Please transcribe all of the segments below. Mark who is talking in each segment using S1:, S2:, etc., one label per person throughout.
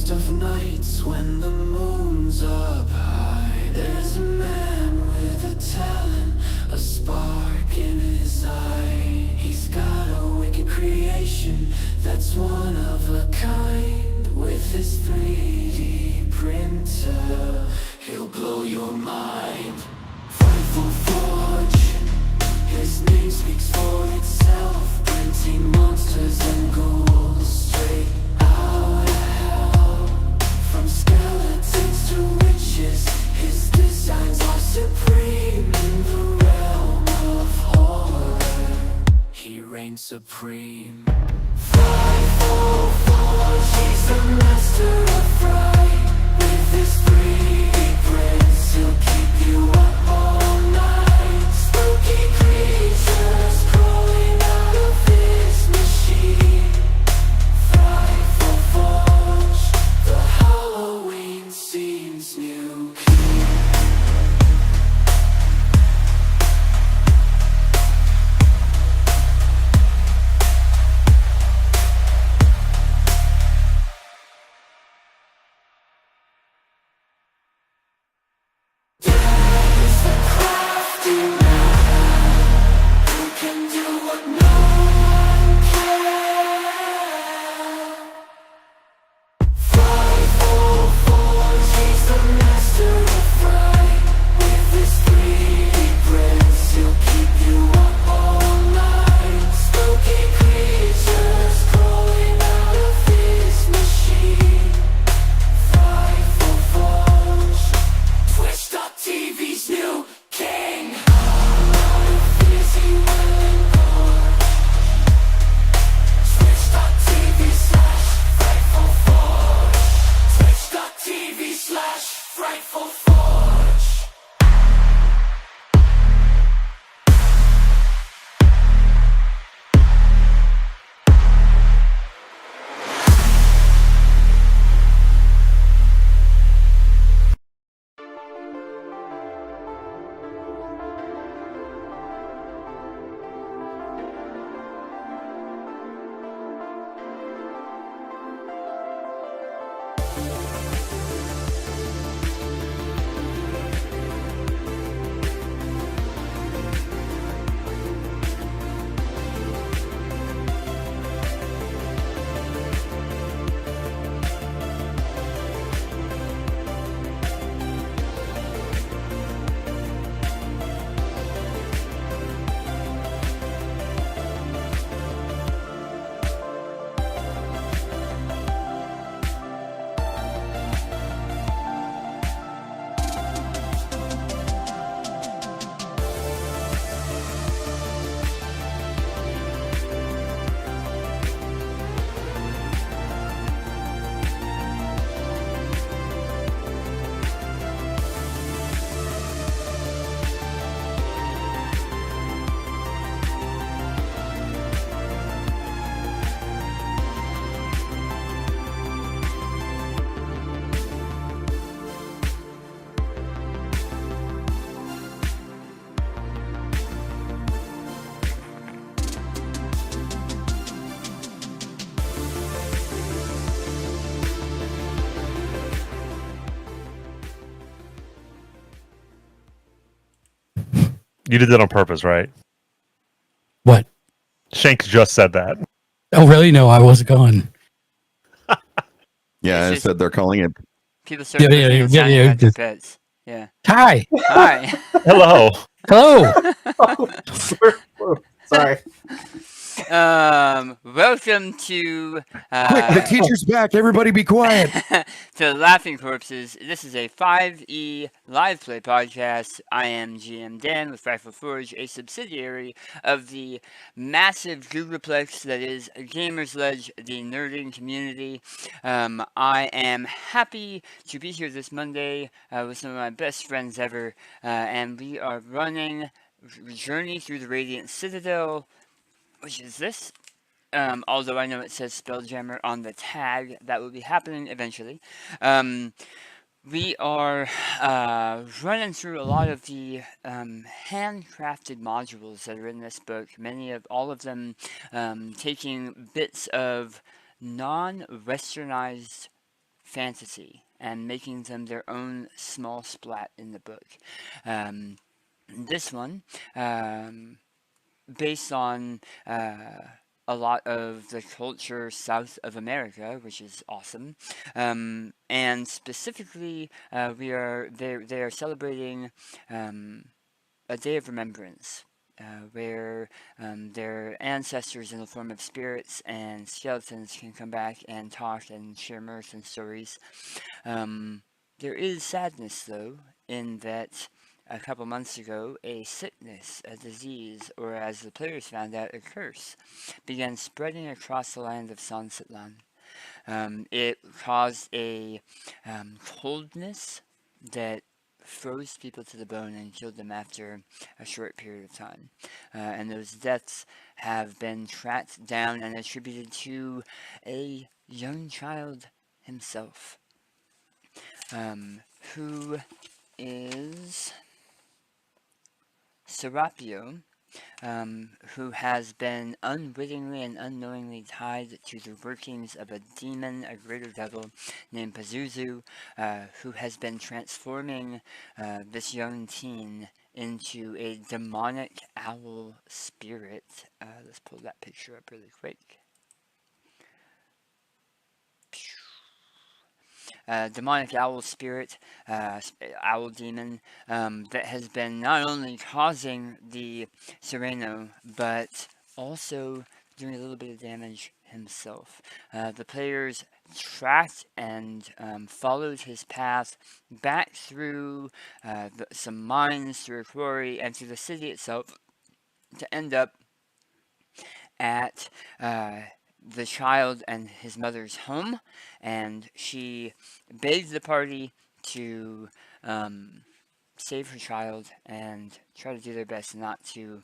S1: darkest of nights when the moon's up high, there's a man with a talent, a spark in his eye. He's got a wicked creation that's one of a kind. With his 3D printer, he'll blow your mind. Frightful Forge, his name speaks for itself, printing monsters and ghouls straight out of hell. From skeletons to witches, his designs are supreme. In the realm of horror, he reigns supreme. Frightful Forge, he's the master of fright. With his 3D prints, he'll keep you up all night. Spooky creatures crawling out of his machine. Frightful Forge, the Halloween scene's new king.
S2: You did that on purpose, right?
S3: What?
S2: Shanks just said that.
S3: Oh, really? No, I was gone.
S4: Yeah, I
S5: It's
S4: said they're calling it.
S5: People start looking and sounding like their pets. Yeah.
S3: Hi.
S5: Hi.
S2: Hello.
S3: Hello.
S6: Sorry.
S5: Welcome to
S4: Quick, the teacher's back. Everybody be quiet.
S5: to Laughing Corpses. This is a 5e live play podcast. I am GM Dan with Frightful Forge, a subsidiary of the massive Googleplex that is Gamersledge, the nerding community. I am happy to be here this Monday with some of my best friends ever, and we are running Journey Through the Radiant Citadel, which is this. Although I know it says Spelljammer on the tag, that will be happening eventually. We are running through a lot of the handcrafted modules that are in this book, all of them taking bits of non-westernized fantasy and making them their own small splat in the book. This one, based on a lot of the culture south of America, which is awesome. And specifically, they are celebrating a day of remembrance. Where their ancestors in the form of spirits and skeletons can come back and talk and share mirth and stories. There is sadness, though, in that a couple months ago, a sickness, a disease, or as the players found out, a curse, began spreading across the land of Sansatlan. It caused a coldness that froze people to the bone and killed them after a short period of time. And those deaths have been tracked down and attributed to a young child himself, who is Serapio, who has been unwittingly and unknowingly tied to the workings of a demon, a greater devil named Pazuzu, who has been transforming this young teen into a demonic owl spirit. Let's pull that picture up really quick. Demonic owl spirit, owl demon, that has been not only causing the Sereno, but also doing a little bit of damage himself. The players tracked and followed his path back through some mines, through a quarry, and through the city itself to end up at the child and his mother's home, and she begged the party to save her child and try to do their best not to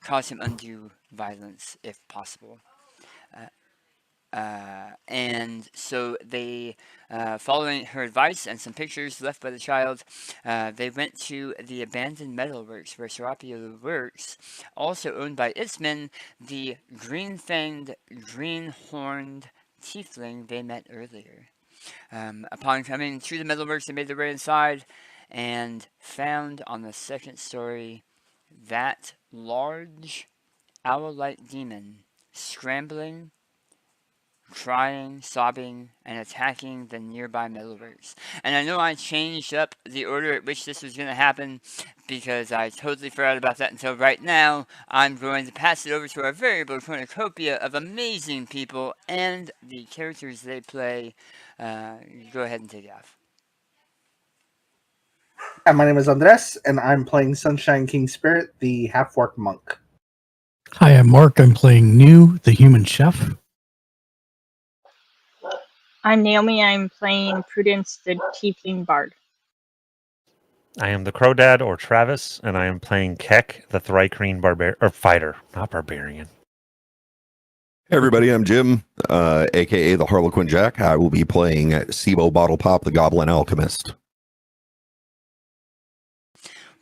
S5: cause him undue violence if possible. And so they, following her advice and some pictures left by the child, they went to the abandoned metalworks where Serapio works, also owned by its men, the green-fanged, green-horned tiefling they met earlier. Upon coming through the metalworks, they made their way inside and found on the second story that large owl-like demon scrambling, crying, sobbing, and attacking the nearby metalworks. And I know I changed up the order at which this was going to happen because I totally forgot about that until right now. I'm going to pass it over to our variable cornucopia of amazing people and the characters they play. Go ahead and take it off.
S6: Hi, my name is Andres, and I'm playing Sunshine King Spirit, the half-orc monk.
S3: Hi, I'm Mark. I'm playing New, the human chef.
S7: I'm Naomi. I'm playing Prudence, the Tiefling Bard.
S2: I am the Crow Dad or Travis, and I am playing Keck, the Thrycreen fighter, not barbarian.
S4: Hey everybody, I'm Jim, aka the Harlequin Jack. I will be playing Sibo Bottle Pop, the Goblin Alchemist.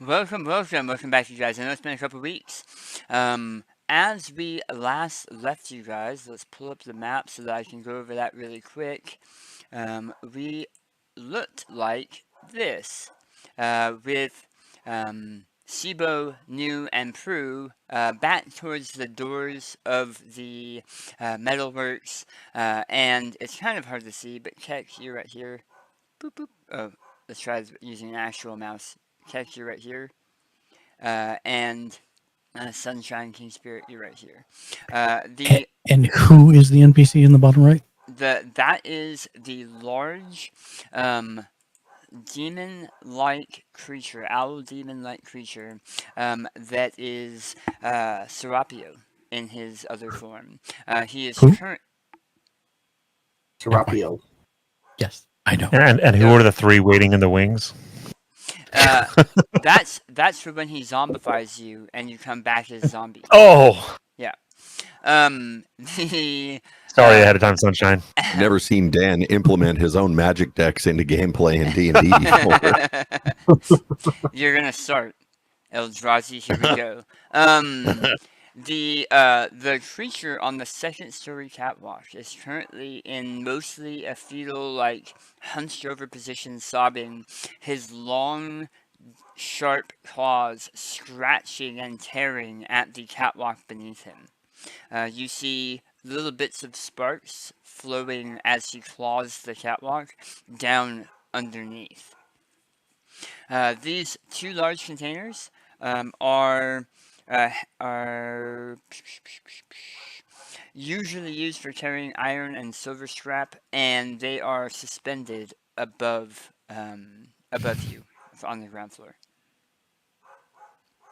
S5: Welcome back, you guys. I know it's been a couple weeks. As we last left you guys, let's pull up the map so that I can go over that really quick. We looked like this, with Sibo, New, and Prue back towards the doors of the metalworks, and it's kind of hard to see, but Keck, you're right here. Boop, boop. Oh, let's try using an actual mouse. Keck, you're right here. And Sunshine King Spirit, you're right here.
S3: And who is the NPC in the bottom right?
S5: That is the large demon-like creature, owl demon-like creature, that is Serapio in his other form. He is current.
S6: Serapio.
S3: Yes, I know.
S2: And who are the three waiting in the wings?
S5: That's for when he zombifies you and you come back as a zombie.
S2: Oh!
S5: Yeah.
S2: Sorry ahead of time, Sunshine.
S4: Never seen Dan implement his own magic decks into gameplay in D&D before.
S5: You're gonna start. Eldrazi, here we go. The creature on the second story catwalk is currently in mostly a fetal, like hunched over position, sobbing, his long sharp claws scratching and tearing at the catwalk beneath him. You see little bits of sparks flowing as he claws the catwalk down underneath. These two large containers are usually used for carrying iron and silver scrap, and they are suspended above you on the ground floor.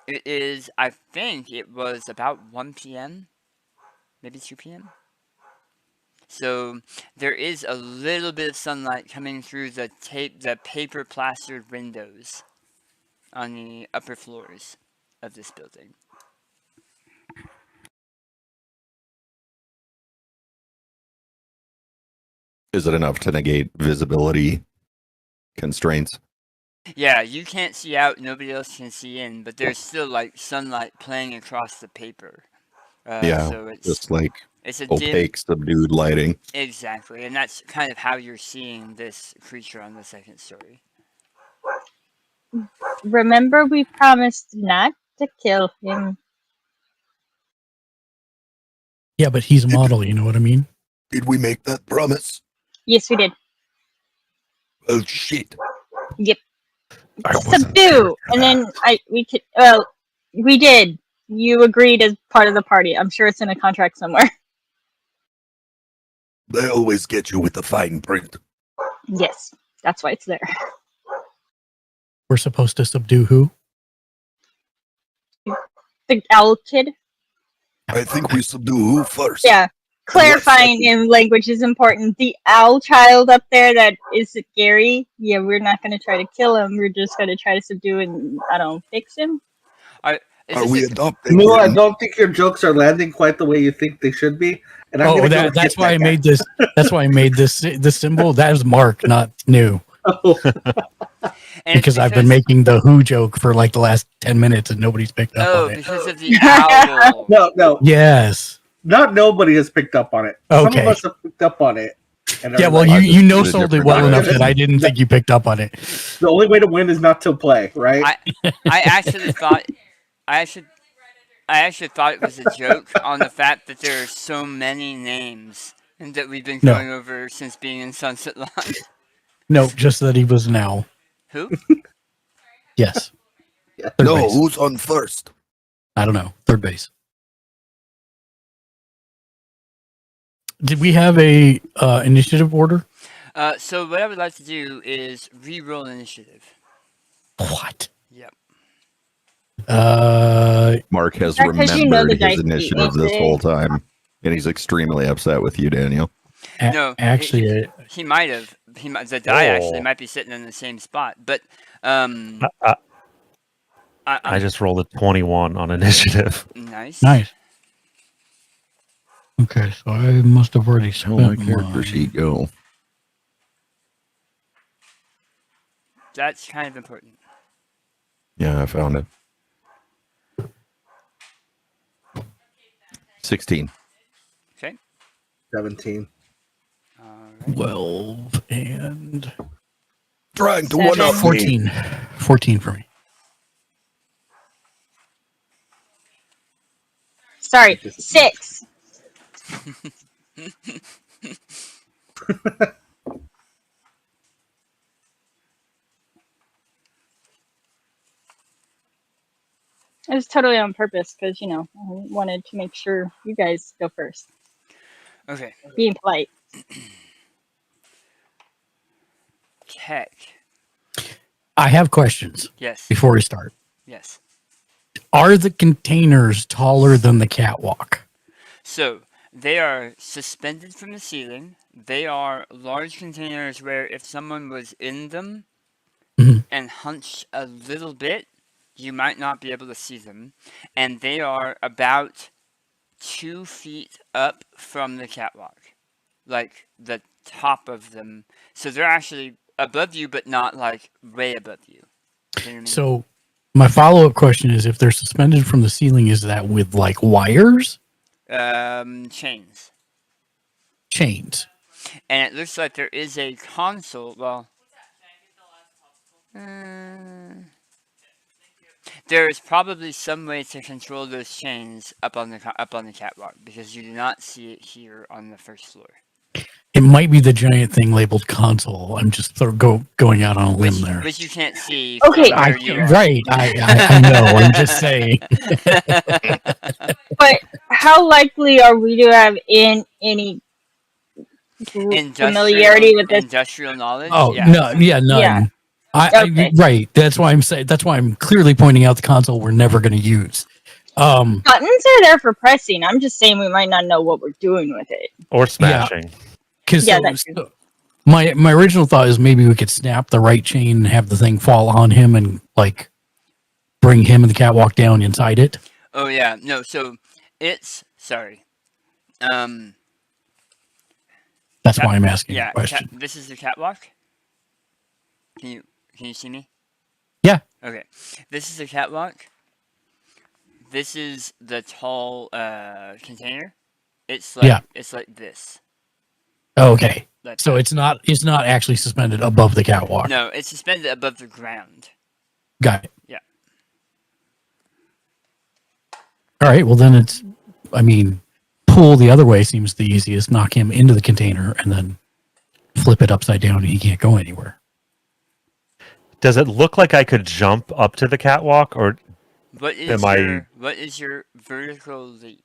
S5: It is, I think it was about 1 p.m., maybe 2 p.m. So there is a little bit of sunlight coming through the paper plastered windows on the upper floors of this building.
S4: Is it enough to negate visibility constraints?
S5: Yeah, you can't see out, nobody else can see in, but there's still like sunlight playing across the paper. So it's
S4: just like
S5: it's a
S4: opaque, subdued lighting.
S5: Exactly, and that's kind of how you're seeing this creature on the second story.
S7: Remember, we promised not to kill him.
S3: Yeah, but he's a model, you know what I mean?
S4: Did we make that promise?
S7: Yes, we did.
S4: Oh shit!
S7: Yep.
S3: I wasn't
S7: Subdue, and then we did. You agreed as part of the party. I'm sure it's in a contract somewhere.
S4: They always get you with the fine print.
S7: Yes, that's why it's there.
S3: We're supposed to subdue who?
S7: The owl kid.
S4: I think we subdue who first?
S7: Yeah. Clarifying in language is important. The owl child up there that is Gary, yeah, we're not going to try to kill him. We're just going to try to subdue and, I don't fix him.
S4: Are we adopting?
S6: No, I don't think your jokes are landing quite the way you think they should be. And I'm
S3: that's why I made this. That's why I made this symbol. That is Mark, not new. Because I've been making the who joke for like the last 10 minutes and nobody's picked up on it.
S5: Because of the owl.
S6: No.
S3: Yes.
S6: Not nobody has picked up on it.
S3: Okay.
S6: Some of us have picked up on it.
S3: Yeah, well, you know sold it well enough that I didn't think you picked up on it.
S6: The only way to win is not to play, right?
S5: I actually thought it was a joke on the fact that there are so many names and that we've been going over since being in Sunset Line.
S3: No, just that he was an owl.
S5: Who?
S3: Yes.
S4: No,
S3: base.
S4: who's on first?
S3: I don't know. Third base. Did we have a initiative order?
S5: So what I would like to do is re-roll initiative.
S3: What?
S5: Yep.
S4: Mark has
S7: Because
S4: remembered
S7: you know the
S4: his
S7: dice
S4: initiative this whole time, and he's extremely upset with you, Daniel.
S5: No,
S3: actually,
S5: he might have. The die actually might be sitting in the same spot, but
S2: I just rolled a 21 on initiative.
S5: Nice.
S3: Okay, so I must have already spent
S4: my character sheet go.
S5: That's kind of important.
S4: Yeah, I found it. 16.
S5: Okay.
S6: 17.
S3: 12 and
S4: Trying to one up
S3: 14. 14 for me.
S7: Sorry, 6. It was totally on purpose because, I wanted to make sure you guys go first.
S5: Okay.
S7: Being polite.
S5: Tech.
S3: I have questions.
S5: Yes.
S3: Before we start.
S5: Yes.
S3: Are the containers taller than the catwalk?
S5: So, they are suspended from the ceiling. They are large containers where if someone was in them and hunched a little bit, you might not be able to see them. And they are about 2 feet up from the catwalk. Like the top of them. So they're actually above you, but not like way above you. You know what I mean?
S3: So My follow-up question is, if they're suspended from the ceiling, is that with like wires,
S5: Chains.
S3: chains?
S5: And it looks like there is a console. Well, there is probably some way to control those chains up on the catwalk because you do not see it here on the first floor.
S3: It might be the giant thing labeled console. I'm just going out on a limb there.
S5: Which you can't see.
S7: Okay.
S5: from where you are.
S3: Right. I know. I'm just saying.
S7: But how likely are we to have any familiarity with this?
S5: Industrial knowledge.
S3: Oh
S5: yeah.
S3: no, yeah, none.
S7: Yeah. Okay.
S3: Right. That's why I'm saying. That's why I'm clearly pointing out the console we're never going to use.
S7: Buttons are there for pressing. I'm just saying we might not know what we're doing with it.
S2: Or smashing.
S3: Because
S7: Yeah, that's true.
S3: my original thought is maybe we could snap the right chain and have the thing fall on him and like bring him and the catwalk down inside it.
S5: Oh yeah, no. So it's sorry.
S3: That's why I'm asking the question.
S5: This is the catwalk. Can you see me?
S3: Yeah.
S5: Okay. This is the catwalk. This is the tall container. It's like this.
S3: Okay.
S5: Like
S3: So it's not actually suspended above the catwalk.
S5: No, it's suspended above the ground.
S3: Got it.
S5: Yeah.
S3: All right. Well, then pull the other way seems the easiest. Knock him into the container and then flip it upside down and he can't go anywhere.
S2: Does it look like I could jump up to the catwalk, or
S5: what is your vertical leap?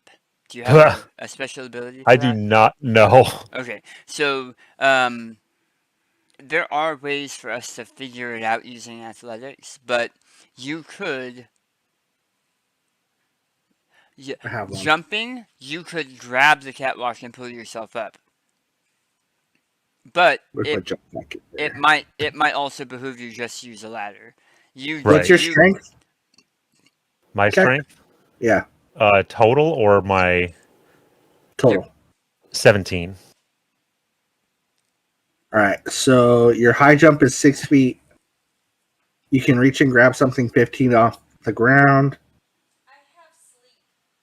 S5: Do you have a special ability for
S2: I
S5: that?
S2: do not know.
S5: Okay, so there are ways for us to figure it out using athletics, but you could jumping. You could grab the catwalk and pull yourself up, but it might also behoove you just use a ladder.
S6: What's your strength?
S2: My strength?
S6: Yeah.
S2: Total or my
S6: Total.
S2: 17.
S6: All right. So your high jump is 6 feet. You can reach and grab something 15 off the ground.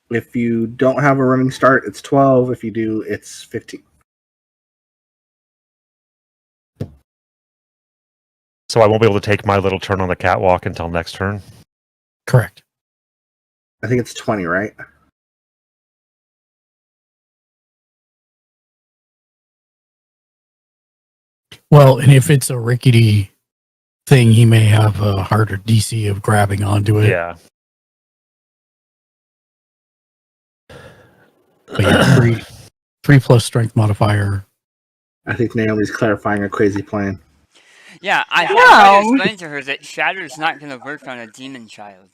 S6: If you don't have a running start, it's 12. If you do, it's 15.
S2: So I won't be able to take my little turn on the catwalk until next turn?
S3: Correct.
S6: I think it's 20, right?
S3: Well, and if it's a rickety thing, he may have a harder DC of grabbing onto it.
S2: Yeah.
S3: But yeah, 3 plus strength modifier.
S6: I think Naomi's clarifying a crazy plan.
S5: Yeah, I tried to explain to her that Shatter's not going to work on a demon child.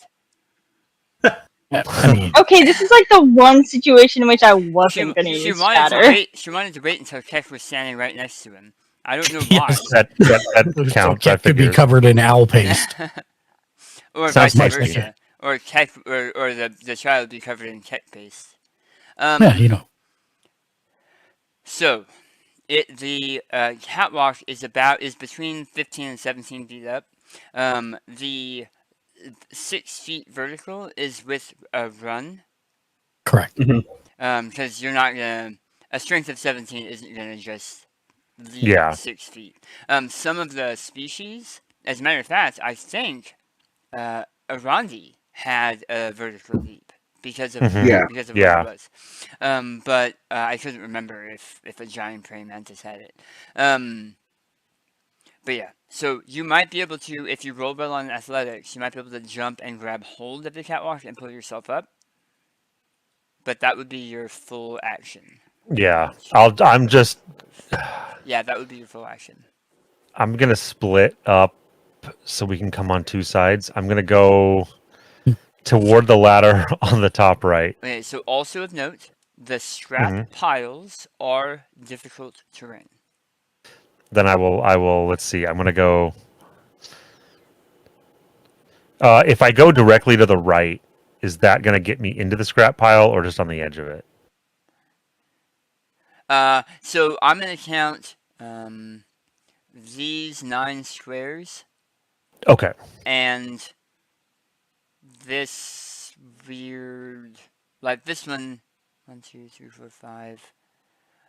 S3: I mean,
S7: Okay, this is like the one situation in which I wasn't going to use Shatter.
S5: She wanted to wait until Keck was standing right next to him. I don't know why.
S3: yes,
S2: That counts.
S3: Cat could be covered in owl paste.
S5: Or
S2: Sounds
S5: vice
S2: much
S5: versa.
S2: better.
S5: Or Keck, or the child be covered in Keck paste.
S3: Yeah, you know.
S5: So, the catwalk is between 15 and 17 feet up. The 6 feet vertical is with a run.
S3: Correct.
S5: Because you're not gonna. A strength of 17 isn't gonna just leap 6 feet. Some of the species, as a matter of fact, I think Arandi had a vertical leap because of what it was. But I couldn't remember if a giant praying mantis had it. But yeah, so you might be able to, if you roll well on athletics, you might be able to jump and grab hold of the catwalk and pull yourself up. But that would be your full action.
S2: Yeah,
S5: Yeah, that would be your full action.
S2: I'm gonna split up so we can come on two sides. I'm gonna go toward the ladder on the top right.
S5: Okay, so also of note, the scrap piles are difficult terrain.
S2: Then I will. Let's see. I'm gonna go. If I go directly to the right, is that gonna get me into the scrap pile or just on the edge of it?
S5: So I'm gonna count these 9 squares.
S2: Okay.
S5: And this weird, like this one. 1, 2, 3, 4, 5.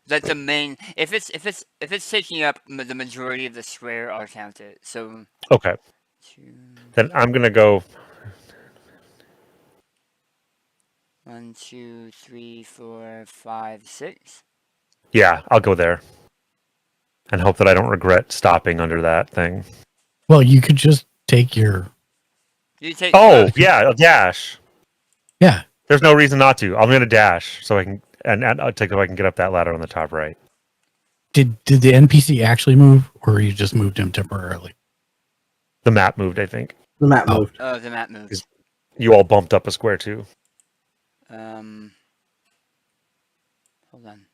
S5: That's the main. If it's taking up the majority of the square, I'll count it. So
S2: Okay.
S5: 2,
S2: Then I'm gonna go.
S5: 1, 2, 3, 4, 5, 6.
S2: Yeah, I'll go there. And hope that I don't regret stopping under that thing.
S3: Well, you could just take your.
S5: You take.
S2: Oh, yeah, a dash.
S3: Yeah.
S2: There's no reason not to. I'm gonna dash so I can and I'll take so I can get up that ladder on the top right.
S3: Did the NPC actually move, or you just moved him temporarily?
S2: The map moved, I think.
S6: The map moved.
S5: Oh, the map moves.
S2: You all bumped up a square too.
S5: Hold on.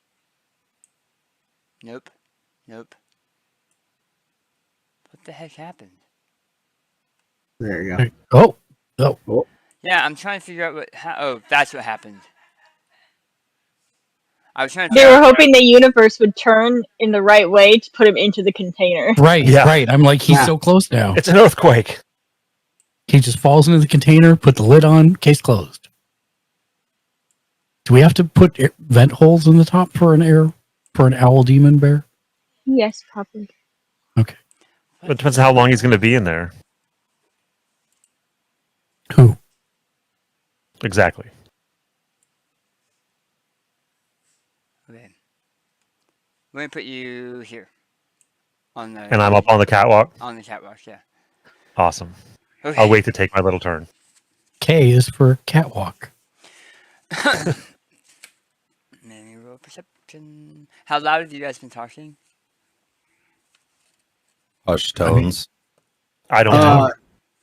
S5: Nope. What the heck happened?
S6: There you go.
S3: Oh,
S5: Yeah, I'm trying to figure out what. Oh, that's what happened. I was trying to.
S7: They
S5: figure
S7: were
S5: out-
S7: hoping the universe would turn in the right way to put him into the container.
S3: right,
S2: Yeah.
S3: right. I'm like, he's
S6: Yeah.
S3: so close now.
S2: It's an earthquake.
S3: He just falls into the container, put the lid on, case closed. Do we have to put vent holes in the top for an owl demon bear?
S7: Yes, probably.
S3: Okay.
S2: It depends on how long he's gonna be in there.
S3: Who?
S2: Exactly.
S5: Okay. Let me put you here. On the.
S2: And I'm up on the catwalk.
S5: On the catwalk. Yeah.
S2: Awesome.
S5: Okay.
S2: I'll wait to take my little turn.
S3: K is for catwalk.
S5: Maybe roll perception. How loud have you guys been talking?
S4: Hush tones.
S2: I don't know.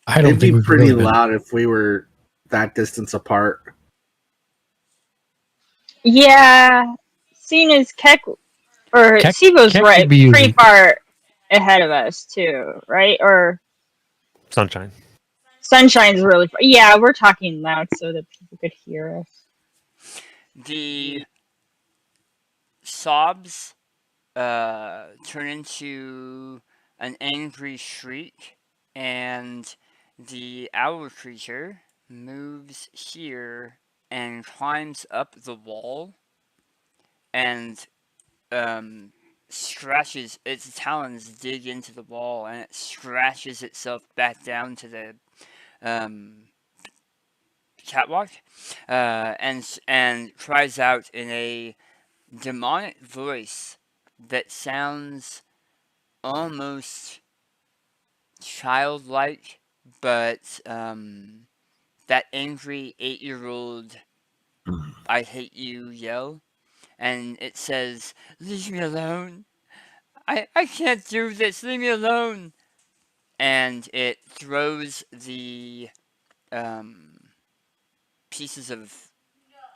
S3: I don't
S6: It'd be
S3: think we've
S6: pretty
S3: really been-
S6: loud if we were that distance apart.
S7: Yeah, seeing as Sivo's
S3: Keck
S7: right,
S3: could be
S7: pretty
S3: using-
S7: far ahead of us too, right? Or
S2: Sunshine.
S7: Sunshine's really far. Yeah, we're talking loud so that people could hear us.
S5: The sobs turn into an angry shriek, and the owl creature moves here and climbs up the wall and scratches its talons, dig into the wall, and it scratches itself back down to the catwalk, and cries out in a demonic voice that sounds almost childlike, but that angry 8-year-old I hate you yell, and it says, "Leave me alone. I can't do this. Leave me alone." And it throws the pieces of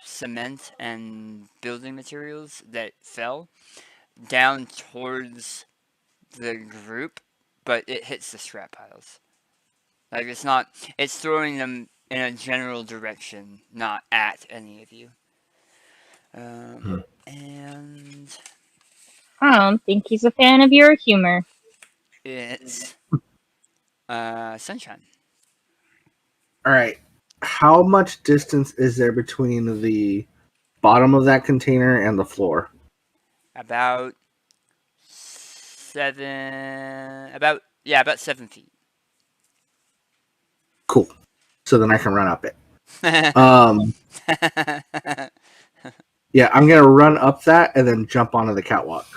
S5: cement and building materials that fell down towards the group, but it hits the scrap piles. Like, it's throwing them in a general direction, not at any of you. And
S7: I don't think he's a fan of your humor.
S5: it's Sunshine.
S6: All right. How much distance is there between the bottom of that container and the floor?
S5: About 7 feet.
S6: Cool. So then I can run up it. Yeah, I'm gonna run up that and then jump onto the catwalk.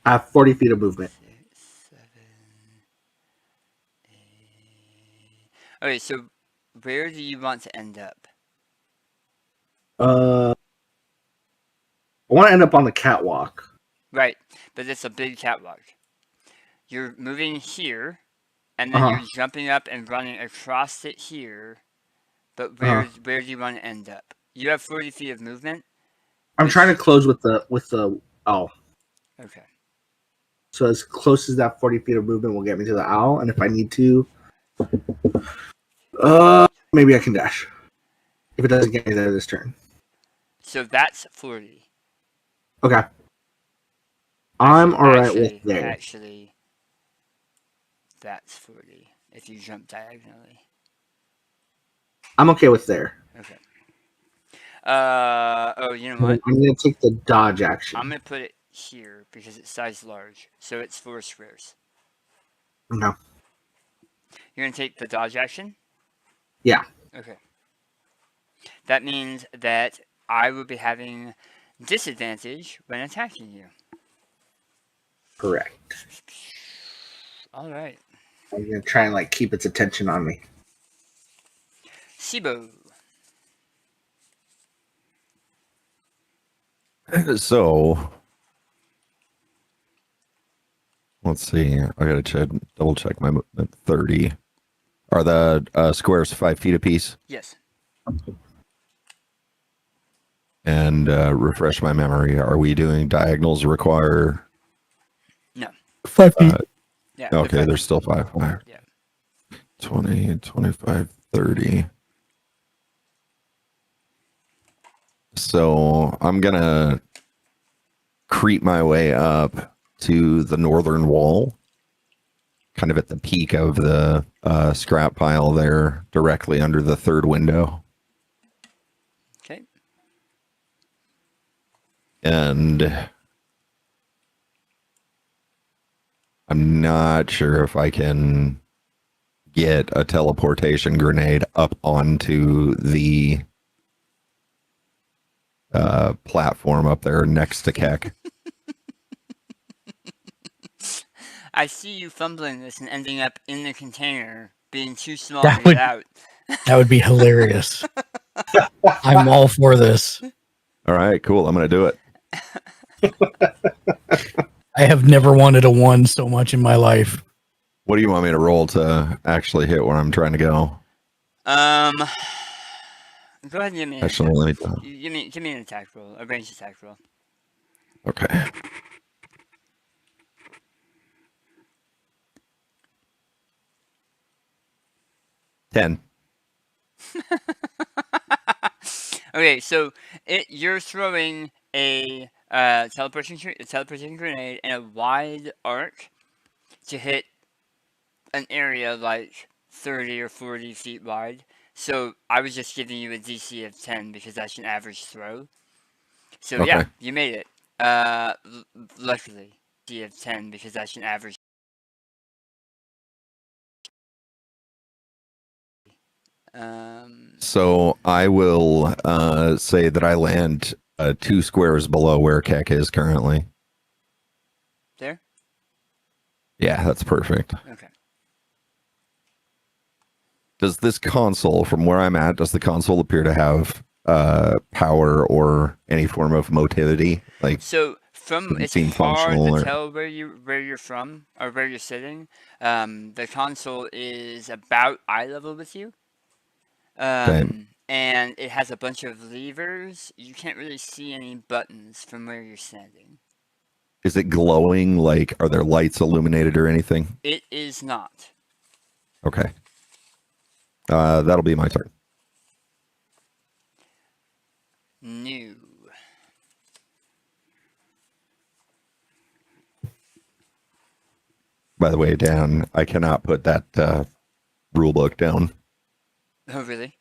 S6: I have 40 feet of movement.
S5: 6, 7, 8. Okay, so where do you want to end up?
S6: I want to end up on the catwalk.
S5: Right, but it's a big catwalk. You're moving here, and then you're jumping up and running across it here. But where do you want to end up? You have 40 feet of movement.
S6: I'm trying to close with the owl.
S5: Okay.
S6: So as close as that 40 feet of movement will get me to the owl, and if I need to, maybe I can dash. If it doesn't get me there this turn.
S5: So that's 40.
S6: Okay. I'm alright with there.
S5: Actually, that's 40 if you jump diagonally.
S6: I'm okay with there.
S5: Okay. Oh, you know what?
S6: I'm going to take the dodge action.
S5: I'm going to put it here because it's size large. So it's 4 squares.
S6: No.
S5: You're going to take the dodge action?
S6: Yeah.
S5: Okay. That means that I will be having disadvantage when attacking you.
S6: Correct.
S5: All right.
S6: I'm going to try and keep its attention on me.
S5: Sibo.
S4: So, let's see. I gotta double check my movement. 30. Are the squares 5 feet apiece?
S5: Yes.
S4: And refresh my memory. Are we doing diagonals require?
S5: No.
S3: 5 feet.
S5: Yeah.
S4: Okay, there's still 5.
S5: Yeah.
S4: 20, 25, 30. So I'm gonna creep my way up to the northern wall, kind of at the peak of the scrap pile there, directly under the third window.
S5: Okay.
S4: And I'm not sure if I can get a teleportation grenade up onto the platform up there next to Keck.
S5: I see you fumbling this and ending up in the container, being too small
S3: That
S5: to
S3: would-
S5: get out.
S3: That would be hilarious. I'm all for this.
S4: All right, cool. I'm going to do it.
S3: I have never wanted a 1 so much in my life.
S4: What do you want me to roll to actually hit where I'm trying to go?
S5: Go ahead and give me an
S4: Actually, let me.
S5: give me an attack roll, a ranged attack roll.
S4: Okay. Ten.
S5: Okay, so you're throwing a teleportation grenade in a wide arc to hit an area like 30 or 40 feet wide. So I was just giving you a DC of 10 because that's an average throw. So yeah,
S4: Okay.
S5: you made it. Luckily, DC of 10 because that's an average.
S4: So I will say that I land 2 squares below where Keck is currently.
S5: There?
S4: Yeah, that's perfect.
S5: Okay.
S4: Does this console, from where I'm at, does the console appear to have power or any form of motility? Like,
S5: So from
S4: Doesn't
S5: it's
S4: seem
S5: hard
S4: functional
S5: to
S4: or-
S5: tell where you're from or where you're sitting. The console is about eye level with you. And it has a bunch of levers. You can't really see any buttons from where you're standing.
S4: is it glowing? Like, are there lights illuminated or anything?
S5: It is not.
S4: Okay. That'll be my turn.
S5: New.
S4: By the way, Dan, I cannot put that rule book down.
S5: Oh, really?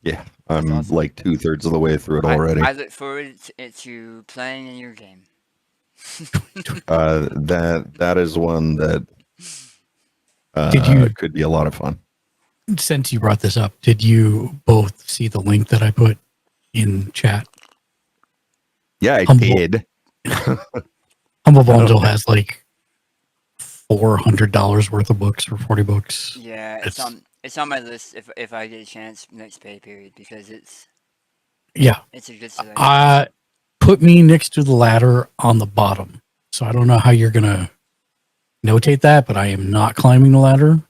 S4: Yeah, I'm
S5: awesome.
S4: like 2/3 of the way through it already.
S5: I look forward to playing in your game.
S4: That is one that could be a lot of fun.
S3: Since you brought this up, did you both see the link that I put in chat?
S4: Yeah, I
S3: Humble.
S4: did.
S3: Humble Bundle has like $400 worth of books for 40 books.
S5: Yeah, it's on my list if I get a chance next pay period because it's
S3: Yeah.
S5: a good selection.
S3: Put me next to the ladder on the bottom. So I don't know how you're going to notate that, but I am not climbing the ladder.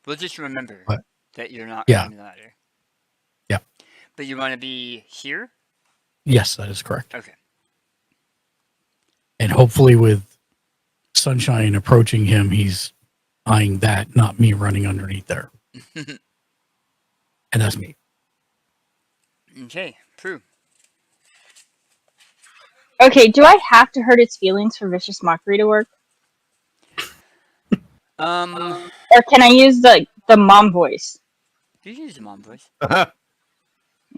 S5: We'll just remember
S3: What?
S5: that you're not
S3: Yeah.
S5: climbing the ladder.
S3: Yeah.
S5: But you want to be here?
S3: Yes, that is correct.
S5: Okay.
S3: And hopefully with Sunshine approaching him, he's eyeing that, not me running underneath there. And that's me.
S5: Okay, Prue.
S7: Okay, do I have to hurt its feelings for vicious mockery to work? Or can I use the mom voice?
S5: You can use the mom voice.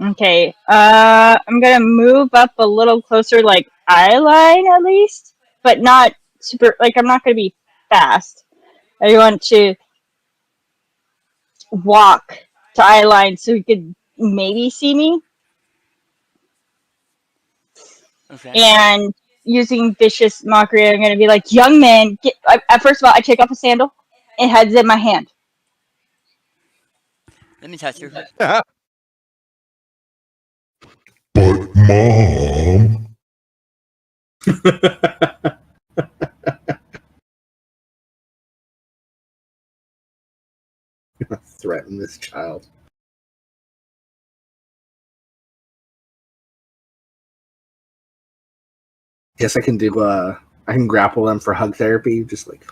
S7: Okay. I'm gonna move up a little closer, like eye line at least, but not super. Like I'm not gonna be fast. I want to walk to eye line so you could maybe see me.
S5: Okay.
S7: And using vicious mockery, I'm gonna be like, "Young man, get." First of all, I take off a sandal and has it in my hand.
S5: Let me touch you.
S1: But Mom.
S6: Threaten this child. Yes, I can do. I can grapple them for hug therapy. Just like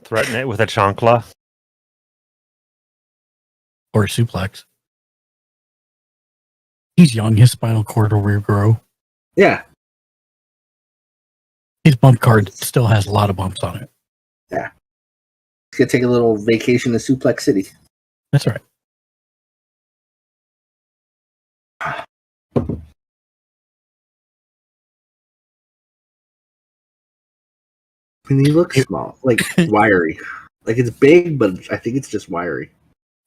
S2: Threaten it with a chancla.
S3: Or a suplex. He's young. His spinal cord will regrow.
S6: yeah,
S3: His bump card still has a lot of bumps on it.
S6: yeah. He's gonna take a little vacation to Suplex City.
S3: That's right.
S6: I mean, he looks small, like wiry. Like it's big, but I think it's just wiry.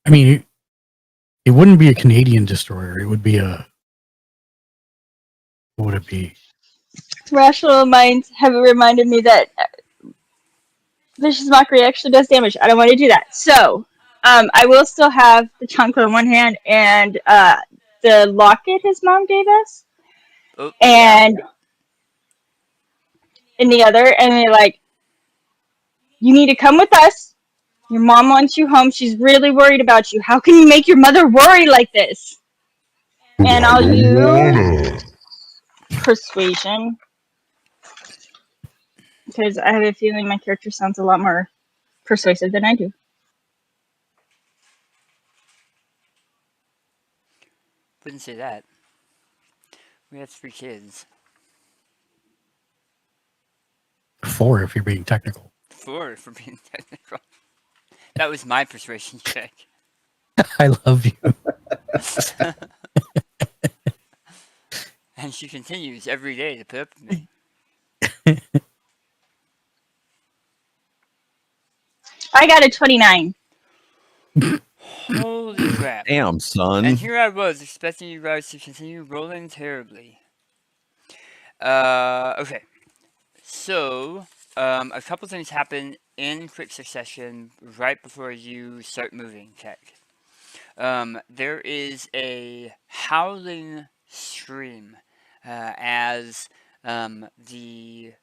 S3: I mean, it wouldn't be a Canadian destroyer. It would be a. What would it be?
S7: Rational minds have reminded me that vicious mockery actually does damage. I don't want to do that. So, I will still have the chancla in one hand and the locket his mom gave us,
S5: Oh,
S7: and in the other, and they're like, "You need to come with us. Your mom wants you home. She's really worried about you. How can you make your mother worry like this?" And I'll use persuasion because I have a feeling my character sounds a lot more persuasive than I do.
S5: wouldn't say that. We have 3 kids.
S3: 4 if you're being technical.
S5: 4 for being technical. That was my persuasion check.
S3: I love you.
S5: And she continues every day to put up with me.
S7: I got a 29.
S5: Holy crap.
S4: Damn, son.
S5: And here I was expecting you guys to continue rolling terribly. Okay. So, a couple things happen in quick succession right before you start moving, Tech. There is a howling scream as the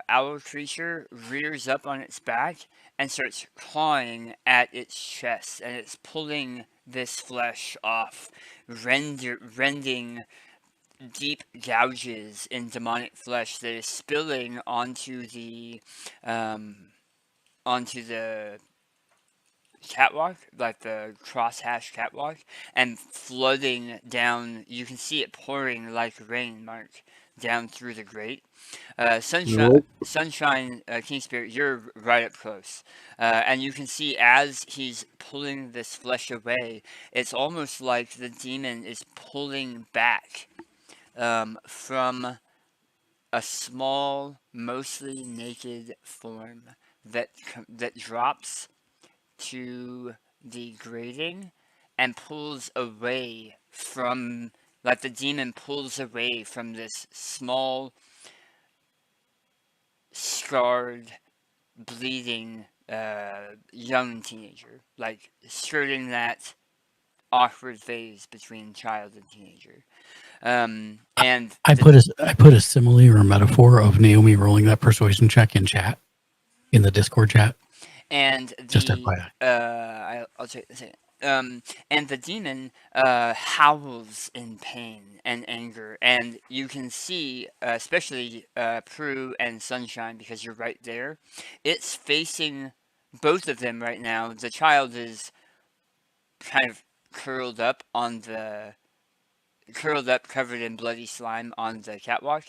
S5: owl creature rears up on its back and starts clawing at its chest, and it's pulling this flesh off, rending deep gouges in demonic flesh that is spilling onto the catwalk, like the crosshatch catwalk, and flooding down. You can see it pouring like rain, Mark, down through the grate. Sunshine, King Spirit, you're right up close, and you can see as he's pulling this flesh away, it's almost like the demon is pulling back from a small, mostly naked form that drops to the grating and pulls away from, like the demon pulls away from this small, scarred, bleeding young teenager, like skirting that awkward phase between child and teenager. And
S3: I put a simile or a metaphor of Naomi rolling that persuasion check in chat, in the Discord chat.
S5: And
S3: Just
S5: the
S3: FYI.
S5: I'll check this out. And the demon howls in pain and anger, and you can see, especially Prue and Sunshine, because you're right there. It's facing both of them right now. The child is kind of curled up on the curled up, covered in bloody slime on the catwalk,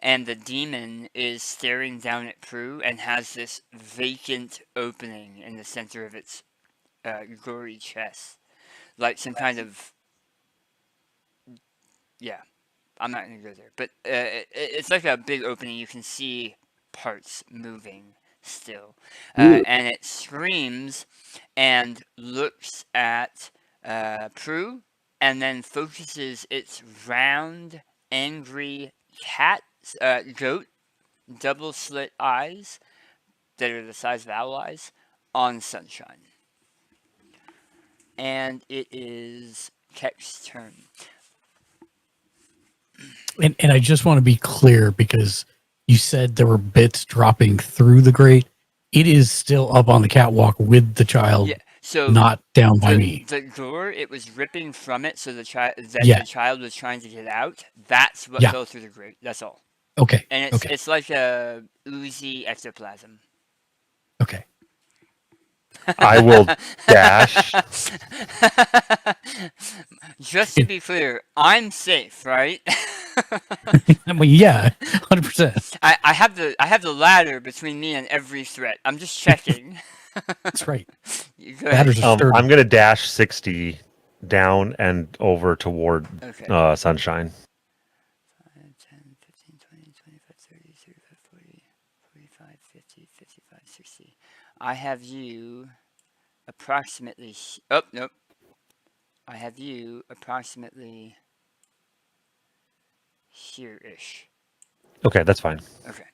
S5: and the demon is staring down at Prue and has this vacant opening in the center of its gory chest, like some kind of I'm not gonna go there, but it's like a big opening. You can see parts moving still, and it screams and looks at Prue, and then focuses its round, angry goat, double slit eyes that are the size of owl eyes on Sunshine. And it is Kek's turn.
S3: And I just want to be clear because you said there were bits dropping through the grate. It is still up on the catwalk with the child,
S5: Yeah, so
S3: not down by me.
S5: the door, it was ripping from it, so the
S3: Yeah.
S5: child was trying to get out. That's what
S3: Yeah.
S5: fell through the grate. That's all.
S3: Okay.
S5: And
S3: Okay.
S5: it's like a oozy ectoplasm.
S3: Okay.
S2: I will dash.
S5: Just to be clear, I'm safe, right?
S3: I mean, yeah, 100%.
S5: I have the ladder between me and every threat. I'm just checking.
S3: That's right.
S5: You go ahead.
S3: Ladders are sturdy.
S2: I'm gonna dash 60 down and over toward
S5: Okay.
S2: Sunshine.
S5: 5, 10, 15, 20, 25, 30, 35, 40, 45, 50, 55, 60. I have you approximately... Oh, nope. I have you approximately here-ish.
S2: Okay, that's fine.
S5: Okay.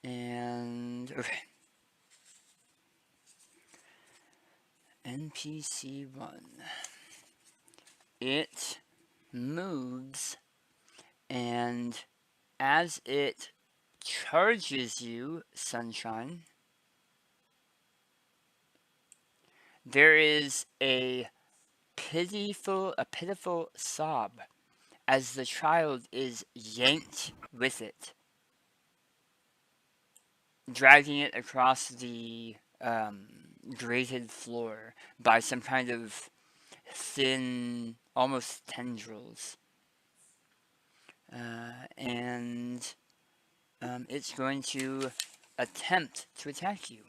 S5: And... Okay. NPC 1. It moves, and as it charges you, Sunshine, there is a pitiful sob as the child is yanked with it, dragging it across the grated floor by some kind of thin, almost tendrils. And it's going to attempt to attack you.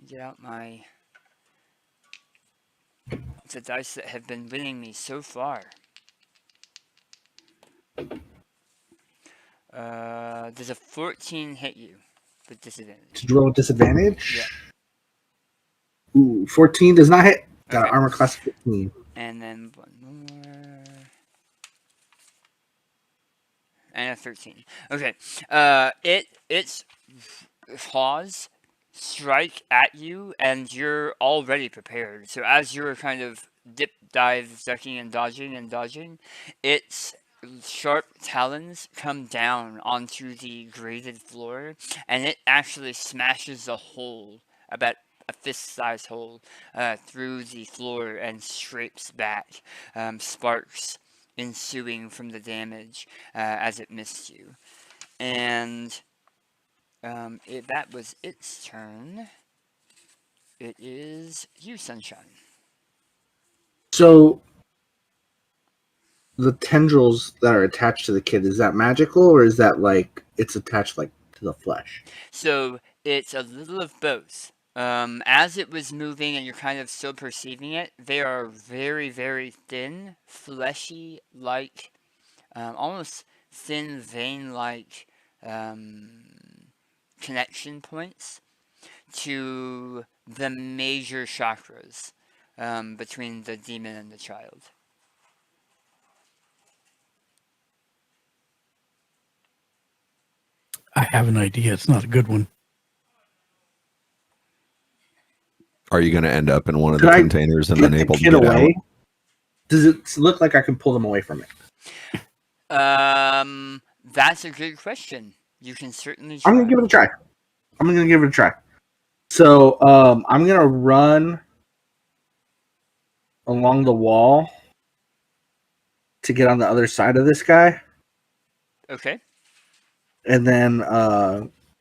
S5: Get out the dice that have been winning me so far. Does a 14 hit you with disadvantage?
S6: To roll with disadvantage?
S5: Yeah.
S6: Ooh, 14 does not hit. Got
S5: Okay.
S6: an armor class 15.
S5: And then one more. And a 13. Okay. Its claws strike at you, and you're already prepared. So as you're kind of dip, dive, ducking, and dodging, its sharp talons come down onto the grated floor, and it actually smashes a hole, about a fist-sized hole, through the floor and scrapes back, sparks ensuing from the damage as it missed you. And that was its turn. It is you, Sunshine.
S6: So, the tendrils that are attached to the kid, is that magical, or is that like it's attached like to the flesh?
S5: So it's a little of both. As it was moving and you're kind of still perceiving it, they are very, very thin, fleshy, like almost thin vein-like connection points to the major chakras between the demon and the child.
S3: I have an idea. It's not a good one.
S4: Are you going to end up in one of the
S6: Could I
S4: containers and
S6: Get
S4: then
S6: the
S4: able to
S6: kid
S4: get
S6: away?
S4: out?
S6: Does it look like I can pull them away from it?
S5: That's a good question. You can certainly try.
S6: I'm gonna give it a try. So I'm gonna run along the wall to get on the other side of this guy,
S5: Okay.
S6: and then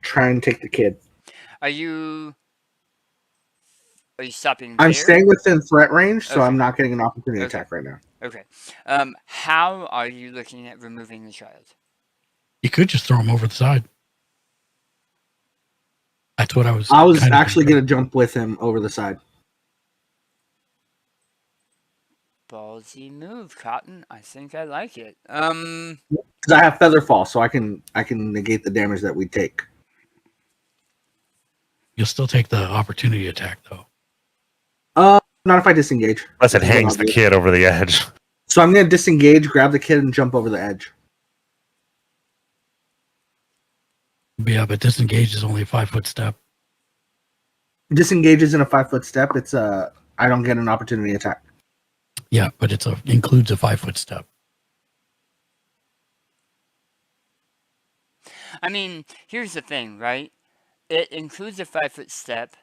S6: try and take the kid.
S5: Are you Are you stopping
S6: I'm
S5: there?
S6: staying within threat range, so
S5: Okay.
S6: I'm not getting an opportunity
S5: Okay.
S6: attack right now.
S5: Okay. How are you looking at removing the child?
S3: You could just throw him over the side. That's what I was.
S6: I was
S3: kind of
S6: actually
S3: thinking.
S6: going to jump with him over the side.
S5: Ballsy move, Cotton. I think I like it.
S6: Because I have feather fall, so I can negate the damage that we take.
S3: You'll still take the opportunity attack though.
S6: Not if I disengage.
S2: Unless it
S6: This is what
S2: hangs
S6: I'll
S2: the
S6: do.
S2: kid over the edge.
S6: So I'm going to disengage, grab the kid, and jump over the edge.
S3: Yeah, but disengage is only a 5-foot step.
S6: Disengage isn't a 5-foot step. It's I don't get an opportunity attack.
S3: Yeah, but includes a 5-foot step.
S5: I mean, here's the thing, right? It includes a 5-foot step,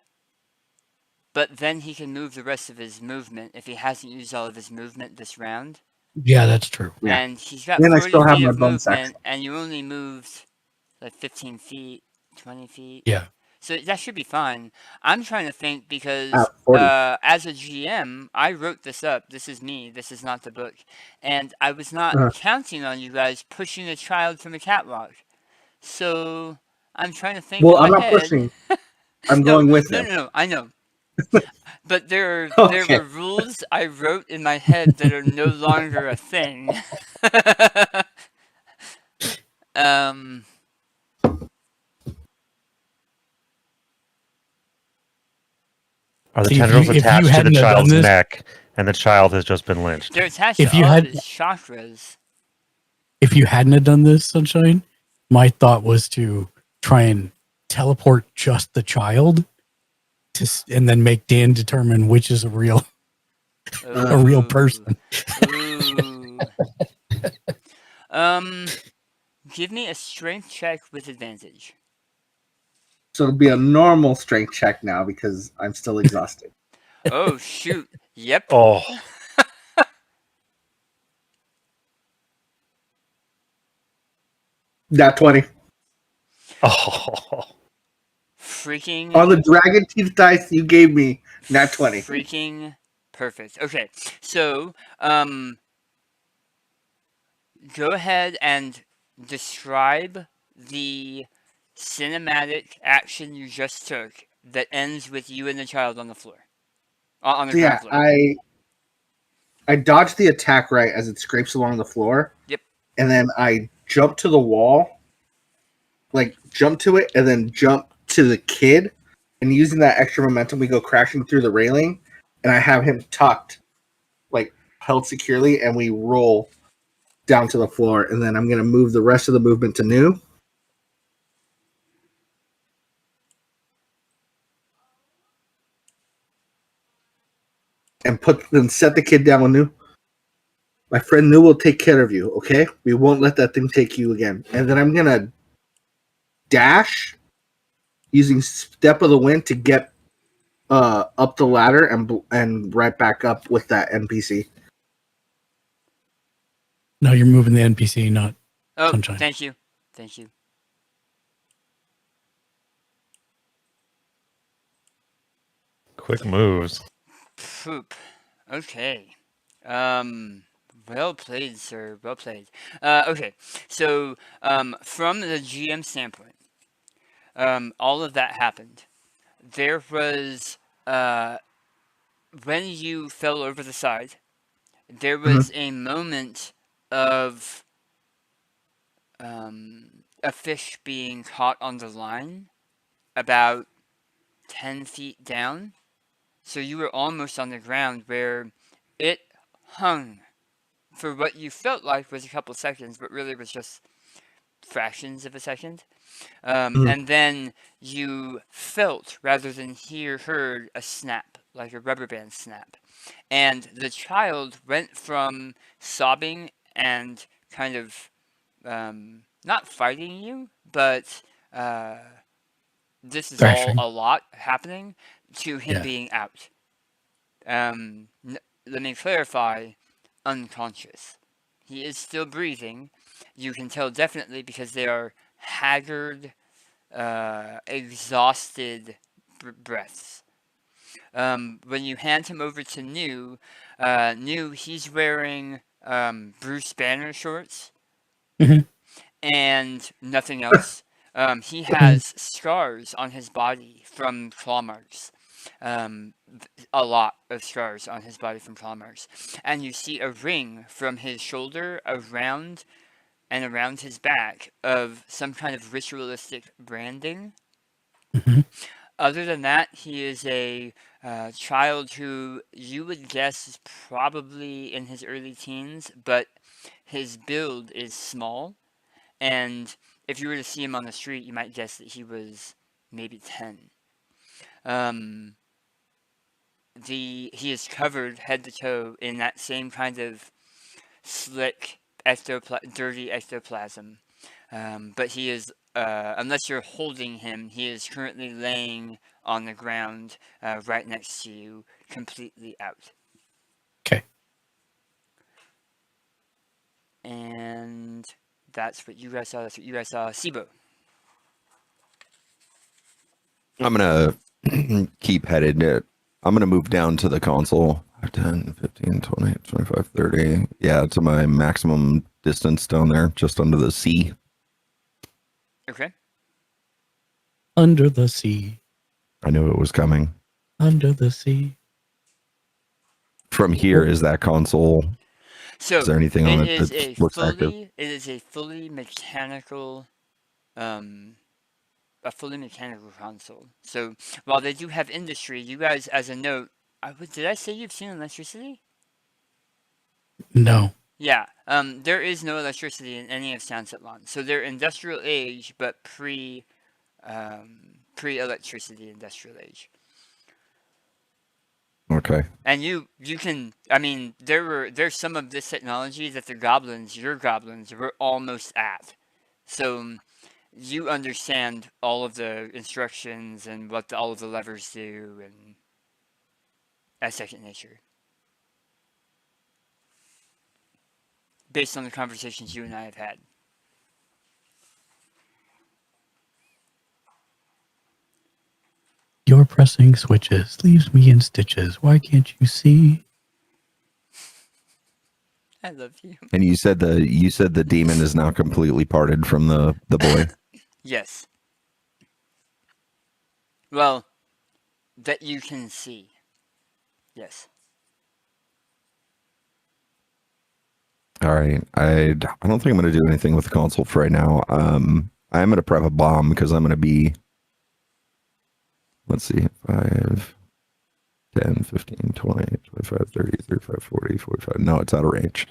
S5: but then he can move the rest of his movement if he hasn't used all of his movement this round.
S3: Yeah, that's true.
S6: Yeah.
S5: And he's got
S6: And I
S5: 40
S6: still have
S5: feet
S6: my
S5: of
S6: bonus
S5: movement,
S6: action.
S5: and you only moved like 15 feet, 20 feet.
S3: Yeah.
S5: So that should be fine. I'm trying to think because
S6: 40.
S5: as a GM, I wrote this up. This is me. This is not the book. And I was not counting on you guys pushing a child from a catwalk. So I'm trying to think.
S6: Well,
S5: in
S6: I'm
S5: my
S6: not
S5: head.
S6: pushing. I'm going with him.
S5: No, I know. But there
S6: Okay.
S5: were rules I wrote in my head that are no longer a thing.
S2: Are the
S3: See, if
S2: tendrils
S3: you
S2: attached to the
S3: hadn't have done
S2: child's
S3: this-
S2: neck, and the child has just been lynched?
S5: They're attached
S3: If
S5: to
S3: you
S5: all
S3: had-
S5: of his chakras.
S3: If you hadn't have done this, Sunshine, my thought was to try and teleport just the child, and then make Dan determine which is a real
S5: Ooh.
S3: person.
S5: Ooh. Give me a strength check with advantage.
S6: So it'll be a normal strength check now because I'm still exhausted.
S5: Oh shoot! Yep.
S2: Oh,
S6: That 20.
S2: oh.
S5: Freaking.
S6: On the dragon teeth dice you gave me, nat 20.
S5: Freaking perfect. Okay, so go ahead and describe the cinematic action you just took that ends with you and the child on the floor. On the
S6: So yeah,
S5: ground floor.
S6: I dodge the attack right as it scrapes along the floor.
S5: Yep.
S6: And then I jump to the wall, like jump to it, and then jump to the kid. And using that extra momentum, we go crashing through the railing, and I have him tucked, like held securely, and we roll down to the floor. And then I'm going to move the rest of the movement to new. And set the kid down with new. My friend New will take care of you, okay? We won't let that thing take you again. And then I'm gonna dash using Step of the Wind to get up the ladder and right back up with that NPC.
S3: No, you're moving the NPC, not
S5: Oh,
S3: Sunshine.
S5: thank you. Thank you.
S2: Quick moves.
S5: Poop. Okay. Well played, sir. Well played. Okay. So, from the GM standpoint, all of that happened. There was, when you fell over the side, there was a moment of, a fish being caught on the line about 10 feet down. So you were almost on the ground where it hung for what you felt like was a couple seconds, but really was just fractions of a second. And then you felt, rather than heard a snap, like a rubber band snap. And the child went from sobbing and kind of not fighting you, but this is
S3: Thrashing.
S5: all a lot happening, to him
S3: Yeah.
S5: being out. Let me clarify, unconscious. He is still breathing. You can tell definitely because they are haggard, exhausted breaths. when you hand him over to New, he's wearing Bruce Banner shorts
S3: Mhm.
S5: and nothing else. He has scars on his body from claw marks. A lot of scars on his body from claw marks. And you see a ring from his shoulder around his back of some kind of ritualistic branding.
S3: Mhm.
S5: Other than that, he is a child who you would guess is probably in his early teens, but his build is small. And if you were to see him on the street, you might guess that he was maybe 10. He is covered head to toe in that same kind of slick, dirty ectoplasm. But he is, unless you're holding him, he is currently laying on the ground right next to you, completely out.
S3: Okay.
S5: And that's what you guys saw. That's what you guys saw. Sibo.
S4: I'm going to keep headed. I'm going to move down to the console. 10, 15, 20, 25, 30. Yeah, to my maximum distance down there, just under the sea.
S5: Okay.
S3: Under the sea.
S4: I knew it was coming.
S3: Under the sea.
S4: From here, is that console?
S5: So
S4: Is there anything on it
S5: is
S4: that
S5: a
S4: looks active?
S5: it is a fully mechanical console. So while they do have industry, you guys, as a note, did I say you've seen electricity?
S3: No.
S5: Yeah. There is no electricity in any of Sunset Lawn. So they're industrial age, but pre-electricity industrial age.
S4: Okay.
S5: And you can, I mean, there's some of this technology that your goblins were almost at. So you understand all of the instructions and what all of the levers do, and as second nature. Based on the conversations you and I have had.
S3: Your pressing switches leaves me in stitches. Why can't you see?
S5: I love you.
S4: And you said the demon is now completely parted from the boy.
S5: Yes. Well, that you can see. Yes.
S4: All right. I don't think I'm going to do anything with the console for right now. I'm going to prep a bomb because I'm going to be, let's see, 5, 10, 15, 20, 25, 30, 35, 40, 45. No, it's out of range.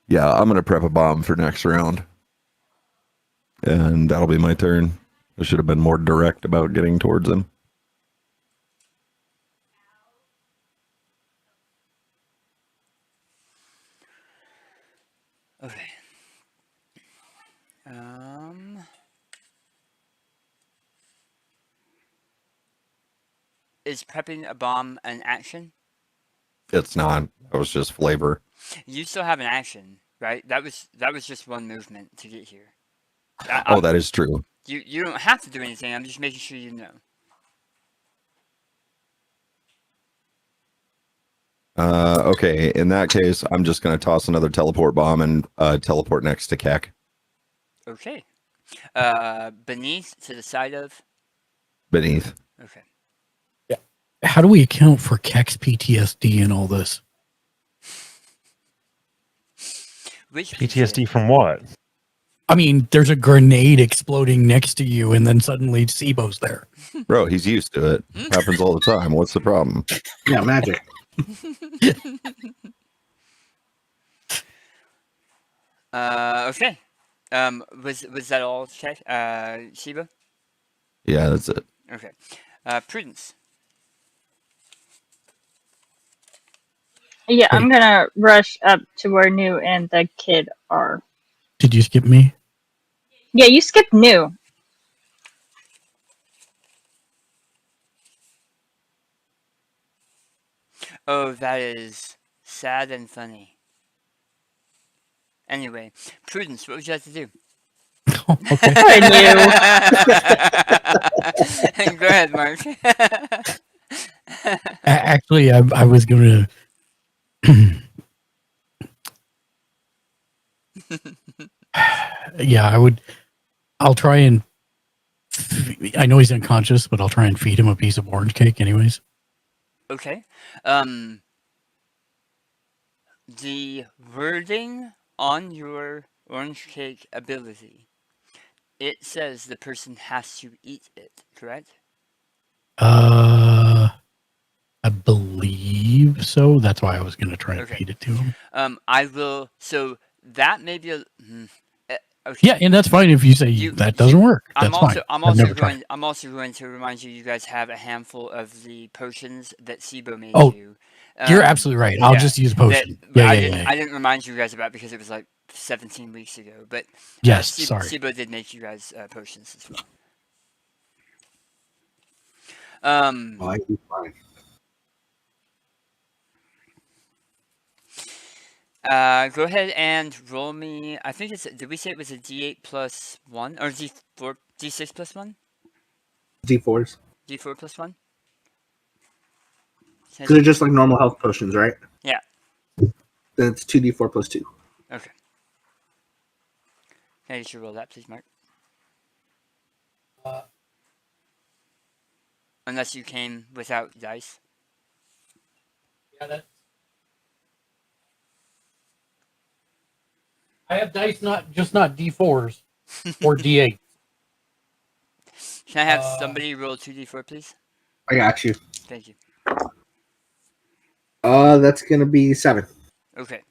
S4: Yeah, I'm going to prep a bomb for next round. And that'll be my turn. I should have been more direct about getting towards him.
S5: Okay. Is prepping a bomb an action?
S4: It's not. That was just flavor.
S5: You still have an action, right? That was just one movement to get here.
S4: Oh, that is true.
S5: You don't have to do anything. I'm just making sure you know.
S4: Okay, in that case, I'm just going to toss another teleport bomb and teleport next to Keck.
S5: Okay. Beneath, to the side of?
S4: Beneath.
S5: Okay.
S3: How do we account for Keck's PTSD in all this?
S5: Which
S2: PTSD from what?
S3: I mean, there's a grenade exploding next to you, and then suddenly Sibo's there.
S4: Bro, he's used to it. Happens all the time. What's the problem?
S6: Yeah, magic.
S5: Okay. Was that all, Shiba?
S4: Yeah, that's it.
S5: Okay. Prudence.
S7: Yeah, I'm gonna rush up to where New and the kid are.
S3: Did you skip me?
S7: Yeah, you skipped New.
S5: Oh, that is sad and funny. Anyway, Prudence, what would you like to do?
S3: Oh, okay.
S7: New.
S5: Go ahead, Mark.
S3: Actually, I was going to. Yeah, I would. I'll try and. I know he's unconscious, but I'll try and feed him a piece of orange cake, anyways.
S5: Okay. The wording on your orange cake ability, it says the person has to eat it, correct?
S3: I believe so. That's why I was going to try and
S5: Okay.
S3: feed it to him.
S5: I will. So that may be a. Okay.
S3: Yeah, and that's fine if you say that doesn't work. That's fine.
S5: I'm
S3: I've never tried.
S5: I'm also going to remind you. You guys have a handful of the potions that Sibo made
S3: Oh,
S5: you.
S3: You're absolutely right. I'll
S5: yeah,
S3: just use a potion.
S5: I
S3: Yeah.
S5: didn't remind you guys about because it was like 17 weeks ago. But
S3: Yes, sorry.
S5: Sibo did make you guys potions as well.
S6: Oh, I do fine.
S5: Go ahead and roll me. I think it's. Did we say it was a D8 plus 1 or D4, D6 plus 1?
S6: D4s.
S5: D4 plus 1.
S6: Because they're just like normal health potions, right?
S5: Yeah.
S6: Then it's 2d4 plus 2.
S5: Okay. Can I get you roll that, please, Mark? Unless you came without dice.
S3: Yeah, I have dice, not D4s or D8.
S5: Can I have somebody roll 2d4, please?
S6: I got you.
S5: Thank you.
S6: That's gonna be 7.
S5: Okay.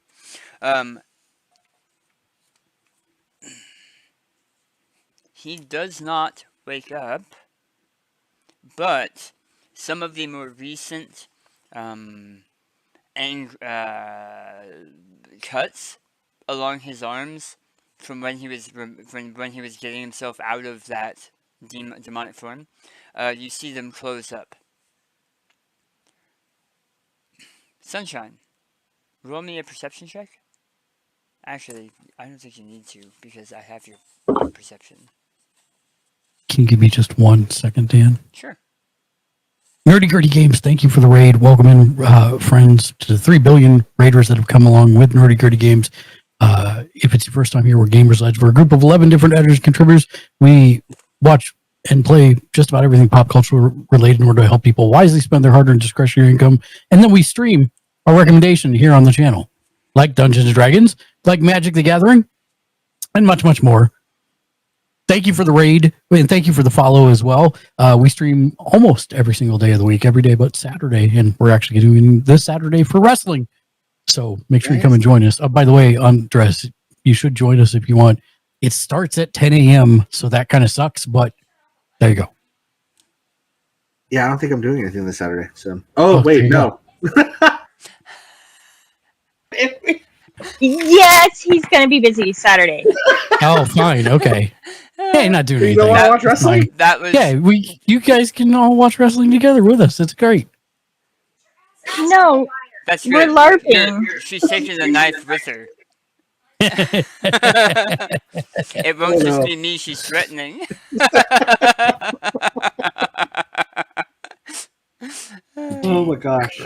S5: He does not wake up, but some of the more recent cuts along his arms from when he was getting himself out of that demonic form, you see them close up. Sunshine, roll me a perception check. Actually, I don't think you need to because I have your perception.
S3: Can you give me just 1 second, Dan?
S5: Sure.
S3: Nerdy Gritty Games, thank you for the raid. Welcome in, friends, to the 3 billion raiders that have come along with Nerdy Gritty Games. If it's your first time here, we're Gamersledge. We're a group of 11 different editors and contributors. We watch and play just about everything pop culture related in order to help people wisely spend their hard-earned discretionary income. And then we stream a recommendation here on the channel, like Dungeons & Dragons, like Magic the Gathering, and much, much more. Thank you for the raid, and thank you for the follow as well. We stream almost every single day of the week, every day but Saturday, and we're actually doing this Saturday for wrestling. So make sure you come and join us. By the way, Andres, you should join us if you want. It starts at 10 a.m., so that kind of sucks, but there you go.
S6: Yeah, I don't think I'm doing anything this Saturday. So, wait, no.
S7: Yes, he's gonna be busy Saturday.
S3: Oh, fine, okay. Hey, not doing
S6: You
S3: anything.
S6: don't want to watch wrestling?
S3: Fine.
S5: That was
S3: Yeah, you guys can all watch wrestling together with us. It's great.
S7: No,
S5: that's
S7: we're
S5: good.
S7: LARPing.
S5: She's taking the knife with her. It won't just be me she's threatening.
S6: Oh my gosh.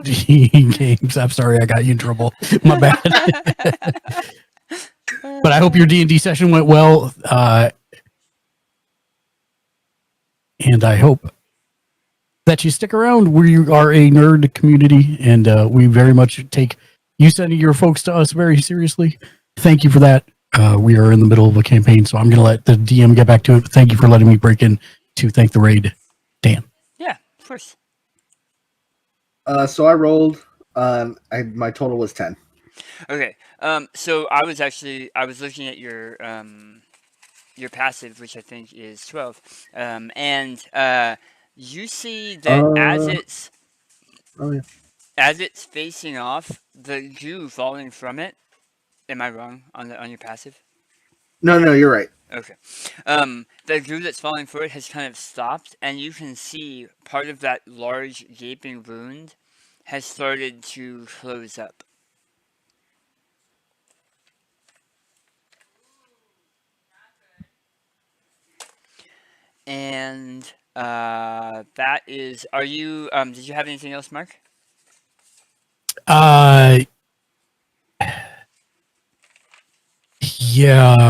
S3: Games. I'm sorry, I got you in trouble. My bad. But I hope your D&D session went well. And I hope that you stick around. We are a nerd community, and we very much take you sending your folks to us very seriously. Thank you for that. We are in the middle of a campaign, so I'm going to let the DM get back to it. Thank you for letting me break in to thank the raid, Dan.
S5: Yeah, of course.
S6: So I rolled. My total was 10.
S5: Okay. So I was looking at your passive, which I think is 12. And you see that as it's facing off, the goo falling from it. Am I wrong on your passive?
S6: No, you're right.
S5: Okay. The goo that's falling for it has kind of stopped, and you can see part of that large gaping wound has started to close up. And that is. Are you? Did you have anything else, Mark?
S3: Yeah,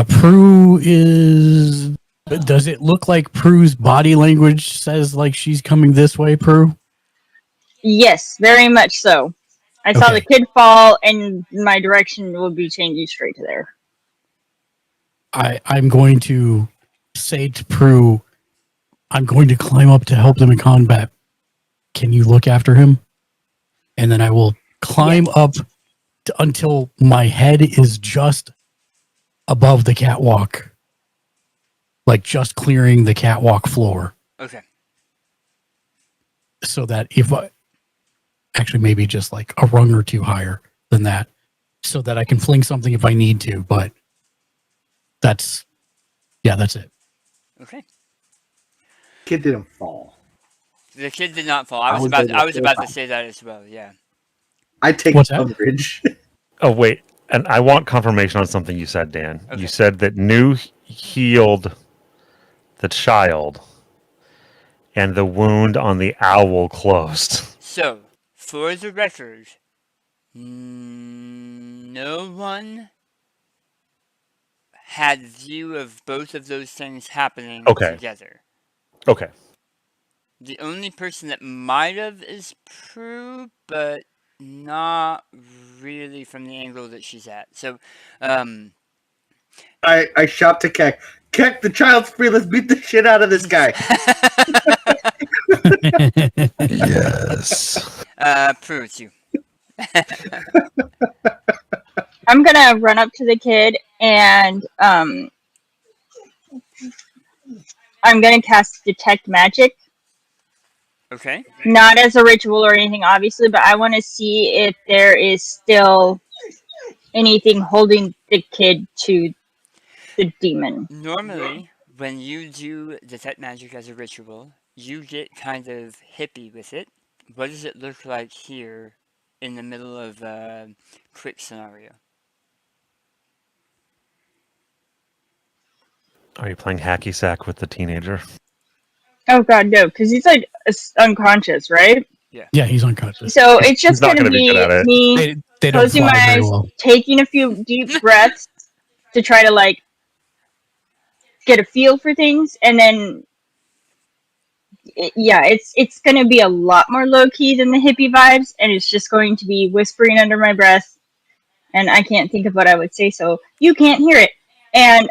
S3: Prue is. Does it look like Prue's body language says like she's coming this way, Prue?
S7: Yes, very much so. I saw the
S3: Okay.
S7: kid fall, and my direction will be changing straight to there.
S3: I'm going to say to Prue, I'm going to climb up to help them in combat. Can you look after him? And then I will climb up until my head is just above the catwalk, like just clearing the catwalk floor,
S5: Okay.
S3: so that if I actually maybe just like a rung or two higher than that, so that I can fling something if I need to. But that's it.
S5: Okay.
S6: Kid didn't fall.
S5: The kid did not fall.
S6: I
S5: I was
S6: was there the
S5: about
S6: whole
S5: to say that as well. Yeah.
S6: I take
S3: What's that?
S6: umbrage.
S2: Oh wait, and I want confirmation on something you said, Dan.
S5: Okay.
S2: You said that New healed the child, and the wound on the owl closed.
S5: So, for the record, no one had view of both of those things happening
S2: Okay.
S5: together.
S2: Okay.
S5: The only person that might have is Prue, but not really from the angle that she's at. So,
S6: I shout to Keck. Keck, the child's free. Let's beat the shit out of this guy.
S4: Yes.
S5: Prue, it's you.
S7: I'm gonna run up to the kid and I'm gonna cast Detect Magic.
S5: Okay.
S7: Not as a ritual or anything, obviously, but I want to see if there is still anything holding the kid to the demon.
S5: Normally, when you do Detect Magic as a ritual, you get kind of hippie with it. What does it look like here in the middle of a quick scenario?
S2: Are you playing hacky sack with the teenager?
S7: Oh god, no, because he's like unconscious, right?
S3: Yeah, he's unconscious.
S7: So it's just
S2: He's not
S7: gonna
S2: gonna be
S7: be
S2: good at it.
S7: me
S3: They don't
S7: closing
S3: fly
S7: my
S3: very
S7: eyes,
S3: well.
S7: taking a few deep breaths to try to like get a feel for things, and then it's gonna be a lot more low key than the hippie vibes, and it's just going to be whispering under my breath, and I can't think of what I would say, so you can't hear it. And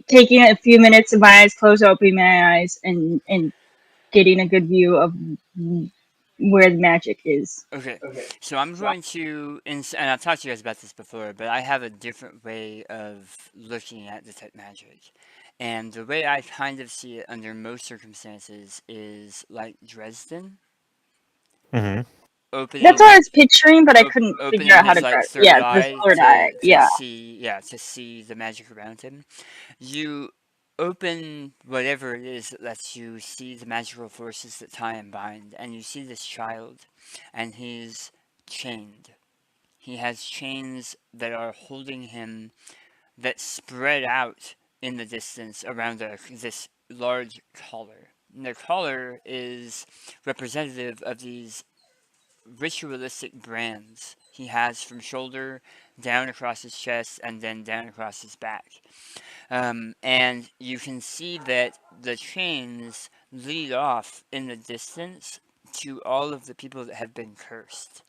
S7: taking a few minutes of my eyes closed, opening my eyes, and getting a good view of where the magic is.
S5: Okay, so I'm going to, and I've talked to you guys about this before, but I have a different way of looking at Detect Magic. And the way I kind of see it under most circumstances is like Dresden.
S2: Mm-hmm.
S5: Opening,
S7: That's what I was picturing, but I couldn't
S5: opening
S7: figure out how
S5: his
S7: to
S5: like
S7: grab.
S5: third
S7: Yeah,
S5: eye
S7: the third eye. Yeah.
S5: to see the magic around him. You open whatever it is that lets you see the magical forces that tie and bind, and you see this child, and he's chained. He has chains that are holding him, that spread out in the distance around this large collar. And the collar is representative of these ritualistic brands he has from shoulder down across his chest and then down across his back. And you can see that the chains lead off in the distance to all of the people that have been cursed.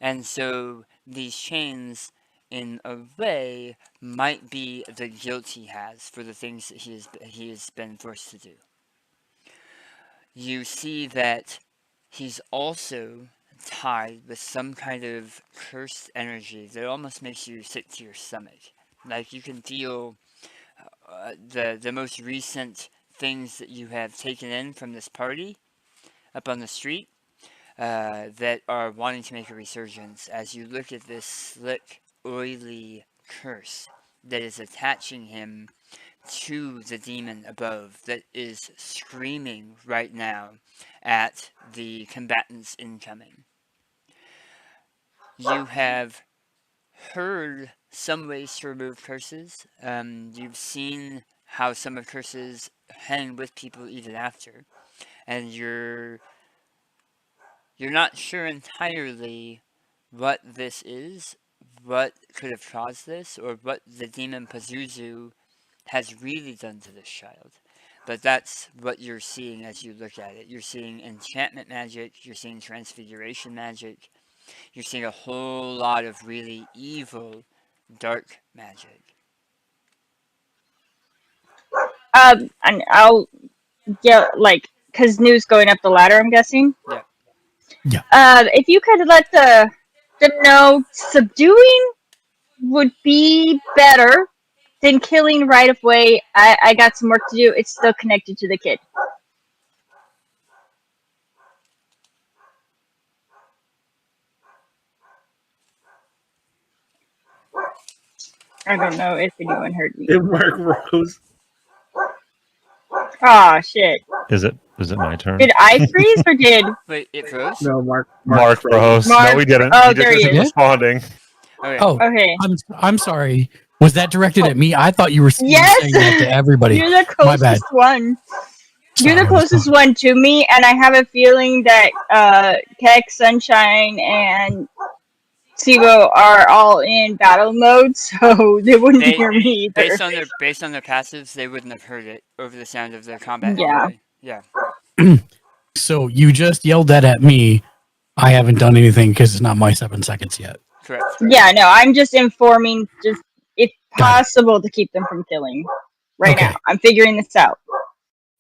S5: And so these chains, in a way, might be the guilt he has for the things that he has been forced to do. You see that he's also tied with some kind of cursed energy that almost makes you sick to your stomach. Like you can feel the most recent things that you have taken in from this party up on the street that are wanting to make a resurgence as you look at this slick, oily curse that is attaching him to the demon above, that is screaming right now at the combatants incoming. You have heard some ways to remove curses. You've seen how some of curses hang with people even after. And you're You're not sure entirely what this is, what could have caused this, or what the demon Pazuzu has really done to this child. But that's what you're seeing as you look at it. You're seeing enchantment magic, you're seeing transfiguration magic, you're seeing a whole lot of really evil, dark magic.
S7: And I'll get like, cause New's going up the ladder, I'm guessing.
S5: Yeah.
S3: Yeah.
S7: If you could let them know subduing would be better than killing right away. I got some work to do. It's still connected to the kid. I don't know if anyone heard me.
S6: If Mark Rose.
S7: Oh shit!
S2: Is it my turn?
S7: Did I freeze or did?
S5: Wait, it froze?
S6: No, Mark
S2: Froze. No,
S7: Mark-
S2: we didn't.
S7: oh,
S2: He
S7: there
S2: just
S7: he
S2: isn't
S3: is.
S2: responding.
S5: Okay.
S3: Oh,
S7: Okay.
S3: I'm sorry. Was that directed at me? I thought you were
S7: Yes!
S3: saying that to everybody.
S7: You're the
S3: My bad.
S7: closest one. You're the
S3: Sorry.
S7: closest one to me, and I have a feeling that Keck, Sunshine, and Sibo are all in battle mode, so they wouldn't
S5: They-
S7: hear me either.
S5: Based on their passives, they wouldn't have heard it over the sound of their combat.
S7: Yeah.
S5: Anyway. Yeah.
S3: So you just yelled that at me. I haven't done anything because it's not my 7 seconds yet.
S5: Correct.
S7: Yeah, no, I'm just informing, just if
S3: Got it.
S7: possible, to keep them from killing. Right
S3: Okay.
S7: now, I'm figuring this out.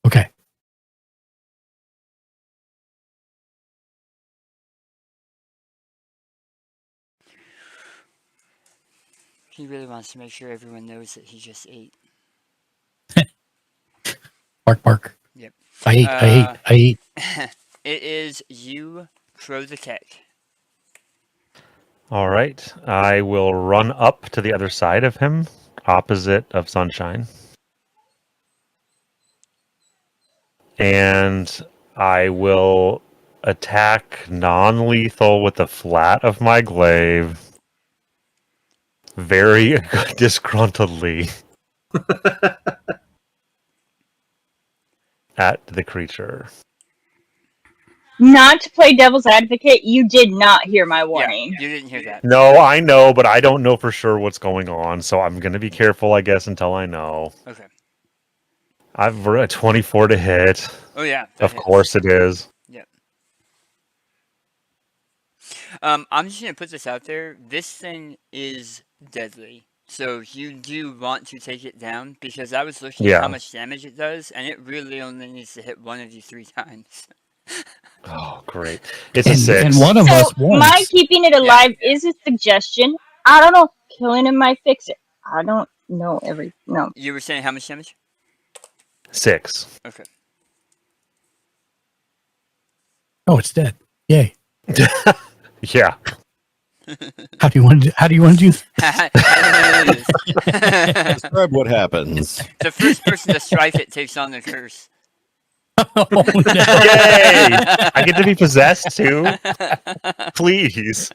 S3: Okay.
S5: He really wants to make sure everyone knows that he just ate.
S3: Bark, bark.
S5: Yep.
S3: I ate.
S5: It is you, Crow the Keck.
S2: All right. I will run up to the other side of him, opposite of Sunshine. And I will attack non-lethal with the flat of my glaive. Very disgruntledly. At the creature.
S7: Not to play devil's advocate, you did not hear my warning.
S5: Yeah, you didn't hear that.
S2: No, I know, but I don't know for sure what's going on, so I'm going to be careful, I guess, until I know.
S5: Okay.
S2: I've a 24 to hit.
S5: Oh yeah. that
S2: Of
S5: hits.
S2: course it is.
S5: Yep. I'm just gonna put this out there. This thing is deadly, so you do want to take it down because I was looking at how
S2: Yeah.
S5: much damage it does, and it really only needs to hit one of you 3 times.
S2: Oh, great. It's a 6.
S3: And one of
S7: So,
S3: us won.
S7: my keeping it alive is a suggestion. I don't know. Killing him might fix it. I don't know no.
S5: You were saying how much damage?
S2: 6.
S5: Okay.
S3: Oh, it's dead. Yay.
S2: Yeah.
S3: How do you want to do
S4: Describe what happens.
S5: The first person to strike it takes on the curse.
S3: Oh, no.
S2: Yay! I get to be possessed too? Please.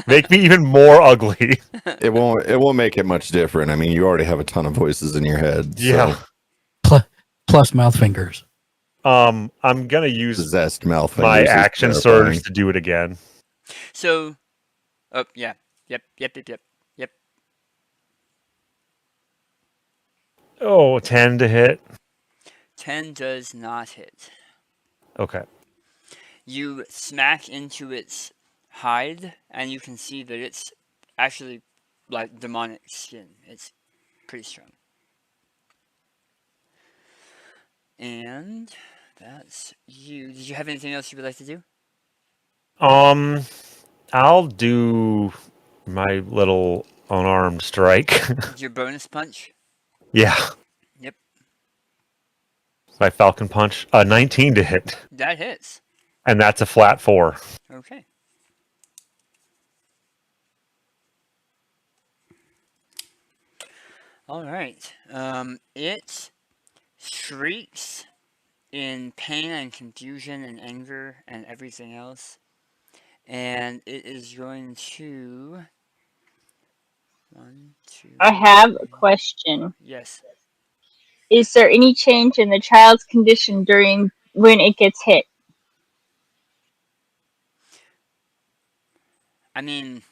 S2: Make me even more ugly.
S4: It won't make it much different. I mean, you already have a ton of voices in your head. so
S2: Yeah.
S3: Plus mouth fingers.
S2: I'm gonna use
S4: possessed mouth
S2: my
S4: fingers is
S2: action
S4: terrifying.
S2: surge to do it again.
S5: So, oh yeah, yep.
S2: Oh, 10 to hit.
S5: 10 does not hit.
S2: Okay.
S5: You smack into its hide, and you can see that it's actually like demonic skin. It's pretty strong. And that's you. Did you have anything else you would like to do?
S2: I'll do my little unarmed strike.
S5: Your bonus punch?
S2: Yeah.
S5: Yep.
S2: My Falcon Punch. 19 to hit.
S5: That hits.
S2: And that's a flat 4.
S5: Okay. All right. It shrieks in pain and confusion and anger and everything else. And it is going to... 1, 2...
S7: I have a question.
S5: Yes.
S7: Is there any change in the child's condition during when it gets hit?
S5: I mean,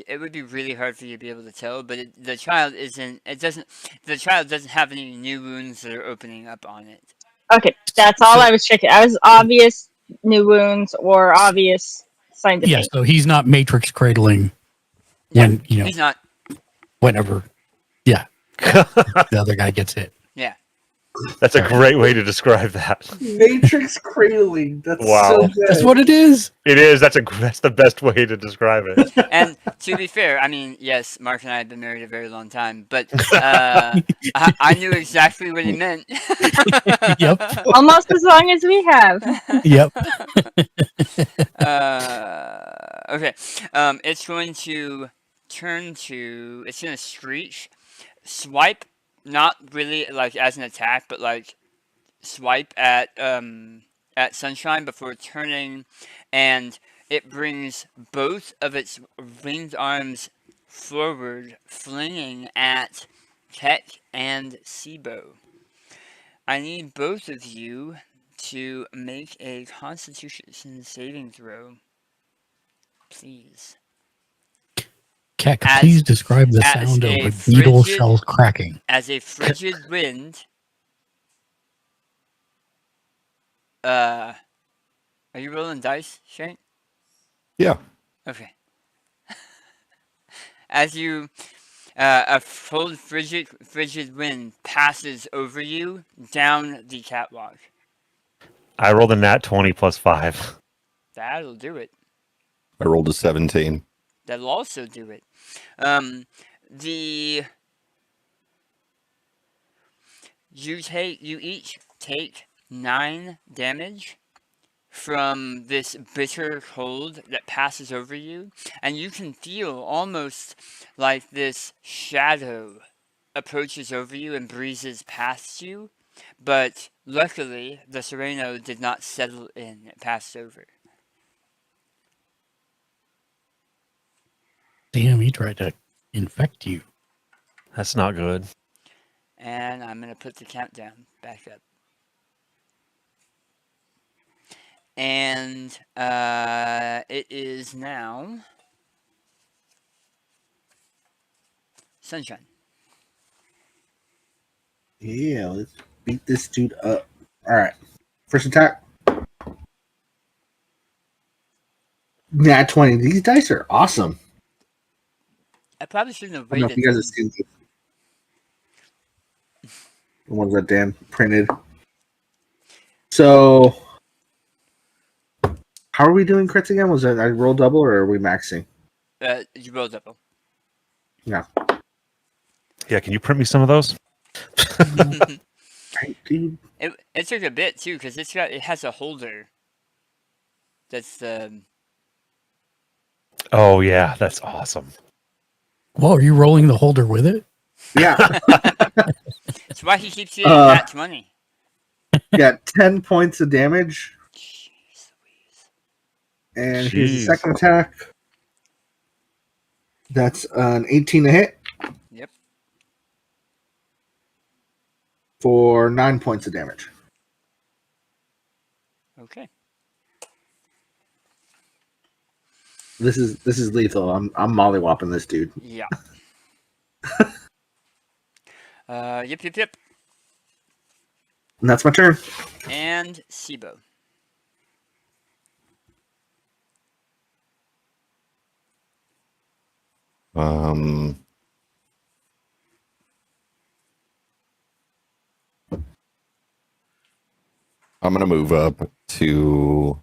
S5: it would be really hard for you to be able to tell, but the child isn't. It doesn't. The child doesn't have any new wounds that are opening up on it.
S7: Okay, that's all I was checking. I was obvious new wounds or obvious signs of
S3: Yeah,
S7: pain.
S3: so he's not matrix cradling
S5: Yeah,
S3: when,
S5: he's not.
S3: whenever, the other guy gets hit.
S5: Yeah.
S2: That's a great way to describe that.
S6: Matrix cradling. That's
S2: Wow.
S6: so good.
S3: That's what it is.
S2: It is. That's the best way to describe it.
S5: And to be fair, I mean, yes, Mark and I have been married a very long time, but I knew exactly what he meant.
S3: Yep.
S7: Almost as long as we have.
S3: Yep.
S5: Okay. It's going to turn to. It's going to screech, swipe, not really like as an attack, but like swipe at Sunshine before turning, and it brings both of its winged arms forward, flinging at Keck and Sibo. I need both of you to make a Constitution saving throw, please.
S3: Keck,
S5: As-
S3: please describe the
S5: as
S3: sound of
S5: a
S3: a beetle
S5: frigid-
S3: shell cracking.
S5: As a frigid wind. Are you rolling dice, Shane?
S4: Yeah.
S5: Okay. As you, a cold, frigid wind passes over you down the catwalk.
S2: I rolled a nat 20 plus 5.
S5: That'll do it.
S4: I rolled a 17.
S5: That'll also do it. You each take 9 damage from this bitter cold that passes over you, and you can feel almost like this shadow approaches over you and breezes past you, but luckily the Sereno did not settle in, it passed over.
S3: Damn, he tried to infect you.
S2: That's not good.
S5: And I'm going to put the countdown back up. And it is now Sunshine.
S6: Yeah, let's beat this dude up. All right. First attack. Nat 20. These dice are awesome.
S5: I probably shouldn't have
S6: I don't know if
S5: waited.
S6: you guys have seen these. The ones that Dan printed. So, how are we doing crits again? Was it I roll double or are we maxing?
S5: You rolled double.
S6: Yeah.
S2: Yeah, can you print me some of those?
S6: Right, dude.
S5: It took a bit too because it has a holder. That's
S2: Oh yeah, that's awesome.
S3: Whoa, are you rolling the holder with it?
S6: Yeah.
S5: that's why he keeps getting that 20.
S6: Got 10 points of damage.
S5: Jeez Louise.
S6: And here's the
S2: Jeez.
S6: second attack. That's an 18 to hit.
S5: Yep.
S6: For 9 points of damage.
S5: Okay.
S6: This is lethal. I'm mollywopping this dude.
S5: Yeah. Yep.
S6: And that's my turn.
S5: And Sibo.
S4: I'm gonna move up to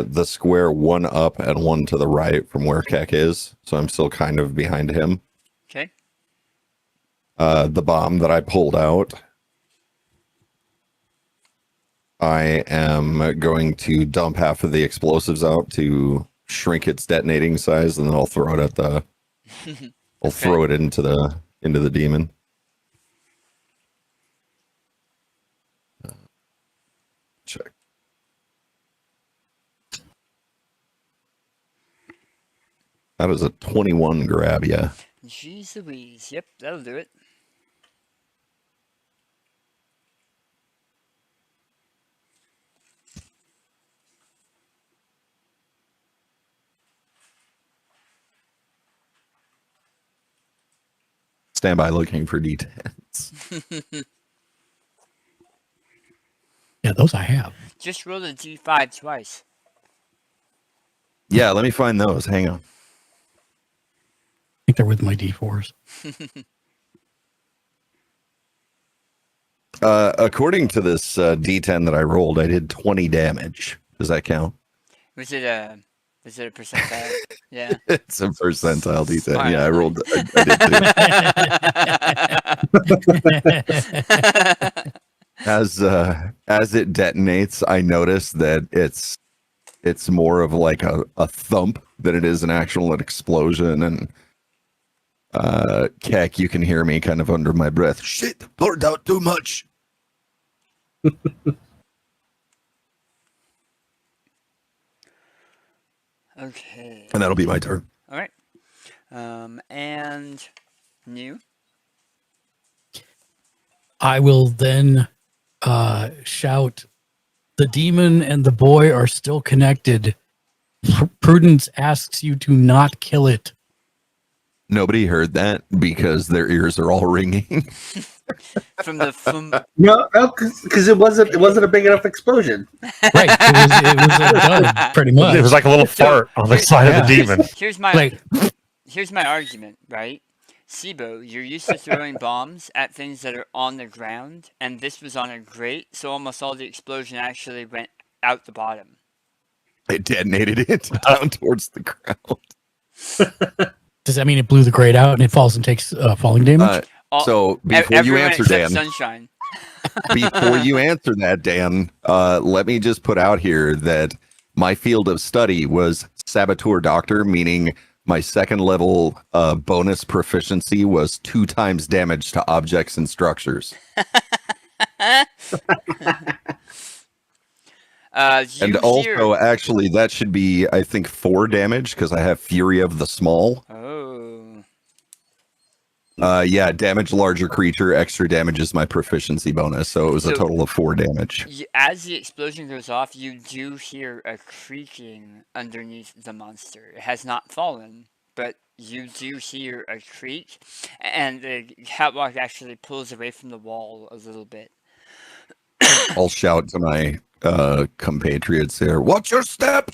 S4: the square, one up and one to the right from where Keck is, so I'm still kind of behind him.
S5: Okay.
S4: The bomb that I pulled out, I am going to dump half of the explosives out to shrink its detonating size, and then I'll throw it at the I'll throw it into the demon. Check. That is a 21 grab, yeah.
S5: Jeez Louise. Yep, that'll do it.
S4: stand by looking for D10s.
S3: Yeah, those I have.
S5: Just roll a D5 twice.
S4: Yeah, let me find those. Hang on.
S3: I think they're with my D4s.
S4: According to this D10 that I rolled, I did 20 damage. Does that count?
S5: Was it a percentile? Yeah.
S4: It's a percentile D10.
S5: Smart.
S4: Yeah, I rolled. I did too. As it detonates, I notice that it's more of like a thump than it is an actual explosion. And Keck, you can hear me kind of under my breath. Shit, poured out too much.
S5: Okay.
S4: And that'll be my turn.
S5: All right. And new.
S3: I will then shout, "The demon and the boy are still connected. Prudence asks you to not kill it."
S4: Nobody heard that because their ears are all ringing.
S5: From the
S6: No, because it wasn't a big enough explosion.
S3: Right. It was a dud, pretty much.
S2: It was like a little fart on the side of the demon.
S5: Here's my
S3: Like,
S5: here's my argument, right? Sibo, you're used to throwing bombs at things that are on the ground, and this was on a grate, so almost all the explosion actually went out the bottom.
S4: It detonated it down towards the ground.
S3: does that mean it blew the grate out and it falls and takes falling damage?
S4: So before you
S5: Everyone
S4: answer,
S5: except
S4: Dan,
S5: Sunshine.
S4: before you answer that, Dan, let me just put out here that my field of study was Saboteur Doctor, meaning my second level bonus proficiency was 2 times damage to objects and structures. And also, actually, that should be, I think, 4 damage because I have Fury of the Small.
S5: Oh.
S4: Yeah, damage larger creature, extra damage is my proficiency bonus, so it was a total of 4 damage.
S5: As the explosion goes off, you do hear a creaking underneath the monster. It has not fallen, but you do hear a creak, and the catwalk actually pulls away from the wall a little bit.
S4: I'll shout to my compatriots there, "Watch your step!"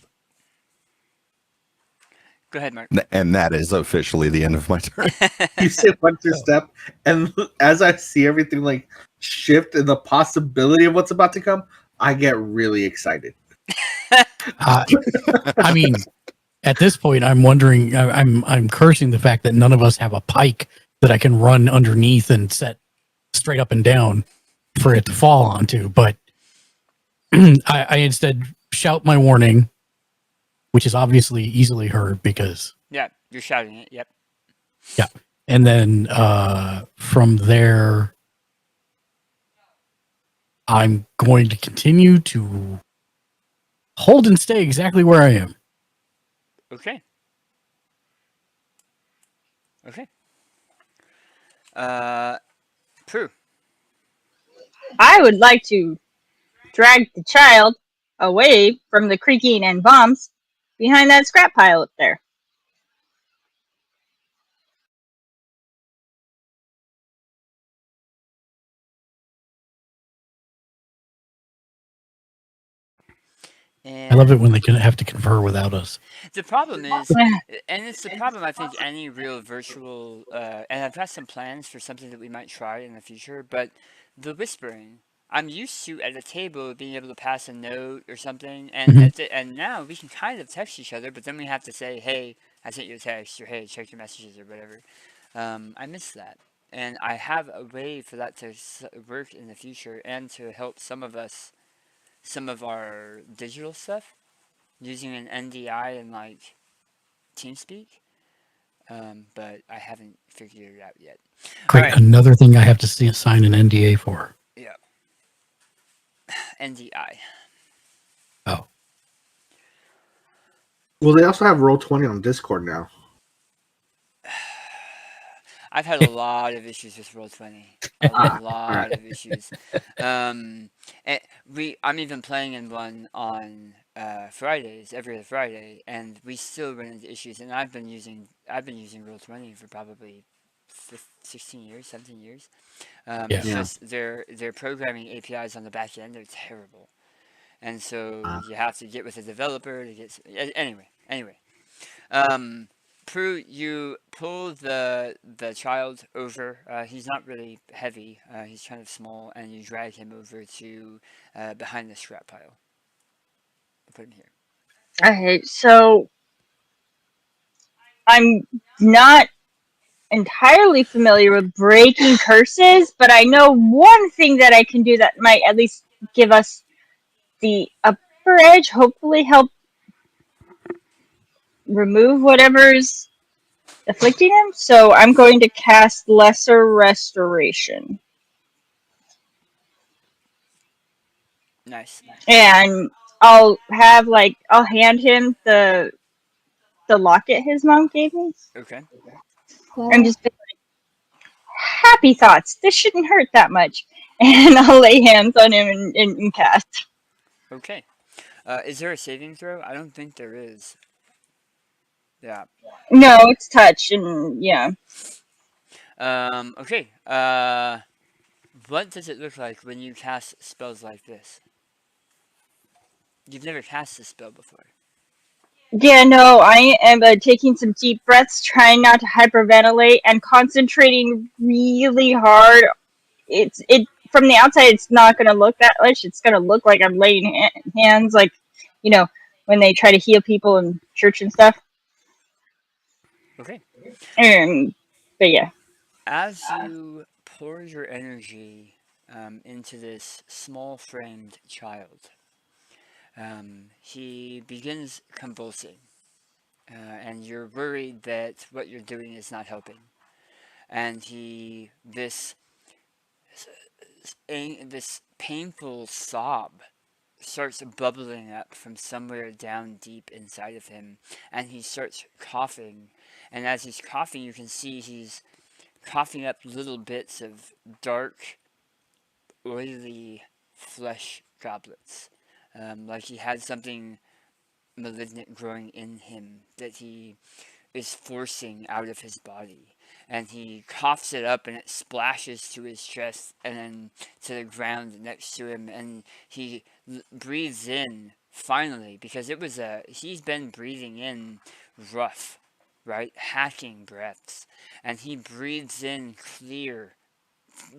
S5: Go ahead, Mark.
S4: And that is officially the end of my turn.
S6: You say watch your step, and as I see everything like shift and the possibility of what's about to come, I get really excited.
S3: I mean, at this point, I'm wondering. I'm cursing the fact that none of us have a pike that I can run underneath and set straight up and down for it to fall onto. But I instead shout my warning, which is obviously easily heard because
S5: Yeah, you're shouting it. Yep.
S3: yeah. And then from there, I'm going to continue to hold and stay exactly where I am.
S5: Okay. Okay. Prue.
S7: I would like to drag the child away from the creaking and bombs behind that scrap pile up there.
S5: And
S3: I love it when they can have to confer without us.
S5: the problem is, and it's the problem I think any real virtual, and I've got some plans for something that we might try in the future, but the whispering, I'm used to at a table being able to pass a note or something, and and now we can kind of text each other, but then we have to say, hey, I sent you a text, or hey, check your messages, or whatever. I miss that. And I have a way for that to work in the future and to help some of us, some of our digital stuff, using an NDI and like TeamSpeak. But I haven't figured it out yet.
S3: Great.
S5: Alright.
S3: Another thing I have to sign an NDA for.
S5: Yeah. NDI.
S3: Oh.
S6: Well, they also have Roll20 on Discord now.
S5: I've had a lot of issues with Roll20. A lot of issues. I'm even playing in one on Fridays, every other Friday, and we still run into issues. And I've been using Roll20 for probably 16 years, 17 years.
S3: Yeah.
S5: It's just their programming APIs on the back end are terrible, and so you have to get with a developer to get. Anyway. Prue, you pull the child over. He's not really heavy. He's kind of small, and you drag him over to behind the scrap pile. Put him here.
S7: Okay, so I'm not entirely familiar with breaking curses, but I know one thing that I can do that might at least give us the upper edge, hopefully help remove whatever's afflicting him. So I'm going to cast Lesser Restoration.
S5: Nice.
S7: And I'll hand him the locket his mom gave me.
S5: Okay.
S7: I'm just happy thoughts. This shouldn't hurt that much. And I'll lay hands on him and cast.
S5: Okay. Is there a saving throw? I don't think there is. Yeah.
S7: No, it's touch, and yeah.
S5: Okay. What does it look like when you cast spells like this? You've never cast this spell before.
S7: Yeah, no, I am taking some deep breaths, trying not to hyperventilate, and concentrating really hard. It from the outside, it's not going to look that much. It's going to look like I'm laying hands, like, you know, when they try to heal people in church and stuff.
S5: Okay.
S7: But yeah.
S5: As you pour your energy into this small-framed child, he begins convulsing, and you're worried that what you're doing is not helping. And this painful sob starts bubbling up from somewhere down deep inside of him, and he starts coughing. And as he's coughing, you can see he's coughing up little bits of dark, oily flesh droplets. Like he had something malignant growing in him that he is forcing out of his body. And he coughs it up and it splashes to his chest and then to the ground next to him. And he breathes in, finally, because he's been breathing in rough, right? Hacking breaths. And he breathes in clear,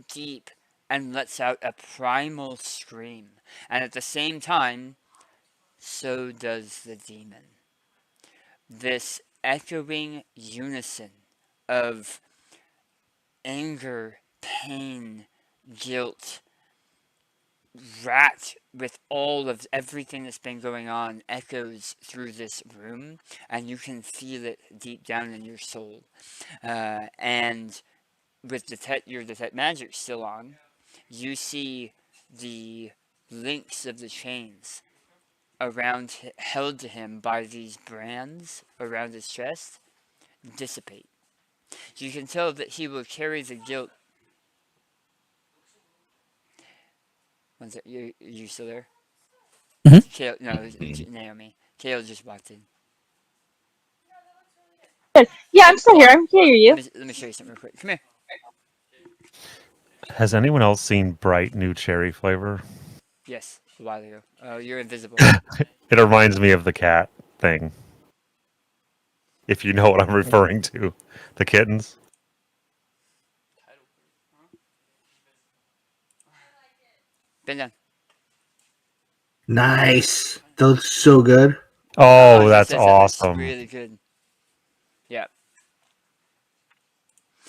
S5: deep, and lets out a primal scream. And at the same time, so does the demon. This echoing unison of anger, pain, guilt, wrapped with all of everything that's been going on, echoes through this room, and you can feel it deep down in your soul. And with your detect magic still on, you see the links of the chains held to him by these brands around his chest dissipate. You can tell that he will carry the guilt. One's that you still there?
S3: Mhm.
S5: Kale, no, it's Naomi. Kale just walked in.
S7: Yeah, I'm still here. I can hear you.
S5: Let me show you something real quick. Come here.
S2: Has anyone else seen Bright New Cherry flavor?
S5: Yes, a while ago. Oh, you're invisible.
S2: It reminds me of the cat thing. If you know what I'm referring to. The kittens.
S5: Been done.
S6: Nice. That looks so good.
S2: Oh,
S5: He
S2: that's
S5: says that looks
S2: awesome.
S5: really good. Yeah.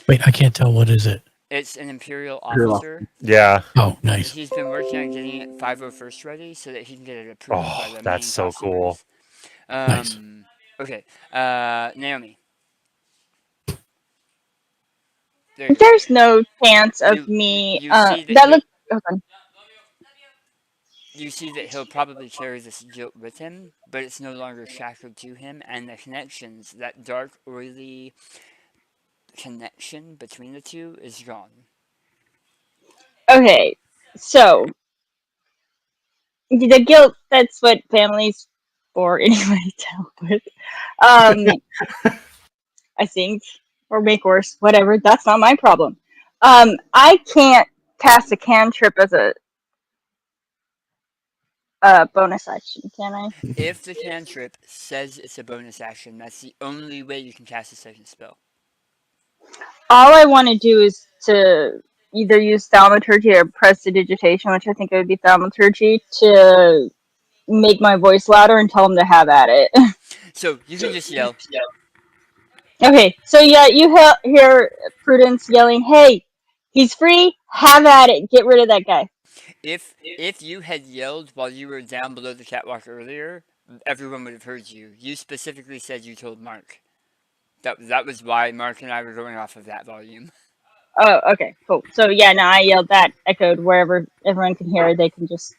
S3: Wait, I can't tell. What is it?
S5: It's an Imperial
S6: Imperial
S5: officer.
S2: Yeah.
S3: Oh, nice.
S5: He's been working on getting it 501st ready so that he can get it approved by
S2: Oh,
S5: the
S2: that's
S5: main
S2: so cool.
S5: costumers.
S3: Nice.
S5: Okay. Naomi. There you go.
S7: There's no chance of me.
S5: You see that
S7: That looks. Hold on.
S5: You see that he'll probably carry this guilt with him, but it's no longer shackled to him, and the connections, that dark, oily connection between the two, is gone.
S7: Okay, so the guilt, that's what families for anyway to help with. I think. or make worse, whatever. That's not my problem. I can't cast a cantrip as a bonus action, can I?
S5: If the cantrip says it's a bonus action, that's the only way you can cast a second spell.
S7: All I want to do is to either use thaumaturgy or prestidigitation, which I think it would be thaumaturgy, to make my voice louder and tell them to have at it.
S5: So you can just yell.
S7: Okay, so yeah, you hear Prudence yelling, "Hey, he's free. Have at it. Get rid of that guy."
S5: If you had yelled while you were down below the catwalk earlier, everyone would have heard you. You specifically said you told Mark. That was why Mark and I were going off of that volume.
S7: Oh, okay, cool. So yeah, no, I yelled that, echoed wherever everyone can hear. They can just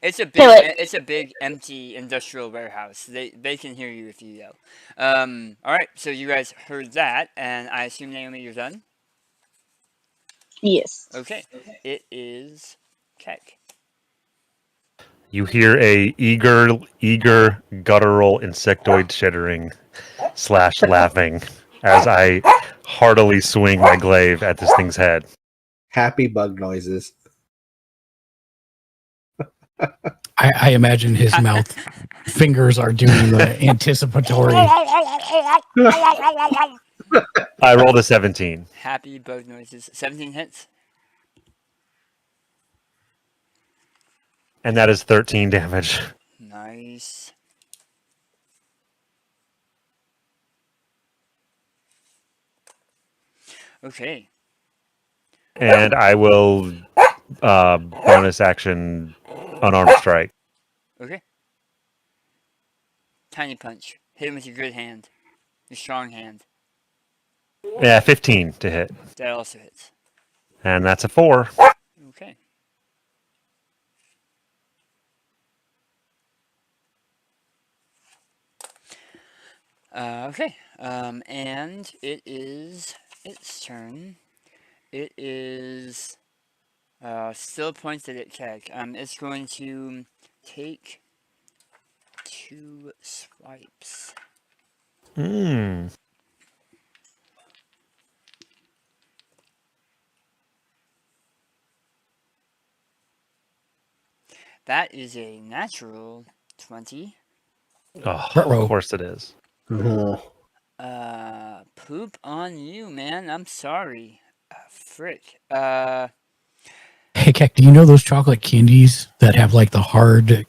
S5: It's a
S7: kill
S5: big
S7: it.
S5: it's a big empty industrial warehouse. They can hear you if you yell. All right, so you guys heard that, and I assume Naomi, you're done.
S7: Yes.
S5: Okay, it is Keck.
S2: You hear a eager, guttural insectoid chittering / laughing as I heartily swing my glaive at this thing's head.
S6: Happy bug noises.
S3: I imagine his mouth fingers are doing the anticipatory.
S2: I rolled a 17.
S5: Happy bug noises. 17 hits.
S2: And that is 13 damage.
S5: Nice. Okay.
S2: And I will bonus action unarmed strike.
S5: Okay. Tiny punch. Hit him with your good hand. Your strong hand.
S2: Yeah, 15 to hit.
S5: That also hits.
S2: And that's a 4.
S5: Okay. Okay. And it is its turn. It is still pointed at Keck. It's going to take 2 swipes.
S2: Hmm.
S5: That is a natural 20.
S2: Oh,
S3: Ruh-roh.
S2: of course it is.
S6: Oh,
S5: Poop on you, man. I'm sorry. Frick.
S3: Hey, Keck, do you know those chocolate candies that have like the hard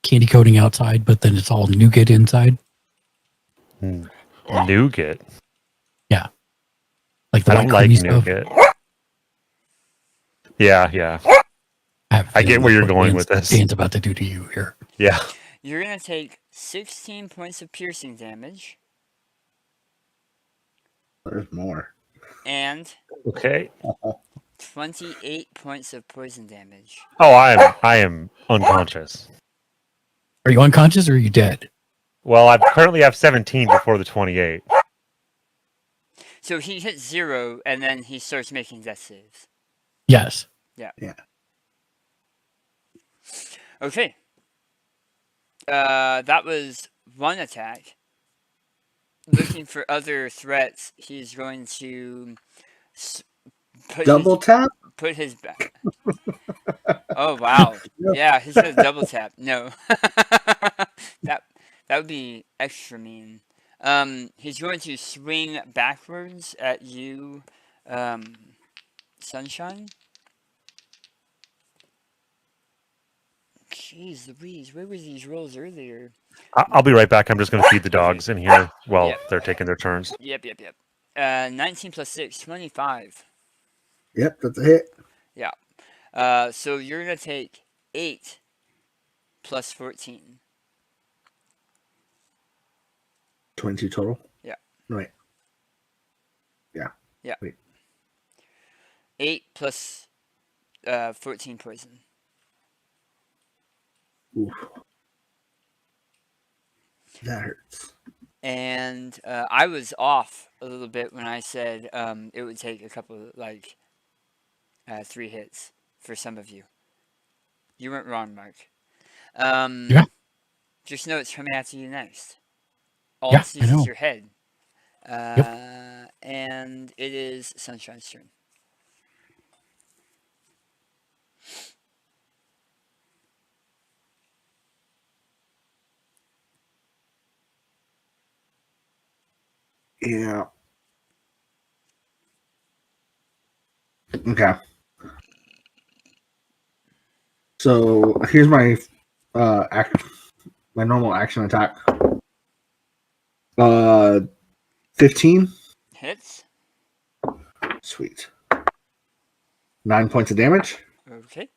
S3: candy coating outside, but then it's all nougat inside?
S2: Nougat.
S3: Like the
S2: I
S3: white
S2: don't like
S3: creamy stuff?
S2: nougat. Yeah.
S3: have a
S2: I get
S3: feeling
S2: where you're
S3: that's what
S2: going
S3: Dan's-
S2: with this.
S3: Dan's about to do to you here.
S2: Yeah.
S5: You're going to take 16 points of piercing damage
S6: there's more.
S5: and
S2: Okay.
S5: 28 points of poison damage.
S2: Oh, I am unconscious.
S3: Are you unconscious or are you dead?
S2: Well, I currently have 17 before the 28.
S5: So he hits 0 and then he starts making death saves.
S3: Yes.
S5: Okay. That was one attack. Looking for other threats, he's going to
S6: Double tap?
S5: put his back. Oh wow! Yeah, he's gonna double tap. No, that would be extra mean. He's going to swing backwards at you, Sunshine. Jeez Louise, where were these rolls earlier?
S2: I'll be right back. I'm just going to feed the dogs in here while
S5: Yep.
S2: they're taking their turns.
S5: Yep. 19 plus 6, 25.
S6: Yep, that's a hit.
S5: So you're gonna take 8 plus 14.
S6: 22 total?
S5: Yeah.
S6: Right.
S5: 8 plus 14 poison.
S6: Oof. That hurts.
S5: And I was off a little bit when I said it would take a couple, 3 hits for some of you. You weren't wrong, Mark.
S3: Yeah.
S5: Just know it's coming after you next. All
S3: Yeah,
S5: it
S3: I
S5: sees
S3: know.
S5: is your head. and it is Sunshine's turn.
S6: Yeah. Okay. So here's my my normal action attack. 15.
S5: Hits.
S6: Sweet. 9 points of damage.
S5: Okay.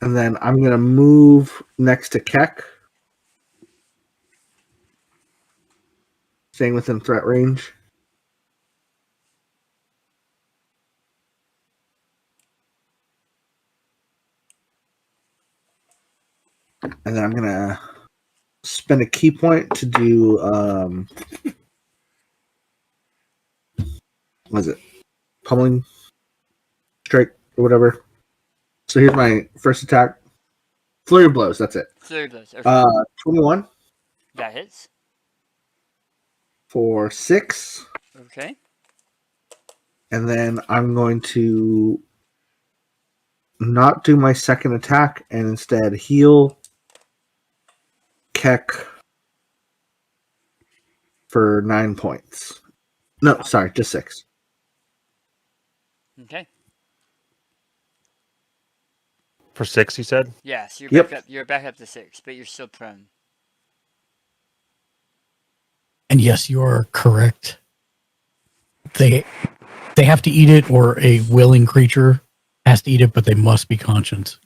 S6: And then I'm gonna move next to Keck. Staying within threat range. And then I'm gonna spend a key point to do what is it? Pummeling strike or whatever. So here's my first attack. Flurry of blows, that's it.
S5: Flurry blows. Okay.
S6: 21
S5: That hits.
S6: for 6.
S5: Okay.
S6: And then I'm going to not do my second attack and instead heal Keck for 9 points. No, sorry, just 6.
S5: Okay.
S2: For 6, you said?
S5: Yeah, so
S6: Yep.
S5: you're back up to 6, but you're still prone.
S3: And yes, you are correct. They have to eat it, or a willing creature has to eat it, but they must be conscious.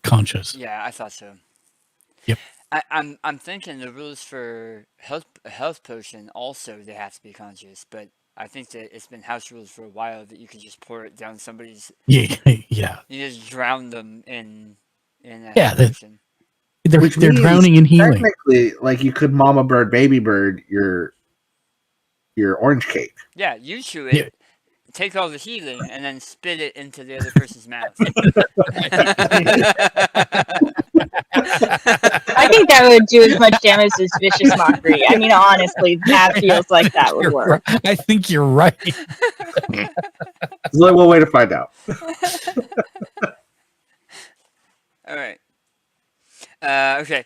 S5: Yeah, I thought so.
S3: Yep.
S5: I'm thinking the rules for health potion also they have to be conscious, but I think that it's been house rules for a while that you can just pour it down somebody's.
S3: Yeah.
S5: You just drown them in a
S3: Yeah,
S5: health potion.
S3: They're
S6: Which
S3: they're
S6: means
S3: drowning in healing.
S6: Technically, like you could mama bird, baby bird, your orange cake.
S5: Yeah, you chew it,
S3: Yeah.
S5: take all the healing, and then spit it into the other person's mouth.
S7: I think that would do as much damage as vicious mockery. I mean, honestly, that feels like that would
S3: You're
S7: work.
S3: right. I think you're right.
S6: There's only one way to find out.
S5: All right. Okay.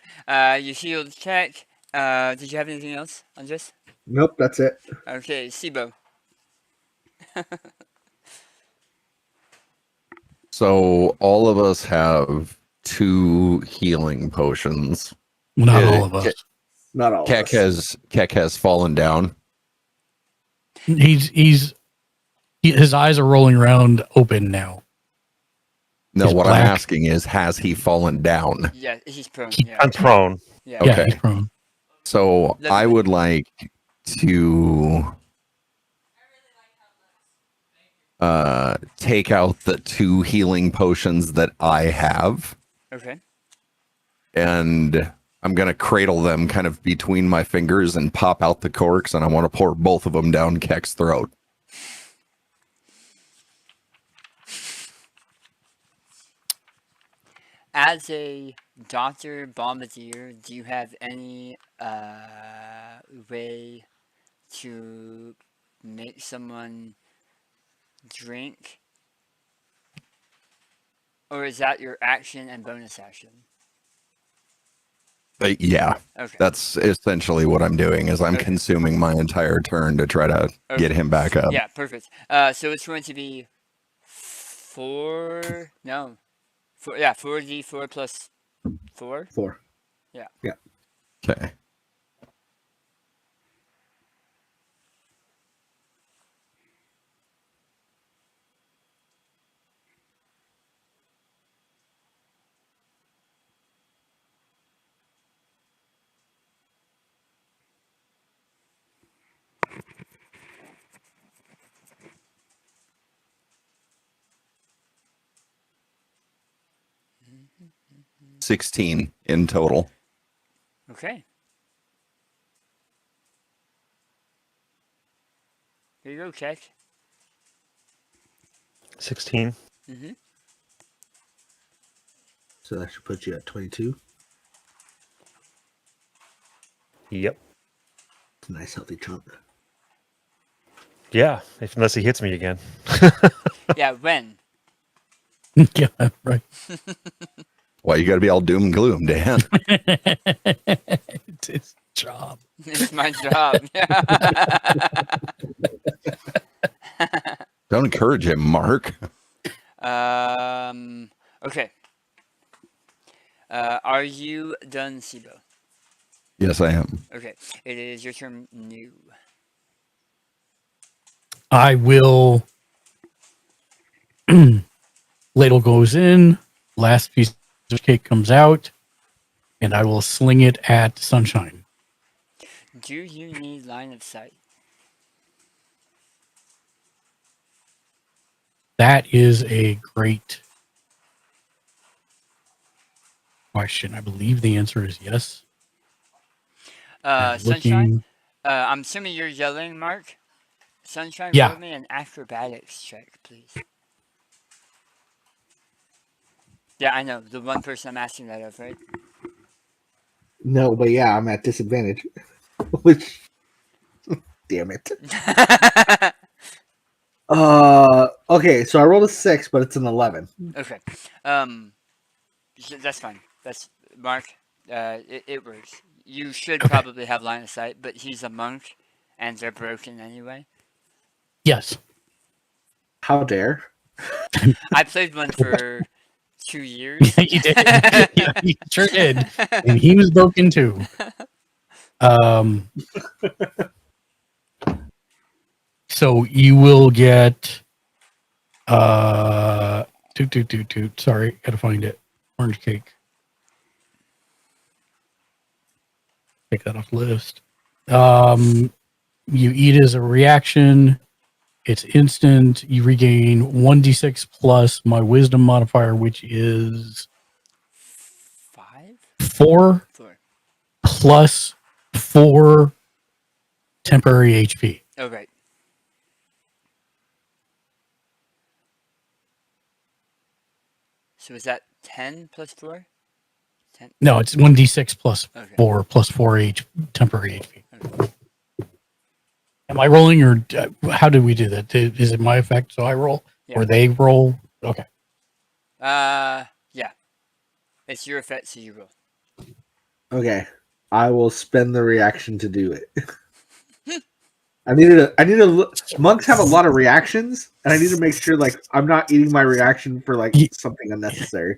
S5: You healed check. Did you have anything else on this?
S6: Nope, that's it.
S5: Okay, Sibo.
S4: So all of us have 2 healing potions.
S3: Not
S4: Yeah,
S3: all of us.
S6: Not all.
S4: Keck
S6: of us.
S4: has fallen down.
S3: His eyes are rolling around open now.
S4: No,
S3: He's
S4: what
S3: black.
S4: I'm asking is, has he fallen down?
S5: Yeah, he's prone.
S3: He-
S5: Yeah.
S2: I'm prone.
S5: Yeah.
S3: Yeah,
S4: Okay.
S3: he's prone.
S4: So
S5: Let
S4: I
S5: me-
S4: would like to take out the 2 healing potions that I have,
S5: Okay.
S4: and I'm going to cradle them kind of between my fingers and pop out the corks, and I want to pour both of them down Keck's throat.
S5: As a Dr. Bombardier, do you have any way to make someone drink? Or is that your action and bonus action?
S4: Yeah,
S5: Okay.
S4: that's essentially what I'm doing, is I'm
S5: Okay.
S4: consuming my entire turn to try to get him back up.
S5: Yeah, perfect. So it's going to be 4d4 plus 4.
S6: 4.
S4: Okay.
S5: Mm-hmm.
S4: 16 in total.
S5: Okay. Here you go, check.
S2: 16.
S5: Mm-hmm.
S6: So that should put you at 22.
S2: Yep.
S6: It's a nice healthy chunk.
S2: Yeah, unless he hits me again.
S5: Yeah, when?
S3: Yeah, right.
S4: Why you got to be all doom and gloom, Dan?
S3: It's his job.
S5: It's my job.
S4: Don't encourage him, Mark.
S5: Okay. Are you done, Sibo?
S4: Yes, I am.
S5: Okay. It is your turn, new.
S3: I will. Ladle goes in. Last piece of cake comes out, and I will sling it at Sunshine.
S5: Do you need line of sight?
S3: That is a great question. I believe the answer is yes.
S5: Sunshine?
S3: Looking.
S5: I'm assuming you're yelling, Mark. Sunshine,
S3: Yeah.
S5: roll me an acrobatics check, please. Yeah, I know. The one person I'm asking that of, right?
S6: No, but yeah, I'm at disadvantage. Which, damn it. Okay, so I rolled a 6, but it's an 11.
S5: Okay. That's fine. That's Mark. It works. You should probably have line of sight, but he's a monk, and they're broken anyway.
S3: Yes.
S6: How dare?
S3: I
S5: played one for 2 years.
S3: Yeah, you did. Yeah, you sure did. And he was broken too. So you will get toot. Sorry, gotta find it. Orange cake. Take that off the list. You eat as a reaction. It's instant. You regain 1d6 plus my wisdom modifier, which is
S5: 5?
S3: 4
S5: 4.
S3: plus 4 temporary HP.
S5: Oh, right. So is that 10 plus 4? 10?
S3: No, it's 1d6 plus
S5: Okay.
S3: 4 plus 4 temporary HP. Okay. Am I rolling, or how did we do that? Is it my effect, so I roll, or they roll? Okay.
S5: Yeah. It's your effect, so you roll.
S6: Okay, I will spend the reaction to do it. I need to. Monks have a lot of reactions, and I need to make sure like I'm not eating my reaction for like something unnecessary.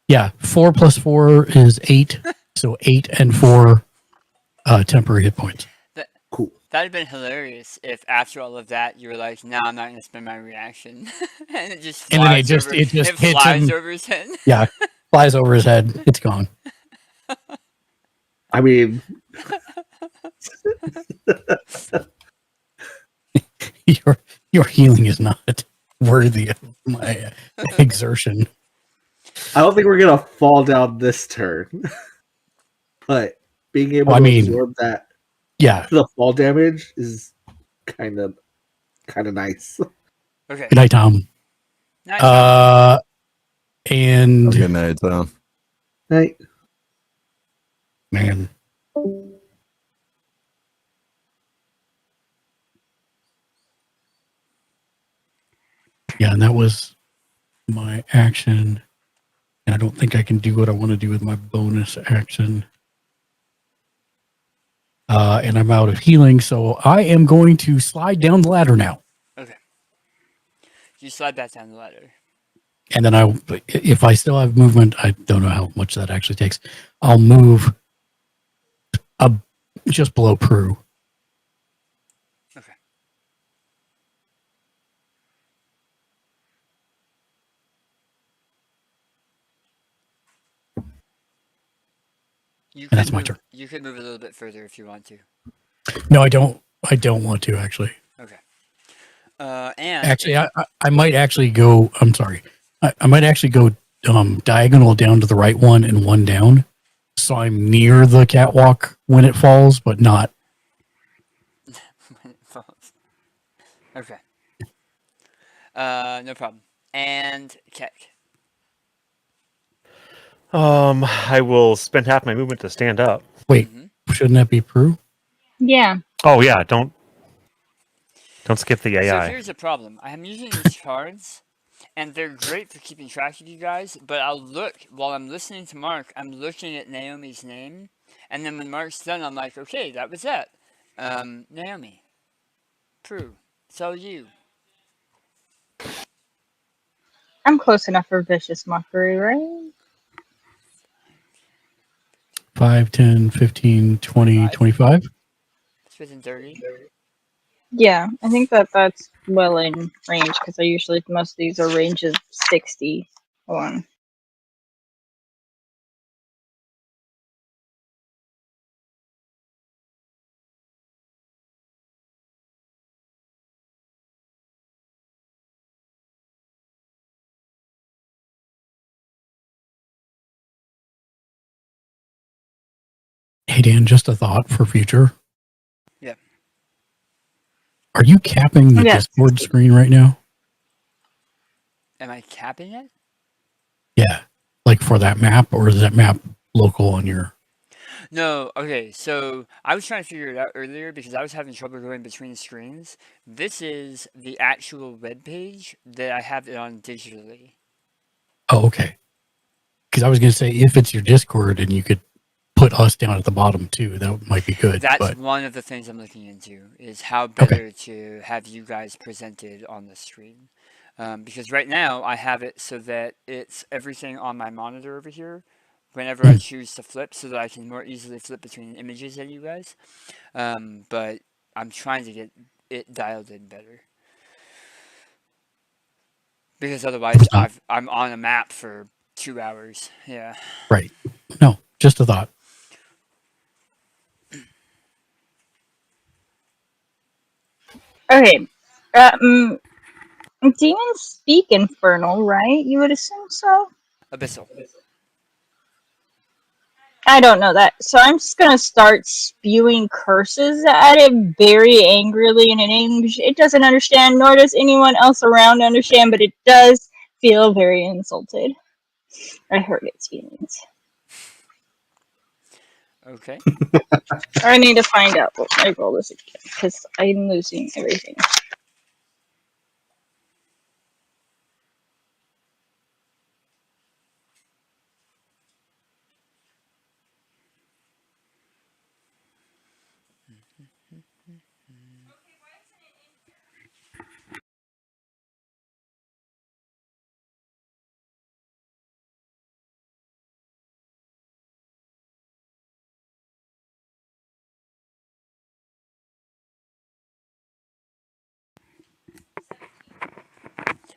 S3: Yeah, 4 plus 4 is 8, so 8 and 4 temporary hit points.
S6: Cool.
S5: That'd have been hilarious if after all of that you were like, "No, I'm not going to spend my reaction," and it just flies
S3: And then it just hits
S5: flies
S3: him.
S5: over his head.
S3: Yeah, flies over his head. It's gone.
S6: I mean,
S3: your healing is not worthy of my exertion.
S6: I don't think we're gonna fall down this turn, but being able to absorb that, the fall damage is kind of nice.
S5: Okay.
S3: Good night, Tom.
S5: Night, Tom.
S3: And
S4: Good night, Tom.
S6: Night,
S3: man. Yeah, and that was my action. And I don't think I can do what I want to do with my bonus action. And I'm out of healing, so I am going to slide down the ladder now.
S5: Okay. You slide back down the ladder.
S3: And then if I still have movement, I don't know how much that actually takes. I'll move just below Prue.
S5: Okay.
S3: And that's my turn.
S5: You could move a little bit further if you want to.
S3: No, I don't. I don't want to actually.
S5: Okay. And
S3: actually, I might actually go. I'm sorry. I might actually go diagonal down to the right one and one down, so I'm near the catwalk when it falls, but not.
S5: when it falls. Okay. No problem. And Keck.
S2: I will spend half my movement to stand up.
S3: Wait, Shouldn't that be Prue?
S7: Yeah.
S2: Oh yeah, don't skip the
S5: So
S2: AI.
S5: here's the problem. I am using these cards, and they're great for keeping track of you guys, but I'll look, while I'm listening to Mark, I'm looking at Naomi's name, and then when Mark's done, I'm like, okay, that was that. Naomi. Prue. It's all you.
S7: I'm close enough for vicious mockery, right?
S3: 5, 10, 15, 20,
S5: 25.
S3: 25.
S5: It's within 30.
S7: Yeah, I think that's well in range because I usually most of these are ranges 60 on.
S3: Hey Dan, just a thought for future.
S5: Yeah.
S3: Are you capping the
S7: Yes.
S3: Discord screen right now?
S5: Am I capping it?
S3: Yeah. Like for that map, or is that map local on your?
S5: No, okay, so I was trying to figure it out earlier because I was having trouble going between screens. This is the actual web page that I have it on digitally.
S3: Oh, okay. Because I was going to say, if it's your Discord and you could put us down at the bottom too, that might be good.
S5: That's
S3: But
S5: one of the things I'm looking into, is how better to have you guys presented on the screen. Because right now I have it so that it's everything on my monitor over here whenever I choose to flip, so that I can more easily flip between images than you guys. But I'm trying to get it dialed in better. Because otherwise I'm on a map for 2 hours. Yeah.
S3: right. No, just a thought.
S7: Okay. Demons speak Infernal, right? You would assume so?
S5: Abyssal.
S7: I don't know that. So I'm just gonna start spewing curses at it very angrily in an English it doesn't understand, nor does anyone else around understand, but it does feel very insulted. I hurt its feelings.
S5: Okay.
S7: I need to find out what my roll is again, because I'm losing everything.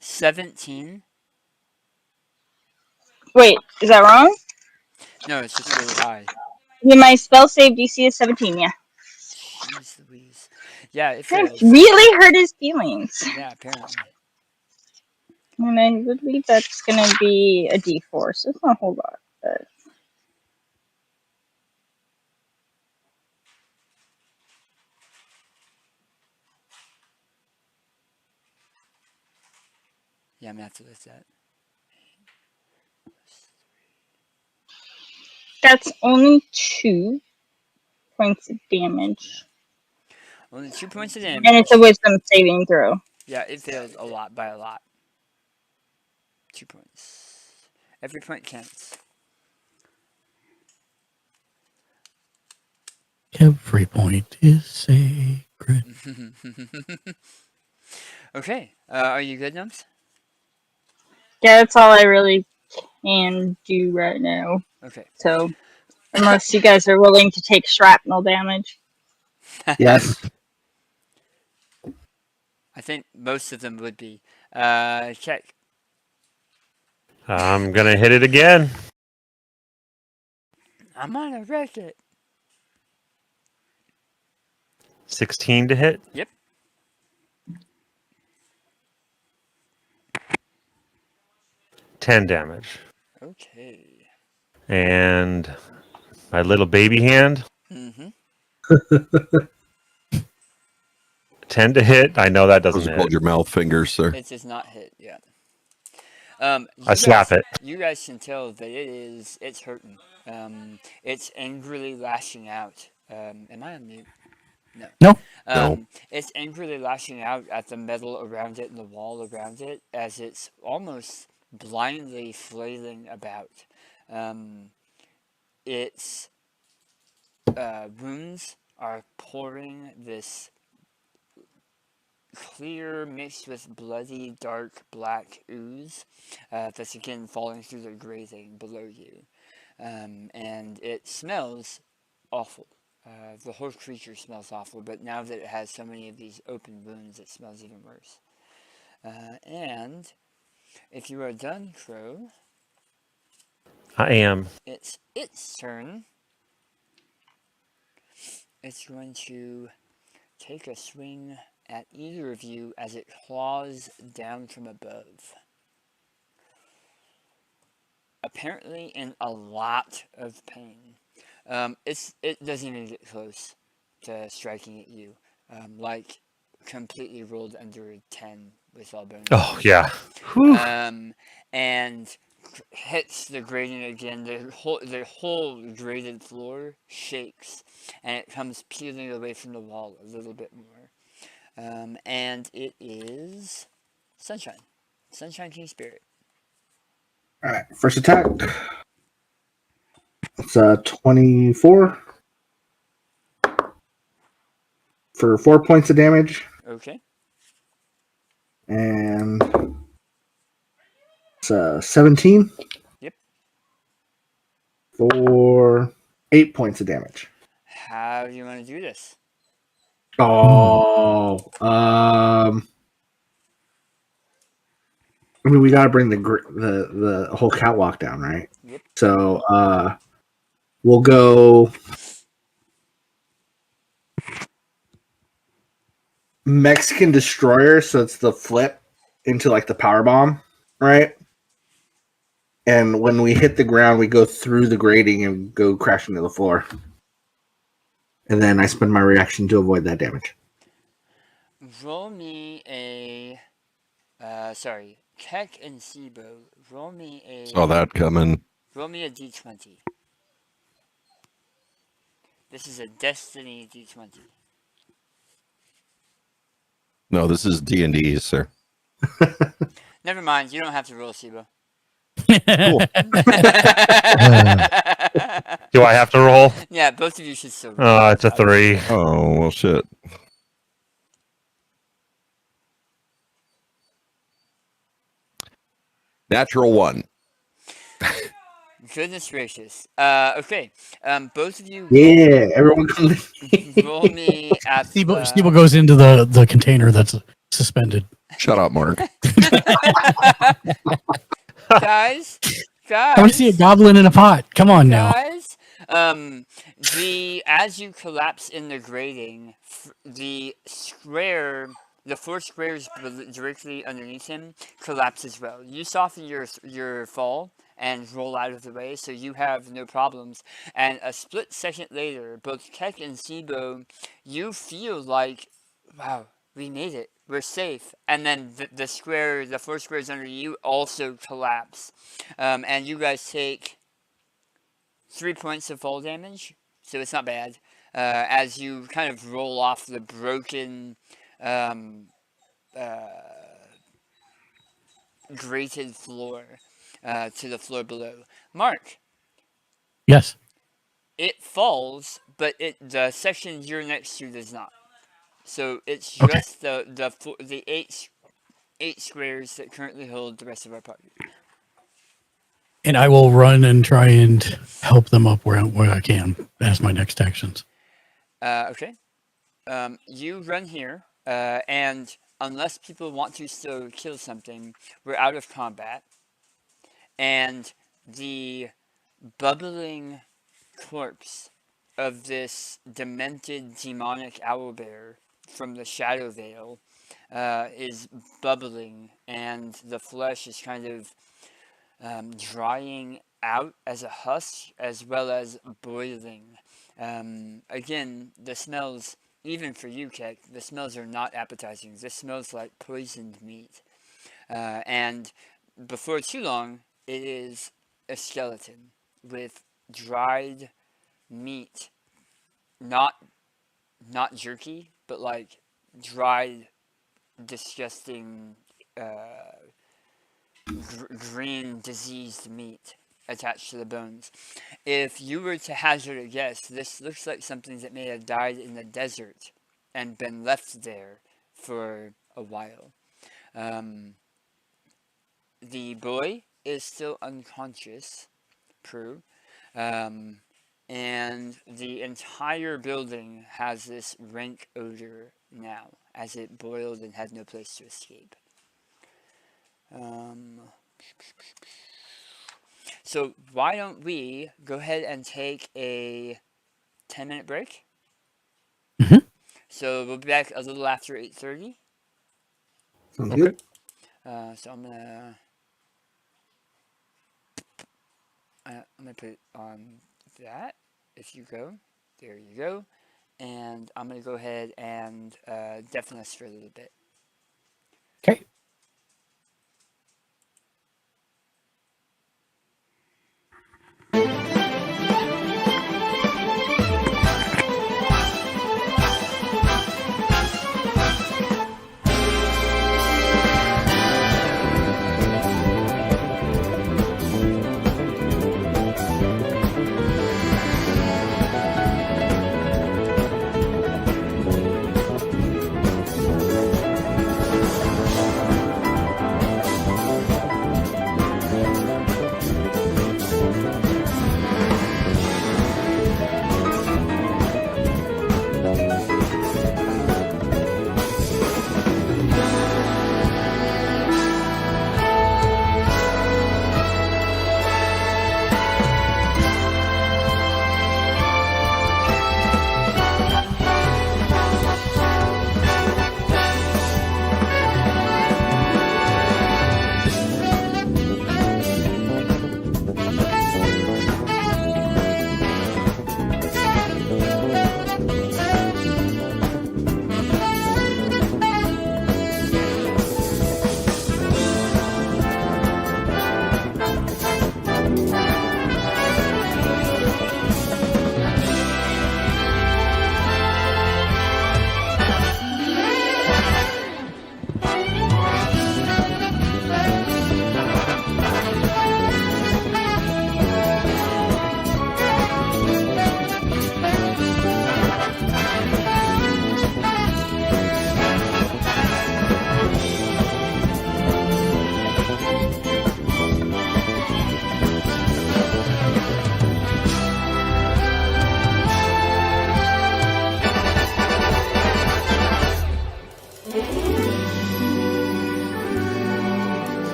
S5: $17.
S7: Wait, is that wrong?
S5: No, it's just really high.
S7: Yeah, my spell save DC is 17, yeah.
S5: Jeez Louise. Yeah, it
S7: That
S5: fails.
S7: really hurt his feelings.
S5: Yeah, apparently.
S7: And I believe that's gonna be a D4, so it's not a whole lot. But
S5: Yeah, I'm gonna have to list that.
S7: that's only 2 points of damage.
S5: Only 2 points of
S7: And
S5: damage.
S7: it's a wisdom saving throw.
S5: Yeah, it failed a lot by a lot. 2 points. Every point counts.
S3: Every point is sacred.
S5: Okay. Are you good, Nums?
S7: Yeah, that's all I really can do right now.
S5: Okay.
S7: So, unless you guys are willing to take shrapnel damage.
S6: Yes.
S5: I think most of them would be. Check.
S2: I'm gonna hit it again.
S5: I'm on a record.
S2: 16 to hit.
S5: Yep.
S2: 10 damage.
S5: Okay.
S2: And my little baby hand.
S5: Mm-hmm.
S2: 10 to hit. I know that
S4: Those
S2: doesn't
S4: are called
S2: hit.
S4: your mouth fingers, sir.
S5: It does not hit yet.
S2: I slap it.
S5: You guys can tell that it's hurting. It's angrily lashing out. Am I on mute? No.
S3: No.
S4: No.
S5: It's angrily lashing out at the metal around it and the wall around it as it's almost blindly flailing about. Its wounds are pouring this clear mixed with bloody dark black ooze that's again falling through the grating below you. And it smells awful. The whole creature smells awful, but now that it has so many of these open wounds, it smells even worse. And if you are done, Crow,
S2: I am.
S5: it's its turn. It's going to take a swing at either of you as it claws down from above. Apparently in a lot of pain. It doesn't even get close to striking at you. Like completely rolled under 10 with all bones.
S2: Oh yeah.
S5: And hits the grating again. The whole grated floor shakes, and it comes peeling away from the wall a little bit more. And it is Sunshine. Sunshine King Spirit.
S6: All right, first attack. It's 24 for 4 points of damage,
S5: Okay.
S6: and it's 17.
S5: Yep.
S6: For 8 points of damage.
S5: How do you want to do this?
S6: Oh, I mean, we got to bring the whole catwalk down, right?
S5: Yep.
S6: So, we'll go Mexican Destroyer, so it's the flip into like the power bomb, right? And when we hit the ground, we go through the grating and go crashing to the floor. And then I spend my reaction to avoid that damage.
S5: Roll me a... sorry. Keck and Sibo, roll me a...
S4: Saw that coming.
S5: Roll me a d20. This is a Destiny d20.
S4: No, this is D&D, sir.
S5: Never mind, you don't have to roll, Sibo.
S4: Cool.
S2: Do I have to roll?
S5: Yeah, both of you should still roll.
S2: It's a 3.
S4: Oh, well, shit. Natural 1.
S5: Goodness gracious. Okay. Both of you
S6: Yeah, everyone come.
S5: roll me at...
S3: Steve goes into the container that's suspended.
S4: Shut up, Mark.
S5: Guys,
S3: I want to see a goblin in a pot. Come on now.
S5: guys, as you collapse in the grating, the four squares directly underneath him collapse as well. You soften your fall and roll out of the way, so you have no problems. And a split second later, both Keck and Sibo, you feel like, wow, we made it. We're safe. And then the four squares under you also collapse. And you guys take 3 points of fall damage, so it's not bad. As you kind of roll off the broken, grated floor to the floor below. Mark,
S3: Yes.
S5: it falls, but the section you're next to does not. So it's
S3: Okay.
S5: just the eight squares that currently hold the rest of our party.
S3: And I will run and try and help them up where I can as my next actions.
S5: Okay. You run here, and unless people want to still kill something, we're out of combat. And the bubbling corpse of this demented demonic owlbear from the Shadow Veil is bubbling, and the flesh is kind of drying out as a husk as well as boiling. Again, the smells, even for you, Keck, the smells are not appetizing. This smells like poisoned meat. And before too long, it is a skeleton with dried meat, not jerky, but like dried, disgusting, green, diseased meat attached to the bones. If you were to hazard a guess, this looks like something that may have died in the desert and been left there for a while. The boy is still unconscious, Prue, and the entire building has this rank odor now, as it boiled and had no place to escape. So why don't we go ahead and take a 10-minute break?
S3: Mhm.
S5: So we'll be back a little after 8:30.
S6: Sounds
S2: Okay.
S6: good.
S5: So I'm gonna put it on that. If you go, there you go, and I'm gonna go ahead and deafen us for a little bit.
S3: Okay.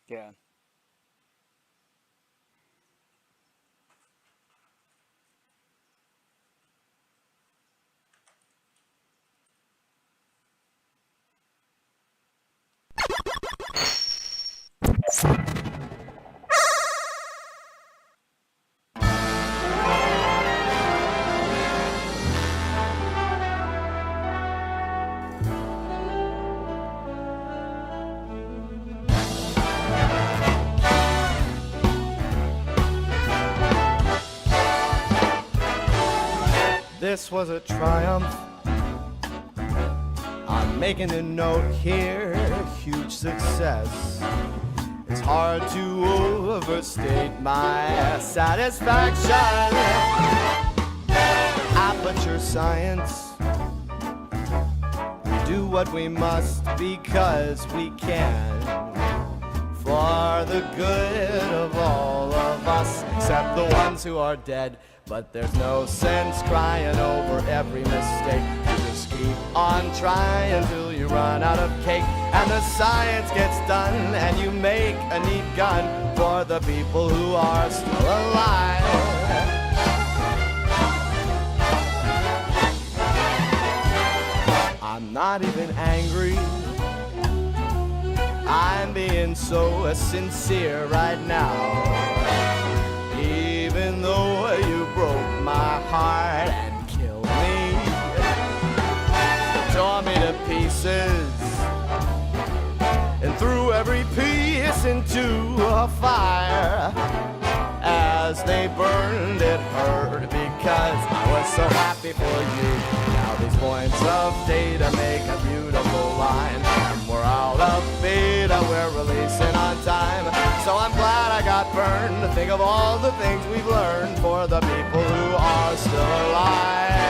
S5: Yeah.
S8: This was a triumph. I'm making a note here, huge success. It's hard to overstate my satisfaction. Aperture science. We do what we must because we can. For the good of all of us, except the ones who are dead. But there's no sense crying over every mistake. You just keep on trying till you run out of cake. And the science gets done and you make a neat gun for the people who are still alive. I'm not even angry. I'm being so sincere right now. Even though you broke my heart and killed me, tore me to pieces, and threw every piece into a fire. As they burned, it hurt because I was so happy for you. Now these points of data make a beautiful line, and we're out of beta, we're releasing on time. So I'm glad I got burned to think of all the things we've learned for the people who are still alive.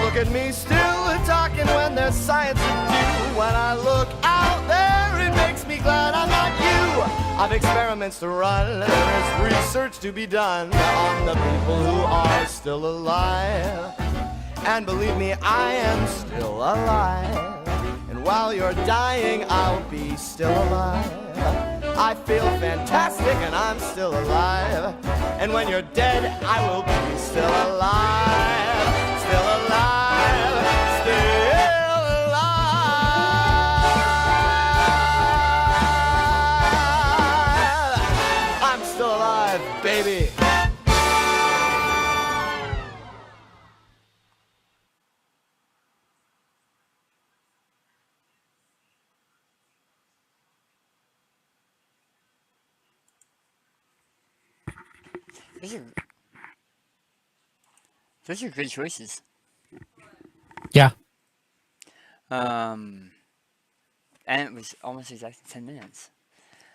S8: Look at me still talking when there's science to do. When I look out there, it makes me glad I'm not you. I've experiments to run, there's research to be done on the people who are still alive. And believe me, I am still alive. And while you're dying, I'll be still alive. I feel fantastic and I'm still alive. And when you're dead, I will be still alive. Still alive. Still alive. I'm still alive, baby.
S5: Those are good choices.
S3: Yeah.
S5: And it was almost exactly 10 minutes.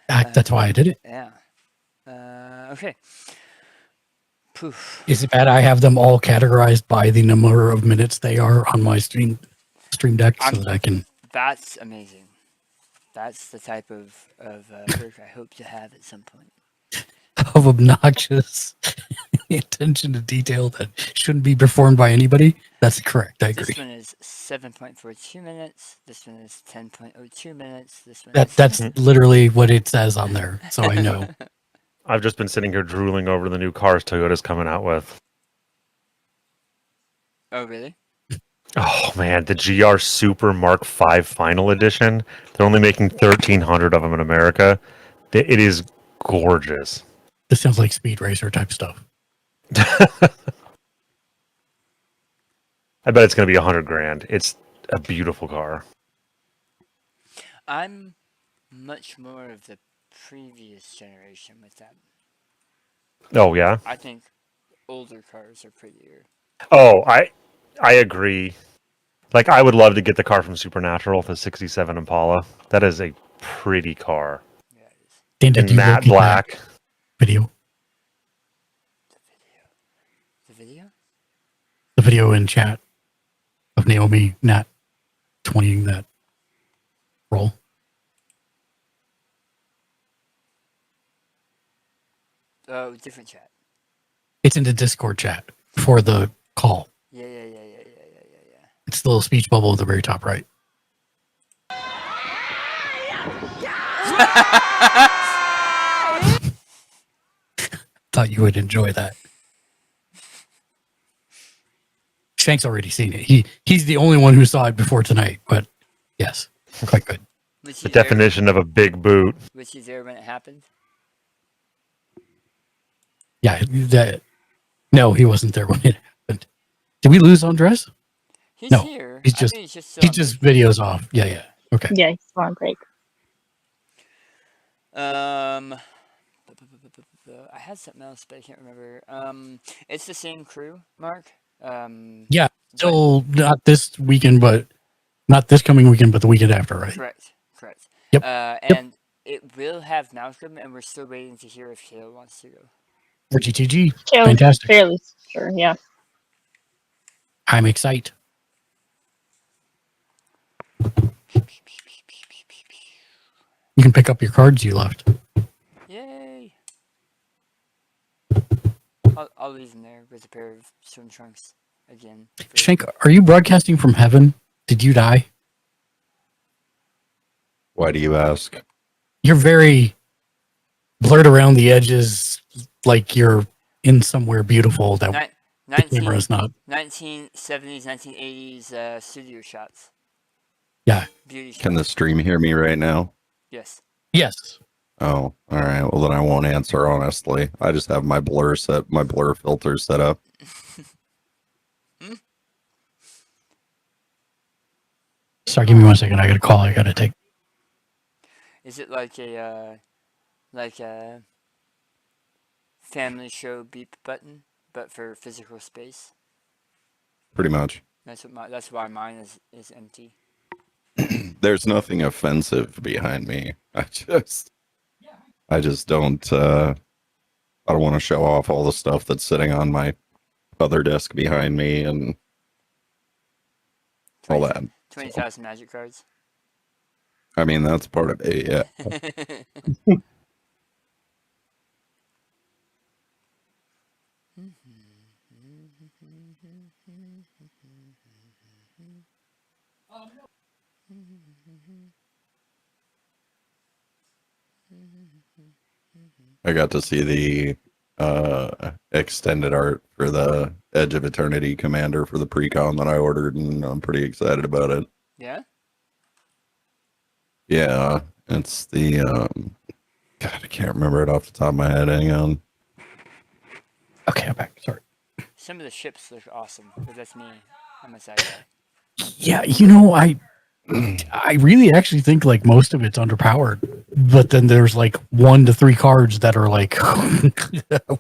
S3: That's why I did it.
S5: Yeah. Okay. Poof.
S3: Is it bad I have them all categorized by the number of minutes they are on my stream deck so that I can...
S5: That's amazing. That's the type of work I hope to have at some point.
S3: of obnoxious attention to detail that shouldn't be performed by anybody. That's correct. I agree.
S5: This one is 7.42 minutes. This one is 10.02 minutes. This one
S3: That's literally what it says on there, so I know.
S2: I've just been sitting here drooling over the new cars Toyota's coming out with.
S5: Oh, really?
S2: Oh man, the GR Super Mark V Final Edition. They're only making 1,300 of them in America. It is gorgeous.
S3: This sounds like Speed Racer type stuff.
S2: I bet it's going to be $100,000. It's a beautiful car.
S5: I'm much more of the previous generation with that.
S2: Oh yeah.
S5: I think older cars are prettier.
S2: Oh, I agree. Like, I would love to get the car from Supernatural, the 67 Impala. That is a pretty car.
S5: Yeah, it is.
S3: Dan,
S2: In
S3: did you look
S2: matte
S3: at that
S2: black.
S3: video?
S5: The video?
S3: The video in chat of Naomi not 20ing that roll.
S5: Oh, different chat.
S3: It's in the Discord chat for the call.
S5: Yeah.
S3: It's the little speech bubble at the very top right. Thought you would enjoy that. Shank's already seen it. He's the only one who saw it before tonight, but yes, quite good.
S5: Was
S2: The
S5: he there-
S2: definition of a big boot.
S5: Was he there when it happened?
S3: Yeah, no, he wasn't there when it happened. Did we lose Andres?
S5: He's
S3: No,
S5: here.
S3: he's
S5: I
S3: just-
S5: think he's just
S3: He just videos off. Yeah. Okay.
S7: Yeah, he's on break.
S5: I had something else, but I can't remember. It's the same crew, Mark.
S3: Yeah, still not this weekend, but not this coming weekend, but the weekend after, right?
S5: Correct.
S3: Yep.
S5: And it will have Malcolm, and we're still waiting to hear if Kale wants to go.
S3: For GTG.
S7: Kale's
S3: Fantastic.
S7: fairly sure, yeah.
S3: I'm excited. You can pick up your cards you left.
S5: Yay! I'll leave them there with a pair of swim trunks again.
S3: Shank, are you broadcasting from heaven? Did you die?
S4: Why do you ask?
S3: You're very blurred around the edges, like you're in somewhere beautiful that the camera is not.
S5: 1970s, 1980s studio shots.
S3: Yeah.
S5: Beauty shots.
S4: Can the stream hear me right now?
S5: Yes.
S3: Yes.
S4: Oh, all right. Well, then I won't answer honestly. I just have my blur filter set up.
S3: Sorry, give me 1 second. I got a call. I got to take.
S5: Is it like a family show beep button, but for physical space?
S4: Pretty much.
S5: That's why mine is empty.
S4: There's nothing offensive behind me. I just don't I don't want to show off all the stuff that's sitting on my other desk behind me and all that.
S5: 20,000 magic cards.
S4: I mean, that's part of it, yeah. I got to see the extended art for the Edge of Eternity Commander for the pre-con that I ordered, and I'm pretty excited about it.
S5: Yeah?
S4: Yeah, it's the God, I can't remember it off the top of my head. Hang on.
S3: Okay, I'm back. Sorry.
S5: Some of the ships look awesome, but that's me. I'm a side guy.
S3: Yeah, you know, I really actually think like most of it's underpowered, but then there's like 1 to 3 cards that are like,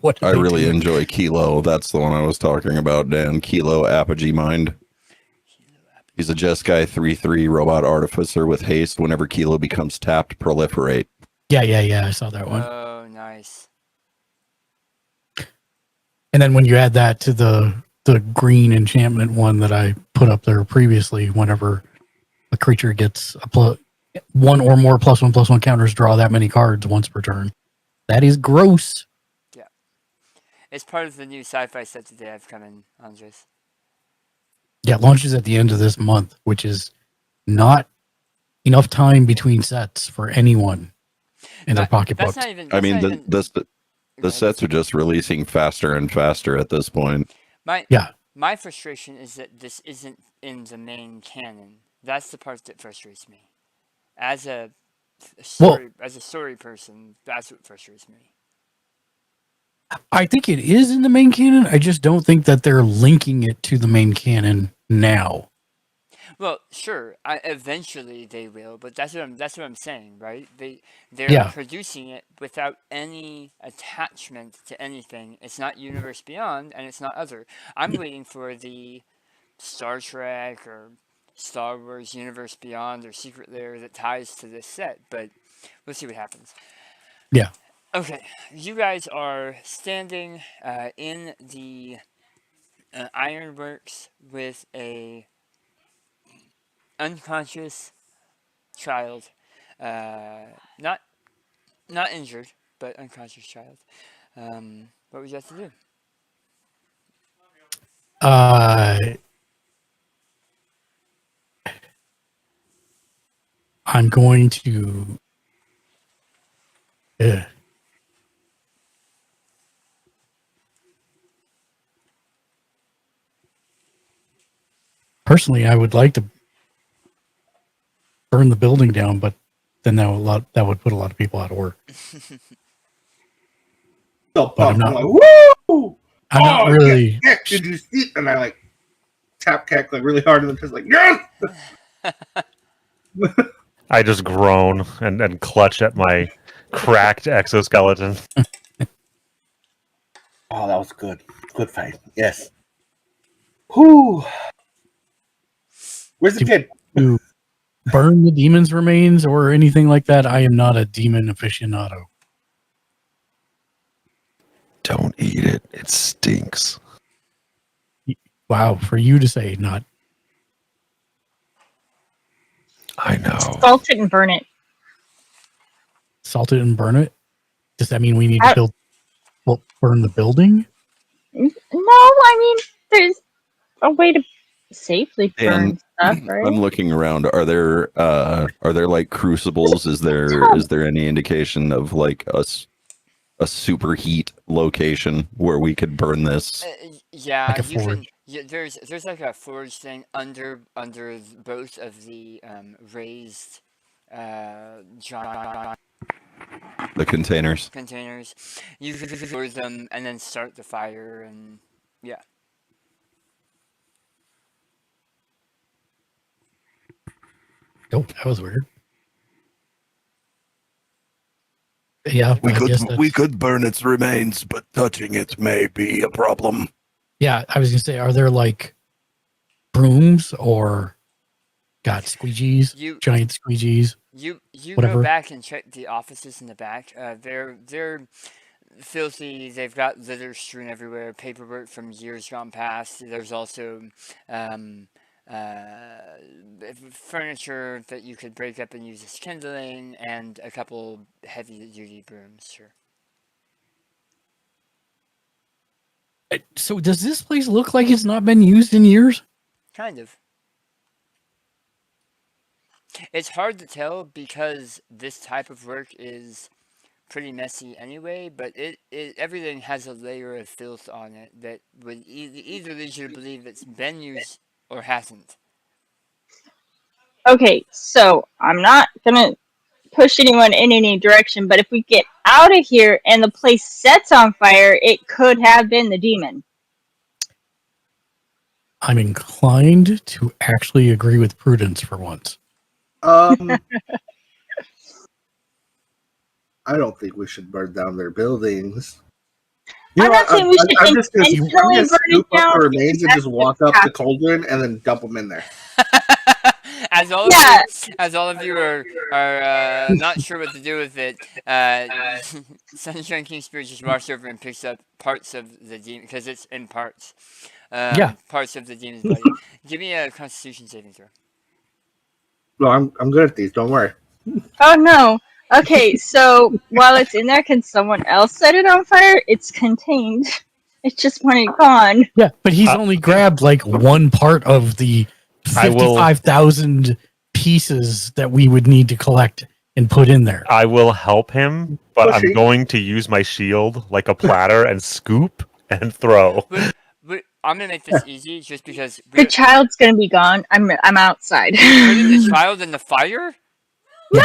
S3: what?
S4: I really enjoy Kilo. That's the one I was talking about, Dan. Kilo Apogee Mind. He's a Jeskai 3/3 robot artificer with haste. Whenever Kilo becomes tapped, proliferate.
S3: Yeah. I saw that one.
S5: Oh, nice.
S3: And then when you add that to the green enchantment one that I put up there previously, whenever a creature gets a 1 or more +1/+1 counters, draw that many cards once per turn. That is gross.
S5: Yeah. It's part of the new sci-fi set that they have coming, Andres.
S3: Yeah, it launches at the end of this month, which is not enough time between sets for anyone in their pocketbooks.
S5: That's not even.
S4: I mean,
S5: that's not even-
S4: the
S5: Go ahead.
S4: sets are just releasing faster and faster at this point.
S5: My frustration is that this isn't in the main canon. That's the part that frustrates me. As a story person, that's what frustrates me.
S3: I think it is in the main canon. I just don't think that they're linking it to the main canon now.
S5: Well, sure. Eventually they will, but that's what I'm saying, right? They're
S3: Yeah.
S5: producing it without any attachment to anything. It's not Universe Beyond, and it's not other. I'm waiting for the Star Trek or Star Wars Universe Beyond or Secret Lair that ties to this set, but we'll see what happens.
S3: Yeah.
S5: Okay, you guys are standing in the ironworks with a unconscious child, not injured, but unconscious child. What would you like to do?
S3: I'm going to. Personally, I would like to burn the building down, but then that would put a lot of people out of work.
S6: So
S3: But I'm
S6: pumped.
S3: not-
S6: I'm like, woo!
S3: I'm not really.
S6: Yeah, did you see? And I like tap cack like really hard, and then just like yes.
S2: I just groan and clutch at my cracked exoskeleton.
S6: Oh, that was good. Good fight. Yes. Whoo. Where's the kid?
S3: To burn the demon's remains or anything like that. I am not a demon aficionado.
S4: Don't eat it. It stinks.
S3: Wow, for you to say, not.
S4: I know.
S7: Salt it and burn it.
S3: Salt it and burn it. Does that mean we need to burn the building?
S7: No, I mean there's a way to safely burn
S4: And
S7: stuff, right?
S4: I'm looking around. Are there like crucibles? Is there any indication of like a superheat location where we could burn this?
S5: Yeah,
S3: Like a
S5: you can.
S3: forge.
S5: Yeah, there's like a forge thing under both of the raised giant
S4: The containers.
S5: containers. You can forge them and then start the fire, and yeah.
S3: Oh, that was weird. Yeah,
S9: We
S3: I guess
S9: could
S3: that's-
S9: could burn its remains, but touching it may be a problem.
S3: Yeah, I was gonna say, are there like brooms or squeegees, giant squeegees?
S5: You
S3: Whatever.
S5: go back and check the offices in the back. They're filthy. They've got litter strewn everywhere, paperwork from years gone past. There's also furniture that you could break up and use as kindling, and a couple heavy-duty brooms. Sure.
S3: So does this place look like it's not been used in years?
S5: Kind of. It's hard to tell because this type of work is pretty messy anyway, but everything has a layer of filth on it that would either lead you to believe it's been used or hasn't.
S7: Okay, so I'm not gonna push anyone in any direction, but if we get out of here and the place sets on fire, it could have been the demon.
S3: I'm inclined to actually agree with Prudence for once.
S6: I don't think we should burn down their buildings.
S7: I'm not saying we should
S6: I'm just gonna
S7: intentionally burn it
S6: scoop up
S7: down.
S6: the remains and just walk up the cauldron and then dump them in there.
S5: As all of you are not sure what to do with it, Sunshine King Spirit just walks over and picks up parts of the demon because it's in parts. Parts of the demon's body. Give me a Constitution saving throw.
S6: No, I'm good at these. Don't worry.
S7: Oh no. Okay, so while it's in there, can someone else set it on fire? It's contained. It's just when it's gone.
S3: Yeah, but he's only grabbed like one part of the 55,000 pieces that we would need to collect and put in there.
S2: I will help him, but
S6: Pushing.
S2: I'm going to use my shield like a platter and scoop and throw.
S5: But I'm gonna make this easy just because
S7: The child's gonna be gone. I'm outside.
S5: putting the child in the fire.
S7: No,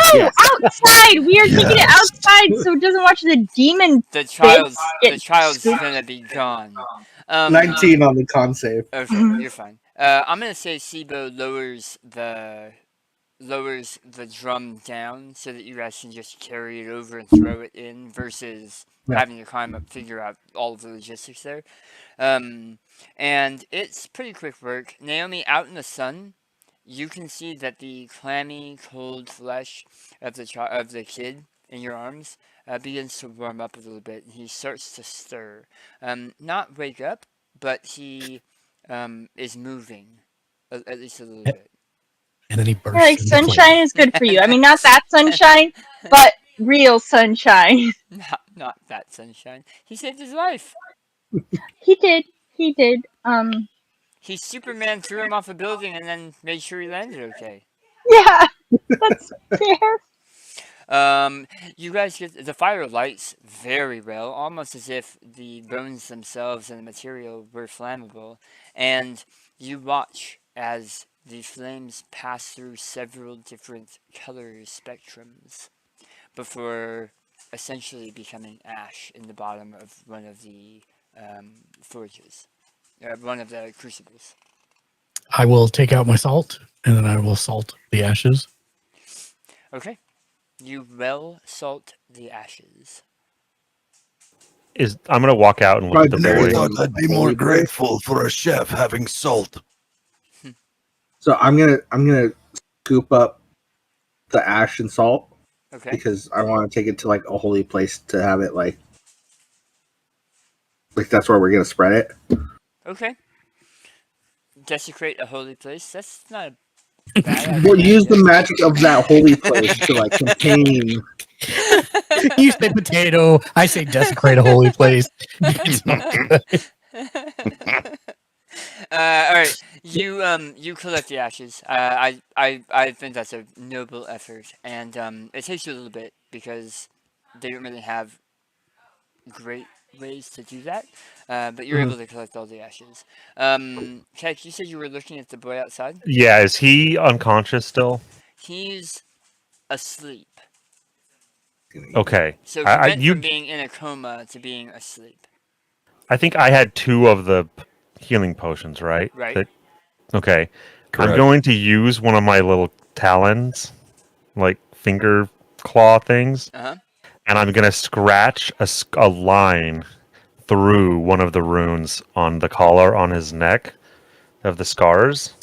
S7: outside. We are taking it outside so it doesn't watch the demon.
S5: The child's
S7: get scooped.
S5: gonna be gone.
S6: 19 on the con save.
S5: Okay, you're fine. I'm gonna say Sibo lowers the drum down so that you guys can just carry it over and throw it in versus having to climb up, figure out all of the logistics there. And it's pretty quick work. Naomi, out in the sun, you can see that the clammy, cold flesh of the kid in your arms begins to warm up a little bit, and he starts to stir. Not wake up, but he is moving, at least a little bit.
S3: And then he
S7: Yeah,
S3: bursts
S7: like
S3: into flame.
S7: sunshine is good for you. I mean, not that sunshine, but real sunshine.
S5: Not that sunshine. He saved his life.
S7: He did. He did.
S5: He Superman threw him off a building and then made sure he landed okay.
S7: Yeah, that's fair.
S5: You guys get the fire lights very well, almost as if the bones themselves and the material were flammable. And you watch as the flames pass through several different color spectrums before essentially becoming ash in the bottom of one of the forges, one of the crucibles.
S3: I will take out my salt, and then I will salt the ashes.
S5: Okay. You well salt the ashes.
S2: I'm gonna walk out and look at the
S9: I never
S2: boy.
S9: thought I'd be more grateful for a chef having salt.
S6: So I'm gonna scoop up the ash and salt
S5: Okay.
S6: because I want to take it to like a holy place to have it like that's where we're gonna spread it.
S5: Okay. Desecrate a holy place. That's not a bad idea.
S6: We'll use the magic of that holy place to like contain.
S3: You say potato. I say desecrate a holy place. It's not good.
S5: All right. You collect the ashes. I think that's a noble effort, and it takes you a little bit because they don't really have great ways to do that. But you're able to collect all the ashes. Keck, you said you were looking at the boy outside.
S2: Yeah, is he unconscious still?
S5: He's asleep.
S2: Okay.
S5: So he
S2: I
S5: went from being in a coma to being asleep.
S2: I think I had 2 of the healing potions, right?
S5: Right.
S2: Okay.
S4: Correct.
S2: I'm going to use one of my little talons, like finger claw things,
S5: Uh-huh.
S2: and I'm going to scratch a line through one of the runes on the collar on his neck of the scars,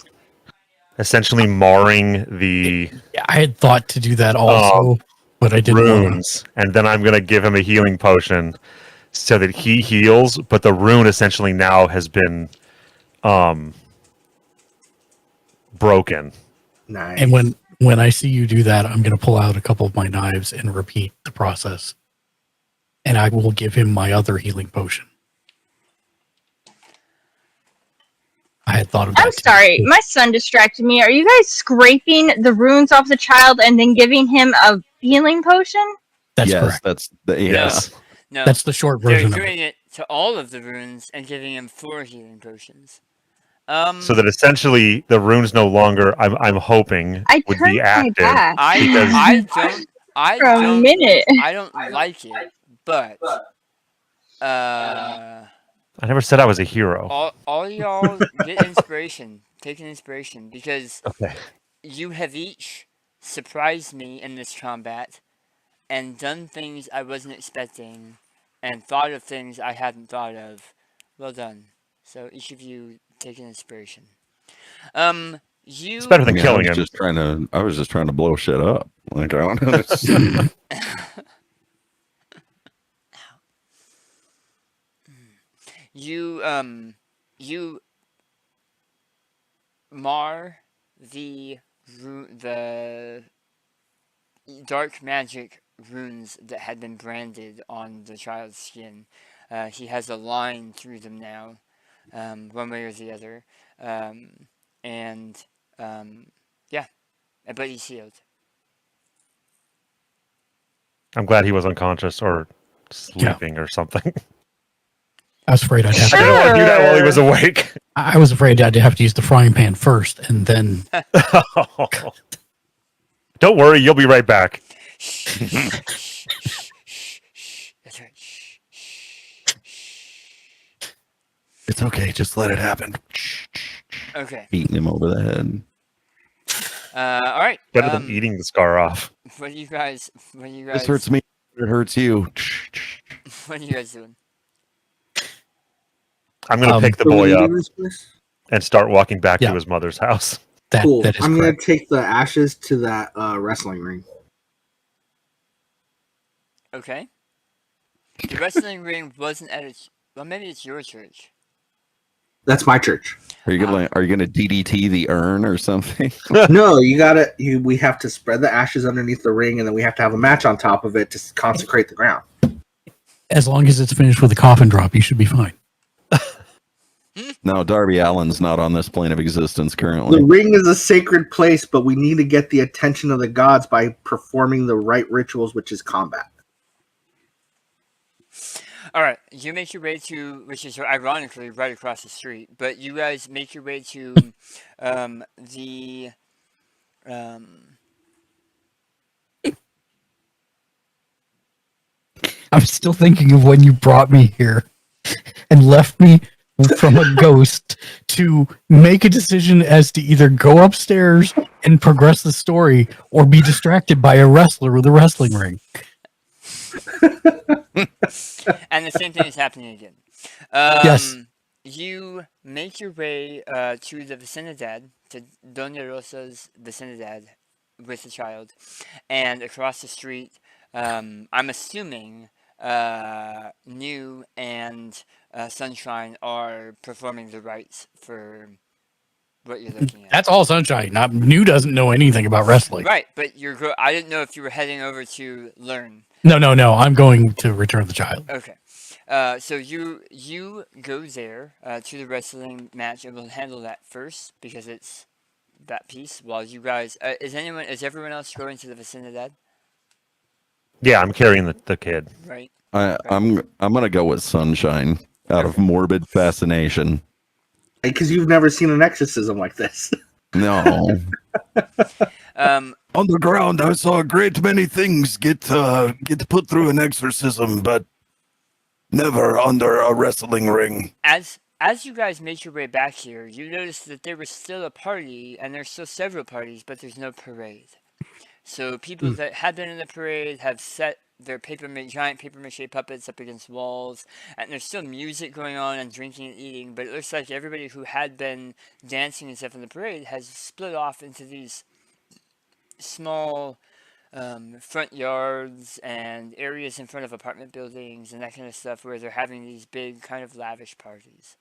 S2: essentially marring the
S3: Yeah, I had thought to do that also, but I didn't want
S2: runes, and then I'm going to give him a healing potion so that he heals, but the rune essentially now has been broken.
S6: Nice.
S3: And when I see you do that, I'm going to pull out a couple of my knives and repeat the process. And I will give him my other healing potion. I had thought of that.
S7: I'm sorry, my son distracted me. Are you guys scraping the runes off the child and then giving him a healing potion?
S3: That's
S4: yes,
S3: correct.
S4: that's the
S2: Yes.
S5: No.
S3: That's the short
S5: They're
S3: version of it.
S5: doing it to all of the runes and giving him 4 healing potions.
S2: So that essentially the runes no longer, I'm hoping,
S7: I
S2: would
S7: turned
S2: be
S7: my
S2: active.
S7: back
S2: because-
S5: I
S7: for a
S5: don't
S7: minute.
S5: I don't like it, but
S2: I never said I was a hero.
S5: all y'all get inspiration. Take an inspiration because
S2: Okay.
S5: you have each surprised me in this combat and done things I wasn't expecting and thought of things I hadn't thought of. Well done. So each of you take an inspiration. You
S2: It's better than killing
S4: I was
S2: him.
S4: just trying to blow shit up. Like I don't know.
S5: you mar the dark magic runes that had been branded on the child's skin. He has a line through them now, one way or the other, yeah, but he's healed.
S2: I'm glad he was unconscious or sleeping or something.
S3: I was afraid I'd have
S2: I
S3: to.
S2: didn't want to do that while he was awake.
S3: I was afraid I'd have to use the frying pan first, and then
S2: Don't worry, you'll be right back.
S5: That's right.
S9: It's okay, just let it happen.
S5: Okay.
S4: Beating him over the head.
S5: All right.
S2: Better than eating the scar off.
S5: What are you guys?
S4: This hurts me. It hurts you.
S5: What are you guys doing?
S2: I'm going to pick the boy up
S6: This place?
S2: and start walking back
S3: Yeah.
S2: to his mother's house.
S6: Cool.
S3: That is
S6: I'm
S3: correct.
S6: gonna take the ashes to that wrestling ring.
S5: Okay. The wrestling ring wasn't at its. Well, maybe it's your church.
S6: That's my church.
S4: Are you gonna DDT the urn or something?
S6: No, we have to spread the ashes underneath the ring, and then we have to have a match on top of it to consecrate the ground.
S3: As long as it's finished with a coffin drop, you should be fine.
S4: No, Darby Allin's not on this plane of existence currently.
S6: The ring is a sacred place, but we need to get the attention of the gods by performing the right rituals, which is combat.
S5: All right, you make your way to, which is ironically right across the street, but you guys make your way to the
S3: I'm still thinking of when you brought me here and left me from a ghost to make a decision as to either go upstairs and progress the story or be distracted by a wrestler with a wrestling ring.
S5: and the same thing is happening again.
S3: Yes.
S5: You make your way to the Vicinidad, to Doña Rosa's Vicinidad with the child, and across the street, I'm assuming New and Sunshine are performing the rites for what you're looking at.
S3: That's all Sunshine. Not New doesn't know anything about wrestling.
S5: Right, but I didn't know if you were heading over to learn.
S3: No. I'm going to return the child.
S5: Okay. So you go there to the wrestling match, and we'll handle that first because it's that piece. While you guys, is everyone else going to the Vicinidad?
S2: Yeah, I'm carrying the kid.
S5: Right.
S4: I'm gonna go with Sunshine out of morbid fascination.
S6: Because you've never seen an exorcism like this.
S4: No.
S9: On the ground, I saw a great many things get put through an exorcism, but never under a wrestling ring.
S5: As you guys make your way back here, you notice that there was still a party, and there's still several parties, but there's no parade. So people that had been in the parade have set their giant paper mache puppets up against walls, and there's still music going on and drinking and eating, but it looks like everybody who had been dancing and stuff in the parade has split off into these small front yards and areas in front of apartment buildings and that kind of stuff where they're having these big kind of lavish parties.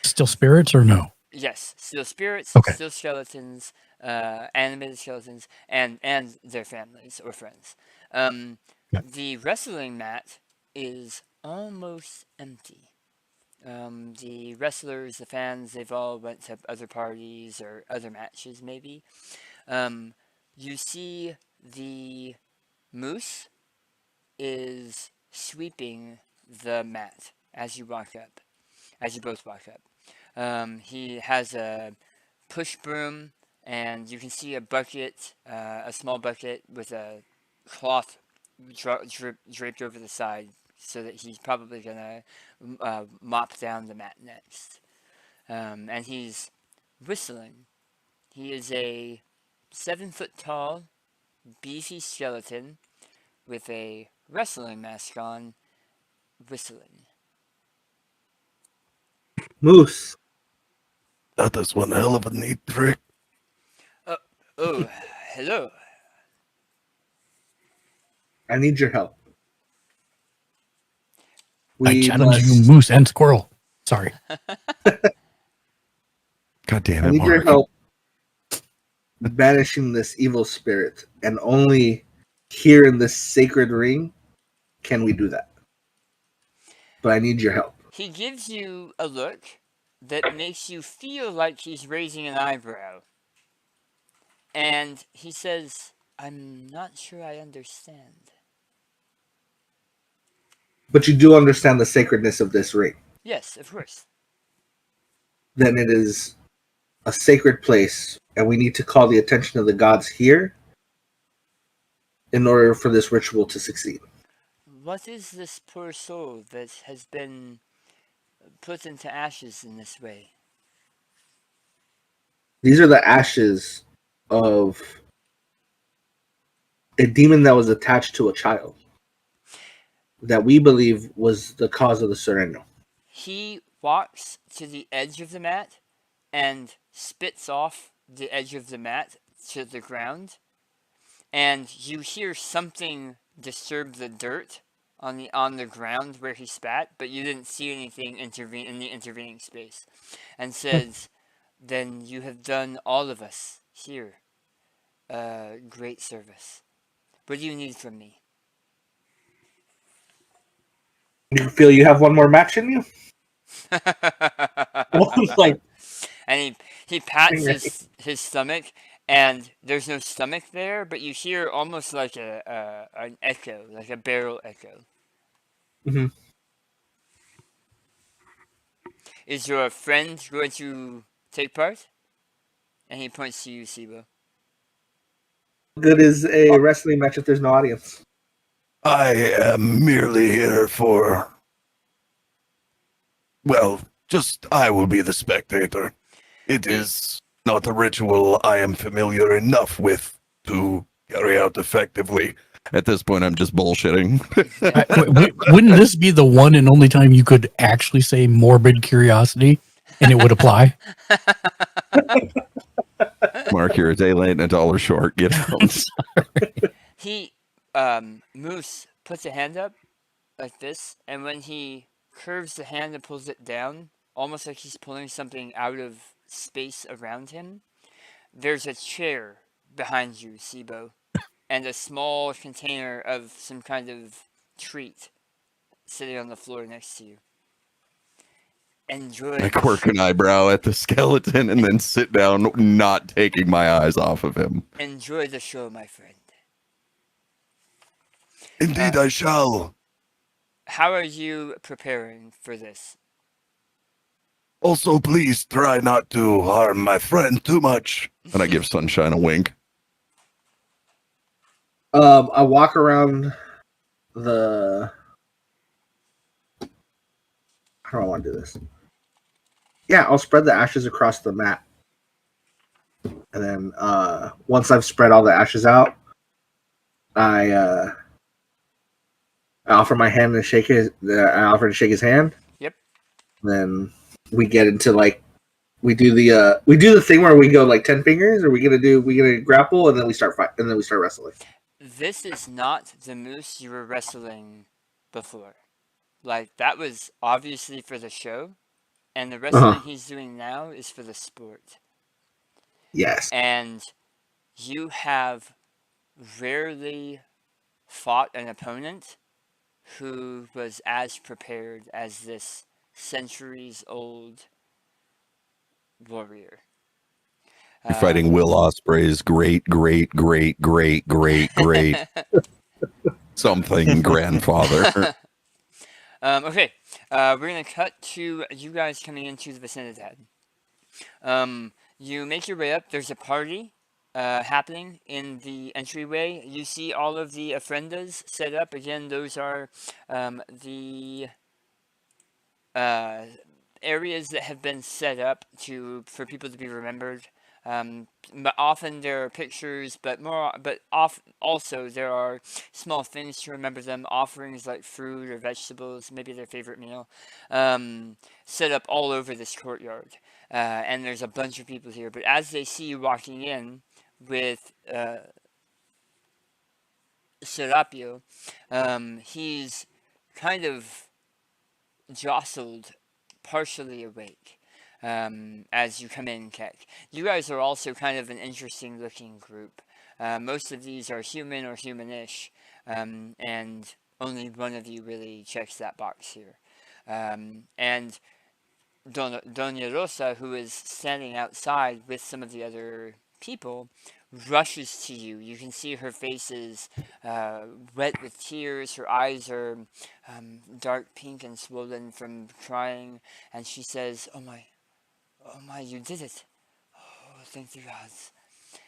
S3: Still spirits or no?
S5: Yes, still spirits,
S3: Okay.
S5: still skeletons, animated skeletons, and their families or friends. The wrestling mat is almost empty. The wrestlers, the fans, they've all went to other parties or other matches maybe. You see the moose is sweeping the mat as you both walk up. He has a push broom, and you can see a bucket, a small bucket with a cloth draped over the side, so that he's probably gonna mop down the mat next. And he's whistling. He is a 7-foot tall, beefy skeleton with a wrestling mask on, whistling.
S6: Moose.
S9: That is one hell of a neat trick.
S5: Oh, hello.
S6: I need your help.
S3: I challenge you, Moose and Squirrel. Sorry.
S4: God damn
S6: I
S4: it,
S6: need your
S4: Mark.
S6: help banishing this evil spirit, and only here in this sacred ring can we do that. But I need your help.
S5: He gives you a look that makes you feel like he's raising an eyebrow. And he says, I'm not sure I understand.
S6: But you do understand the sacredness of this ring.
S5: Yes, of course.
S6: Then it is a sacred place, and we need to call the attention of the gods here in order for this ritual to succeed.
S5: What is this poor soul that has been put into ashes in this way?
S6: These are the ashes of a demon that was attached to a child that we believe was the cause of the surrender.
S5: He walks to the edge of the mat and spits off the edge of the mat to the ground, and you hear something disturb the dirt on the ground where he spat, but you didn't see anything intervene in the intervening space, and says, "Then you have done all of us here great service. What do you need from me?"
S6: You feel you have one more match in you? Like,
S5: and he pats his stomach, and there's no stomach there, but you hear almost like an echo, like a barrel echo.
S6: mm-hmm.
S5: Is your friend going to take part? And he points to you, Sibo.
S6: Good is a wrestling match if there's no audience.
S9: I am merely here for... Well, just I will be the spectator. It is not a ritual I am familiar enough with to carry out effectively.
S4: At this point, I'm just bullshitting.
S3: Wouldn't this be the one and only time you could actually say morbid curiosity and it would apply?
S4: Mark, you're a day late and $1 short. Get out.
S5: He, Moose, puts a hand up like this, and when he curves the hand and pulls it down, almost like he's pulling something out of space around him, there's a chair behind you, Sibo, and a small container of some kind of treat sitting on the floor next to you. Enjoy.
S4: I quirk an eyebrow at the skeleton and then sit down, not taking my eyes off of him.
S5: Enjoy the show, my friend.
S9: Indeed, I shall.
S5: How are you preparing for this?
S9: Also, please try not to harm my friend too much.
S4: And I give Sunshine a wink.
S6: I walk around the... How do I want to do this? Yeah, I'll spread the ashes across the mat. And then once I've spread all the ashes out, I offer my hand and shake his. I offer to shake his hand.
S5: Yep.
S6: Then we get into we do the thing where we go like 10 fingers, or we gonna grapple and then we start wrestling.
S5: This is not the moose you were wrestling before. Like, that was obviously for the show, and the wrestling he's doing now is for the sport.
S6: Yes.
S5: And you have rarely fought an opponent who was as prepared as this centuries-old warrior.
S4: You're fighting Will Ospreay's great something grandfather.
S5: Okay, we're going to cut to you guys coming into the vicinity. You make your way up. There's a party happening in the entryway. You see all of the ofrendas set up. Again, those are the areas that have been set up for people to be remembered. But often there are pictures, also there are small things to remember them, offerings like fruit or vegetables, maybe their favorite meal, set up all over this courtyard. And there's a bunch of people here, but as they see you walking in with Serapio, he's kind of jostled, partially awake. As you come in, Keck. You guys are also kind of an interesting looking group. Most of these are human or humanish, and only one of you really checks that box here. And Doña Rosa, who is standing outside with some of the other people, rushes to you. You can see her face is wet with tears. Her eyes are dark pink and swollen from crying, and she says, "Oh my, you did it. Oh, thank the gods."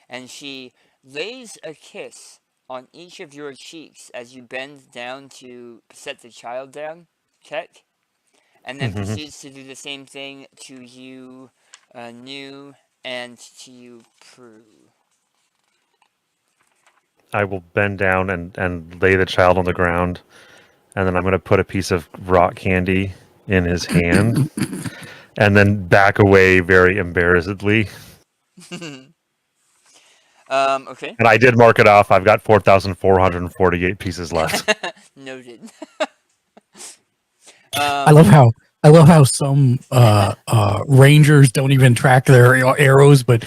S5: And she lays a kiss on each of your cheeks as you bend down to set the child down, Keck, and then proceeds to do the same thing to you, New, and to you, Prue.
S2: I will bend down and lay the child on the ground, and then I'm going to put a piece of rock candy in his hand. And then back away very embarrassedly.
S5: Okay.
S2: And I did mark it off. I've got 4,448 pieces left.
S5: Noted.
S3: I love how some rangers don't even track their arrows, but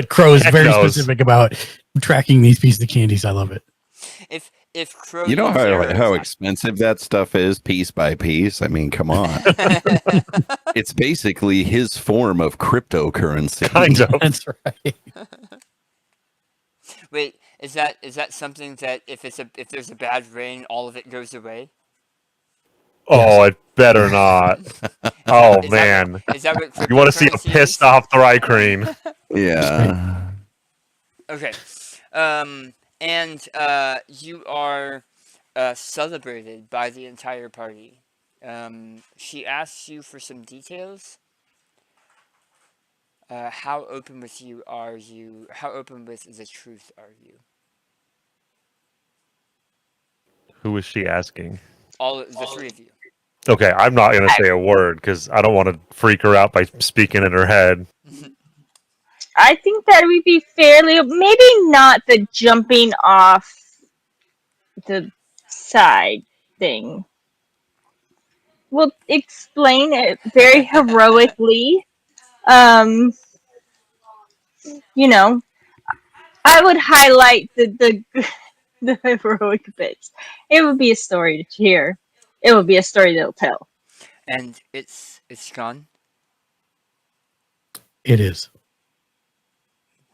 S3: Crow is
S2: Heck
S3: very
S2: knows.
S3: specific about tracking these pieces of candies. I love it.
S5: If Crow
S4: You know
S5: needs arrows,
S4: how expensive that stuff is piece by piece? I mean, come on. It's basically his form of cryptocurrency.
S2: Kind of.
S3: That's right.
S5: Wait, is that something that if there's a bad rain, all of it goes away?
S2: Oh, it better not. Oh,
S5: Is
S2: man.
S5: Is that what
S2: You want to see a
S5: cryptocurrency
S2: pissed
S5: is?
S2: off Thrycreen.
S4: Yeah.
S5: Okay. And you are celebrated by the entire party. She asks you for some details. How open with you are you? How open with the truth are you?
S2: Who is she asking?
S5: The three of you.
S2: Okay, I'm not going to say a word because I don't want to freak her out by speaking in her head.
S7: I think that would be fairly, maybe not the jumping off the side thing. We'll explain it very heroically. You know, I would highlight the the heroic bits. It would be a story to hear. It would be a story they'll tell.
S5: And it's gone.
S3: It is.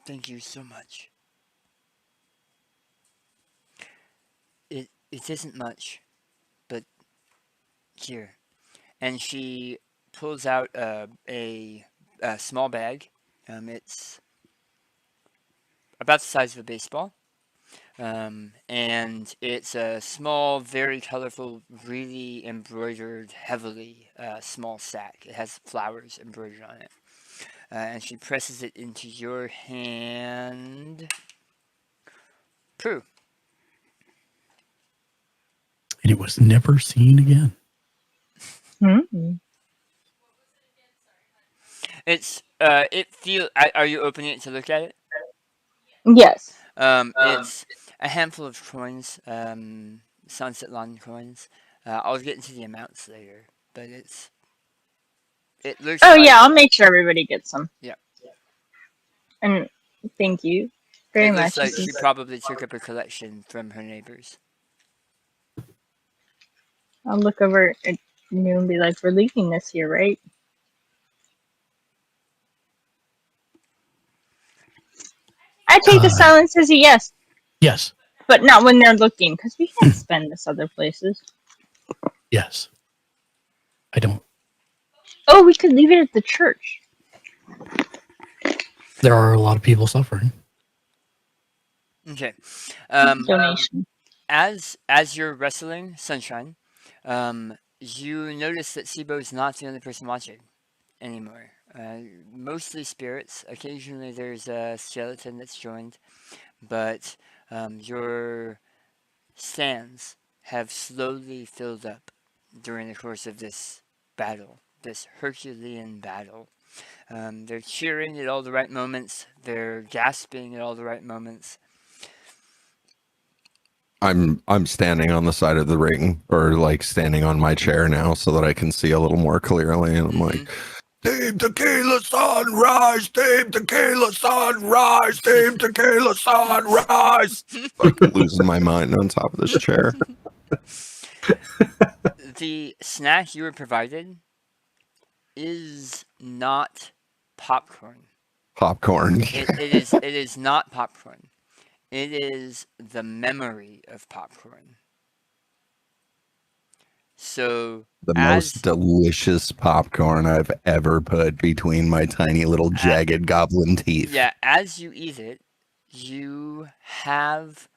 S5: Thank you so much. It isn't much, but here. And she pulls out a small bag. It's about the size of a baseball. And it's a small, very colorful, really embroidered, heavily small sack. It has flowers embroidered on it. And she presses it into your hand. Prue.
S3: And it was never seen again.
S5: It's are you opening it to look at it?
S7: Yes.
S5: It's a handful of coins, Sunset Lawn coins. I'll get into the amounts later, but it looks.
S7: Oh
S5: like,
S7: yeah, I'll make sure everybody gets some.
S5: Yeah.
S7: And thank you very
S5: it
S7: much.
S5: looks like she probably took up a collection from her neighbors.
S7: I'll look over at you and be like, "We're leaving this here, right?" I take the silence as a yes.
S3: Yes.
S7: But not when they're looking, because we can't spend this other places.
S3: Yes. I don't.
S7: Oh, we could leave it at the church.
S3: There are a lot of people suffering.
S5: Okay.
S7: Donation.
S5: As you're wrestling Sunshine, you notice that Sibo's not the only person watching anymore. Mostly spirits. Occasionally there's a skeleton that's joined, but your stands have slowly filled up during the course of this battle, this Herculean battle. They're cheering at all the right moments. They're gasping at all the right moments.
S4: I'm standing on the side of the ring, or like standing on my chair now, so that I can see a little more clearly. And I'm like, Team Tequila Sunrise, Team Tequila Sunrise, Team Tequila Sunrise. Like losing my mind on top of this chair.
S5: The snack you were provided is not popcorn.
S4: Popcorn.
S5: It is not popcorn. It is the memory of popcorn. So
S4: The most delicious popcorn I've ever put between my tiny little jagged goblin teeth.
S5: Yeah, as you eat it, you have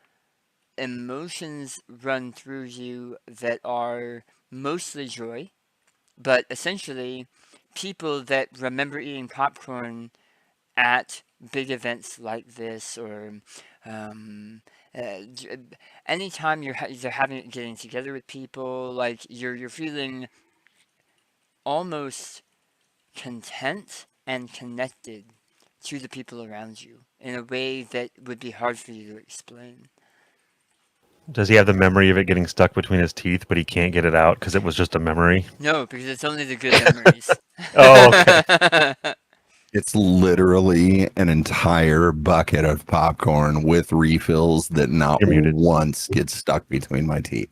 S5: emotions run through you that are mostly joy, but essentially people that remember eating popcorn at big events like this, or anytime you're getting together with people, like you're feeling almost content and connected to the people around you in a way that would be hard for you to explain.
S2: Does he have the memory of it getting stuck between his teeth, but he can't get it out because it was just a memory?
S5: No, because it's only the good memories.
S2: Oh, okay.
S4: It's literally an entire bucket of popcorn with refills that not
S2: You're muted.
S4: once gets stuck between my teeth.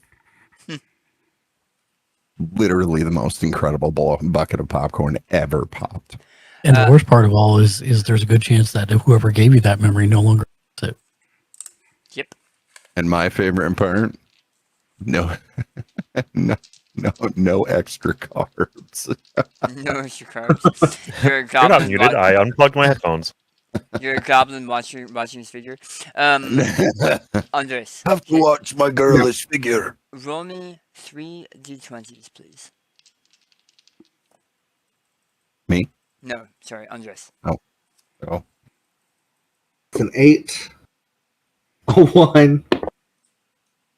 S4: Literally the most incredible bucket of popcorn ever popped.
S3: And the worst part of all is there's a good chance that whoever gave you that memory no longer has it.
S5: Yep.
S4: And my favorite part, no extra carbs.
S5: No extra carbs. You're a
S2: You're
S5: goblin.
S2: not muted. I unplugged my headphones.
S5: You're a goblin watching his figure. Andres,
S9: Have to watch my girlish figure.
S5: roll me 3 d20s, please.
S4: Me?
S5: No, sorry, Andres.
S4: Oh.
S6: It's an 8, a 1,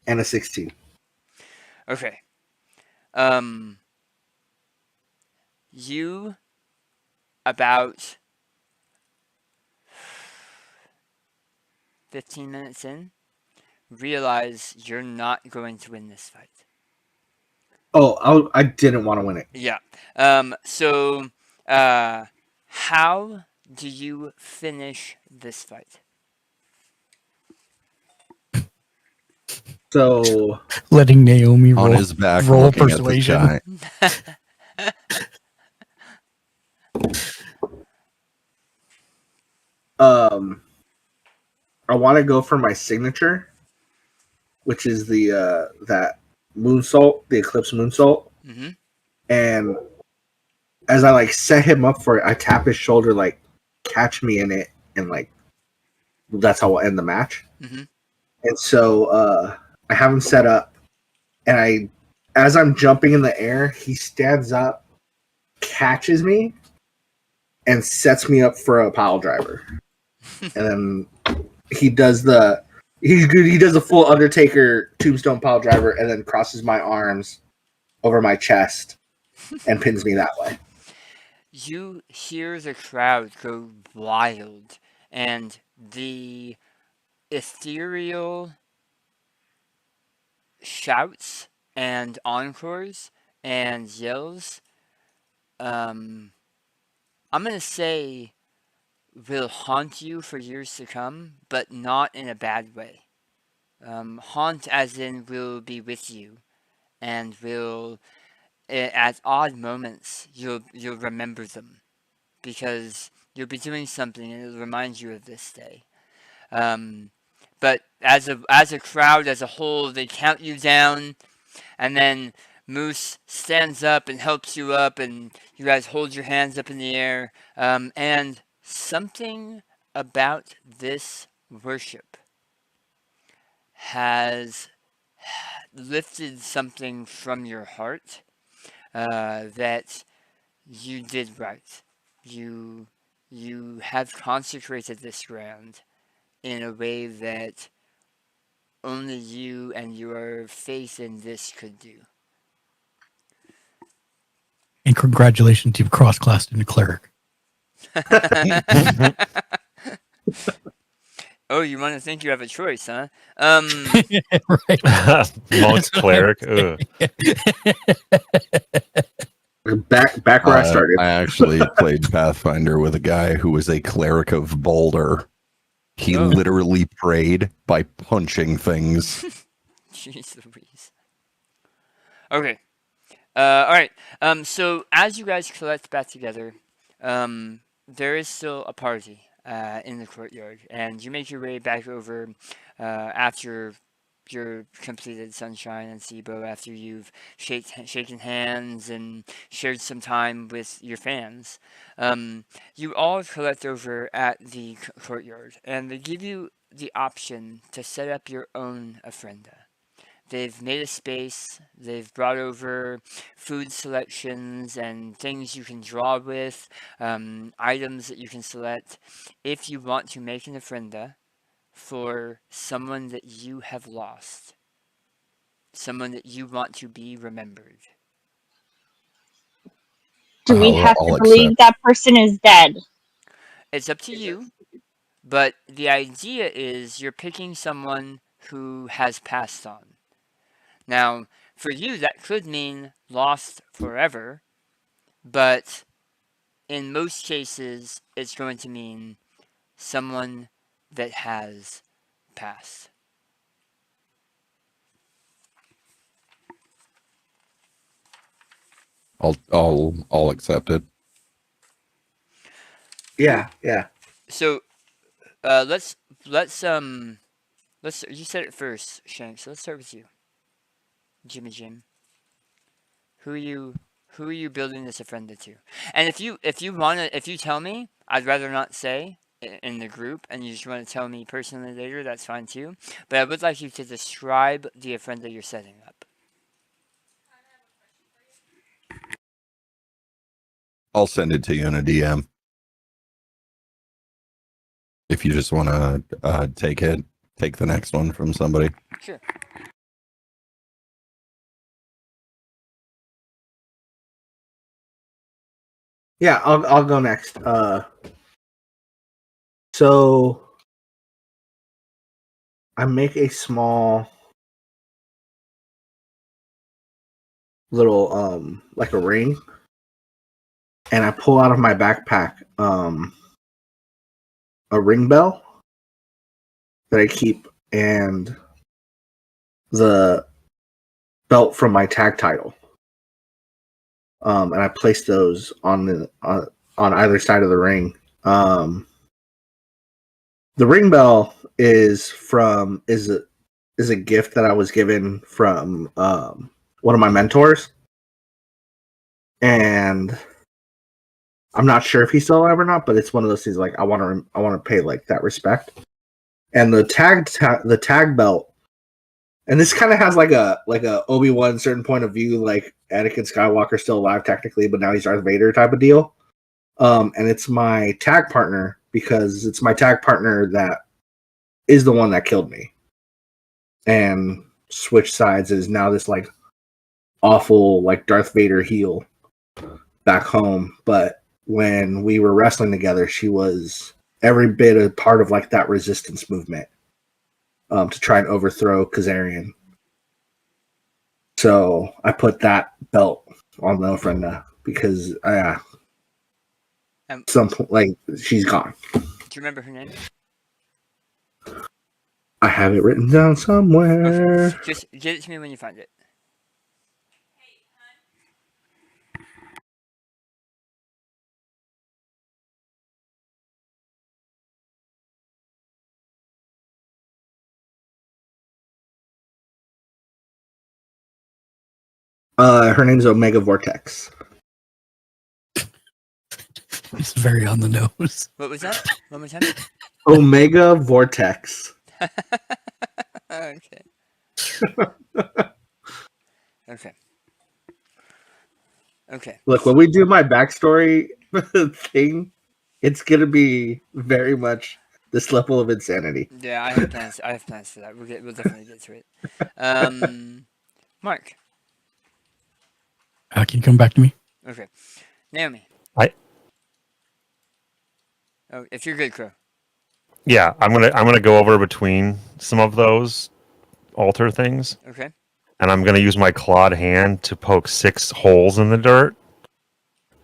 S6: and a 16.
S5: Okay. You about 15 minutes in realize you're not going to win this fight.
S6: Oh, I didn't want to win it.
S5: Yeah. So how do you finish this fight?
S6: So
S3: Letting Naomi
S4: On
S3: roll,
S4: his back,
S3: roll
S4: looking
S3: persuasion.
S4: at the guy.
S6: I want to go for my signature, which is the that moonsault, the Eclipse moonsault.
S5: Mm-hmm.
S6: And as I like set him up for it, I tap his shoulder, like catch me in it, and like that's how we'll end the match.
S5: Mm-hmm.
S6: And so I have him set up, and as I'm jumping in the air, he stands up, catches me, and sets me up for a pile driver. And then he does a full Undertaker tombstone pile driver, and then crosses my arms over my chest and pins me that way.
S5: You hear the crowd go wild, and the ethereal shouts and encores and yells, I'm gonna say, will haunt you for years to come, but not in a bad way. Haunt as in will be with you, and will, at odd moments, you'll remember them, because you'll be doing something and it'll remind you of this day. But as a crowd as a whole, they count you down, and then Moose stands up and helps you up, and you guys hold your hands up in the air. And something about this worship has lifted something from your heart that you did right. You have consecrated this ground in a way that only you and your faith in this could do.
S3: And congratulations, you've cross-classed into cleric.
S5: Oh, you want to think you have a choice, huh?
S3: Right.
S2: Monk's cleric. Ugh.
S6: Back where I started.
S4: I actually played Pathfinder with a guy who was a cleric of Boulder. He literally prayed by punching things.
S5: Jeez Louise. Okay. All right. So as you guys collect back together, there is still a party in the courtyard, and you make your way back over after your completed Sunshine and Sibo, after you've shaken hands and shared some time with your fans. You all collect over at the courtyard, and they give you the option to set up your own ofrenda. They've made a space, they've brought over food selections and things you can draw with, items that you can select if you want to make an ofrenda for someone that you have lost, someone that you want to be remembered.
S7: Do we have
S4: I'll
S7: to believe
S4: accept.
S7: that person is dead?
S5: It's up to you, but the idea is you're picking someone who has passed on. Now, for you, that could mean lost forever, but in most cases, it's going to mean someone that has passed.
S4: I'll accept it.
S6: Yeah, yeah.
S5: So, let's you said it first, Shanks. So let's start with you, Jimmy Jim. Who are you building this offrenda to? And if you tell me, I'd rather not say in the group, and you just want to tell me personally later, that's fine too. But I would like you to describe the offrenda you're setting up.
S4: I'll send it to you in a DM. If you just want to take the next one from somebody.
S5: Sure.
S6: Yeah, I'll go next. So I make a small little like a ring, and I pull out of my backpack a ring bell that I keep and the belt from my tag title. And I place those on either side of the ring. The ring bell is a gift that I was given from one of my mentors, and I'm not sure if he's still alive or not. But it's one of those things like I want to pay like that respect. And the tag belt, and this kind of has like a Obi-Wan certain point of view, like Anakin Skywalker still alive technically, but now he's Darth Vader type of deal. And it's my tag partner because it's my tag partner that is the one that killed me and switched sides. Is now this like awful like Darth Vader heel back home. But when we were wrestling together, she was every bit a part of like that resistance movement to try and overthrow Kazarian. So I put that belt on the ofrenda because like she's gone.
S5: Do you remember her name?
S6: I have it written down somewhere.
S5: Okay. Just give it to me when you find it.
S6: Her name's Omega Vortex.
S3: It's very on the nose.
S5: What was that? One more time.
S6: Omega Vortex.
S5: Okay. Okay. Okay.
S6: Look, when we do my backstory thing, it's gonna be very much this level of insanity.
S5: Yeah, I have plans. I have plans for that. We'll definitely get to it. Mark.
S3: Can you come back to me?
S5: Okay. Naomi. Oh, if you're good, Crow.
S2: Yeah, I'm gonna go over between some of those altar things,
S5: Okay.
S2: and I'm gonna use my clawed hand to poke 6 holes in the dirt,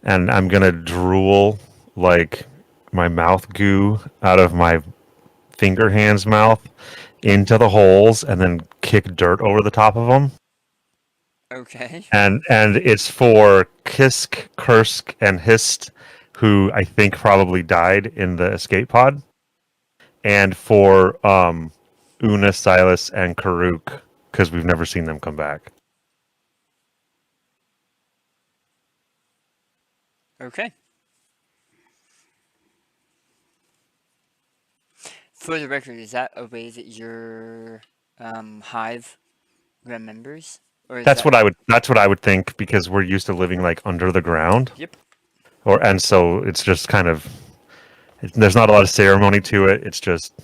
S2: and I'm gonna drool like my mouth goo out of my finger hand's mouth into the holes, and then kick dirt over the top of them.
S5: Okay.
S2: And it's for Kisk, Kursk, and Hist, who I think probably died in the escape pod, and for Una, Silas, and Karuk, because we've never seen them come back.
S5: Okay. For the record, is that a way that your hive remembers? Or is
S2: That's
S5: that...
S2: what I would think, because we're used to living like under the ground.
S5: Yep.
S2: And so it's just kind of, there's not a lot of ceremony to it. It's just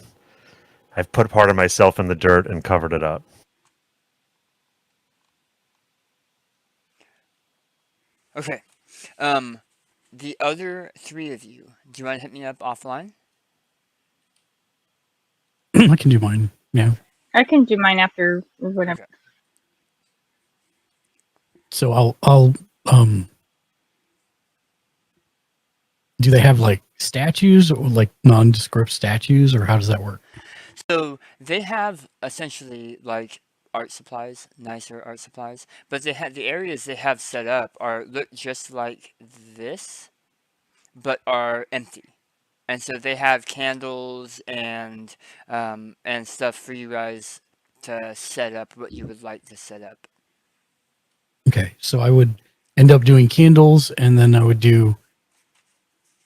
S2: I've put part of myself in the dirt and covered it up.
S5: Okay. the other three of you, do you want to hit me up offline?
S3: I can do mine. Yeah.
S7: I can do mine after whatever.
S5: Okay.
S3: So I'll do they have like statues or like nondescript statues, or how does that work?
S5: So they have essentially like art supplies, nicer art supplies, but they have the areas they have set up are look just like this, but are empty. And so they have candles and stuff for you guys to set up what you would like to set up.
S3: Okay, so I would end up doing candles, and then I would do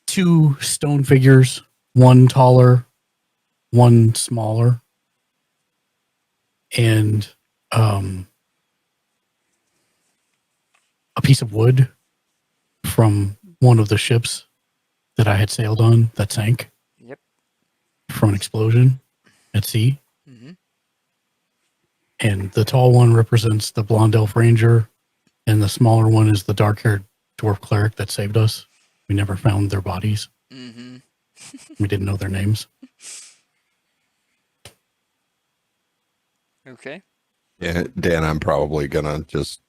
S3: 2 stone figures, one taller, one smaller, and a piece of wood from one of the ships that I had sailed on that sank
S5: Yep.
S3: from an explosion at sea.
S5: hmm
S3: And the tall one represents the blonde elf ranger, and the smaller one is the dark-haired dwarf cleric that saved us. We never found their bodies.
S5: hmm
S3: We didn't know their names.
S5: Okay.
S4: Yeah, Dan, I'm probably gonna just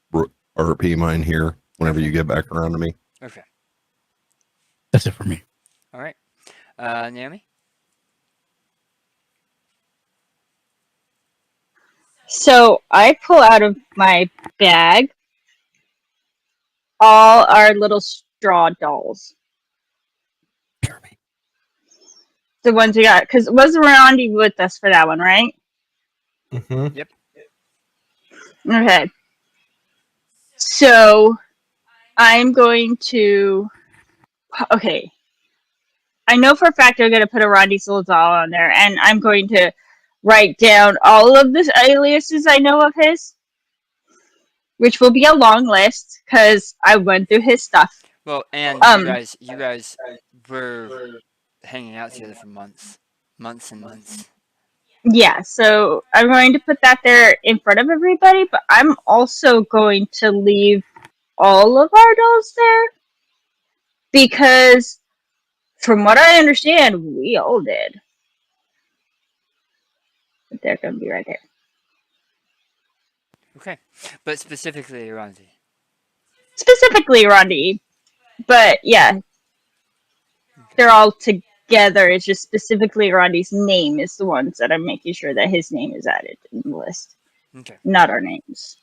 S4: RP mine here whenever you get back around to me.
S5: Okay.
S3: That's it for me.
S5: All right. Naomi?
S7: So I pull out of my bag all our little straw dolls. The ones we got, because was Rondi with us for that one, right?
S6: Mm-hmm.
S5: Yep.
S7: Okay. So I'm going to. Okay. I know for a fact I'm going to put a Rondi's little doll on there, and I'm going to write down all of the aliases I know of his, which will be a long list because I went through his stuff.
S5: Well, and you guys were hanging out together for months and months.
S7: Yeah, so I'm going to put that there in front of everybody, but I'm also going to leave all of our dolls there because, from what I understand, we all did. But they're going to be right there.
S5: Okay, but specifically Rondi.
S7: Specifically, Rondi. But yeah, they're all together. It's just specifically Rondi's name is the ones that I'm making sure that his name is added in the list,
S5: Okay.
S7: not our names.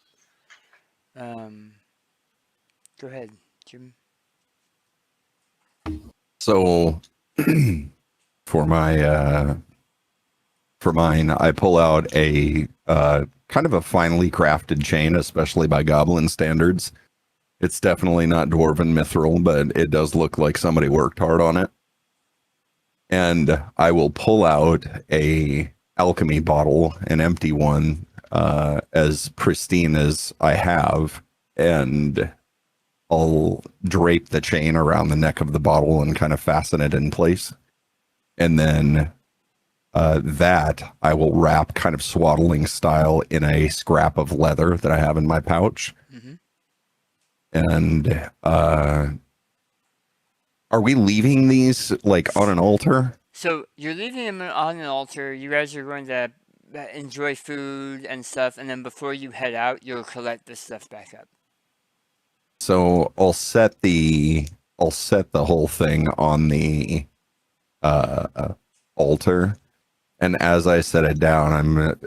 S5: Go ahead, Jim.
S4: So for my for mine, I pull out a kind of a finely crafted chain, especially by goblin standards. It's definitely not dwarven mithril, but it does look like somebody worked hard on it. And I will pull out a alchemy bottle, an empty one, as pristine as I have, and I'll drape the chain around the neck of the bottle and kind of fasten it in place. And then that I will wrap kind of swaddling style in a scrap of leather that I have in my pouch.
S5: Mm-hmm.
S4: And are we leaving these like on an altar?
S5: So you're leaving them on an altar. You guys are going to enjoy food and stuff, and then before you head out, you'll collect this stuff back up.
S4: So I'll set the whole thing on the altar, and as I set it down, I'm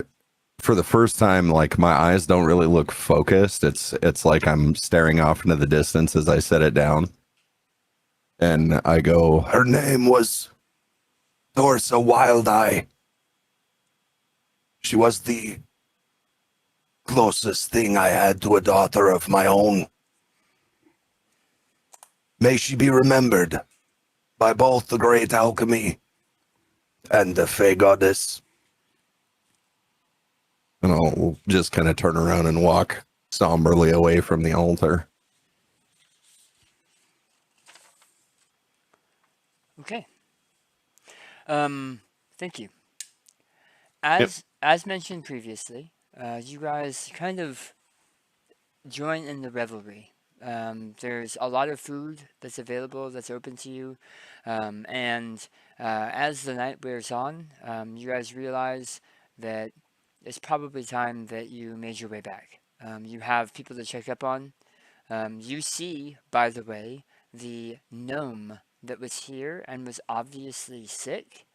S4: for the first time, like my eyes don't really look focused. It's like I'm staring off into the distance as I set it down, and I go,
S9: Her name was Thorsa Wildeye. She was the closest thing I had to a daughter of my own. May she be remembered by both the great alchemy and the Fey goddess.
S4: and I'll just kind of turn around and walk somberly away from the altar.
S5: Okay. Thank you. As mentioned previously, you guys kind of join in the revelry There's a lot of food that's available that's open to you. And as the night wears on, you guys realize that it's probably time that you made your way back. You have people to check up on. You see, by the way, the gnome that was here and was obviously sick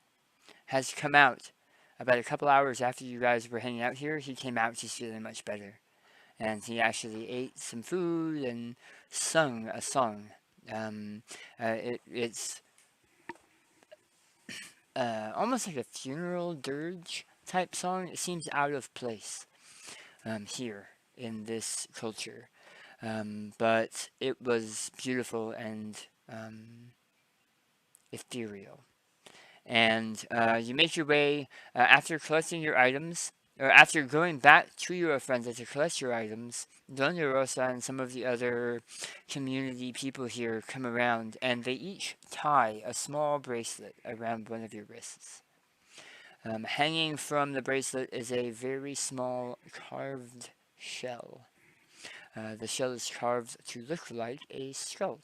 S5: has come out. About a couple hours after you guys were hanging out here, he came out just feeling much better. And he actually ate some food and sung a song. It's almost like a funeral dirge type song. It seems out of place here in this culture. But it was beautiful and ethereal. And you make your way after collecting your items, or after going back to your friends to collect your items. Dona Rosa and some of the other community people here come around, and they each tie a small bracelet around one of your wrists. Hanging from the bracelet is a very small carved shell. The shell is carved to look like a skull.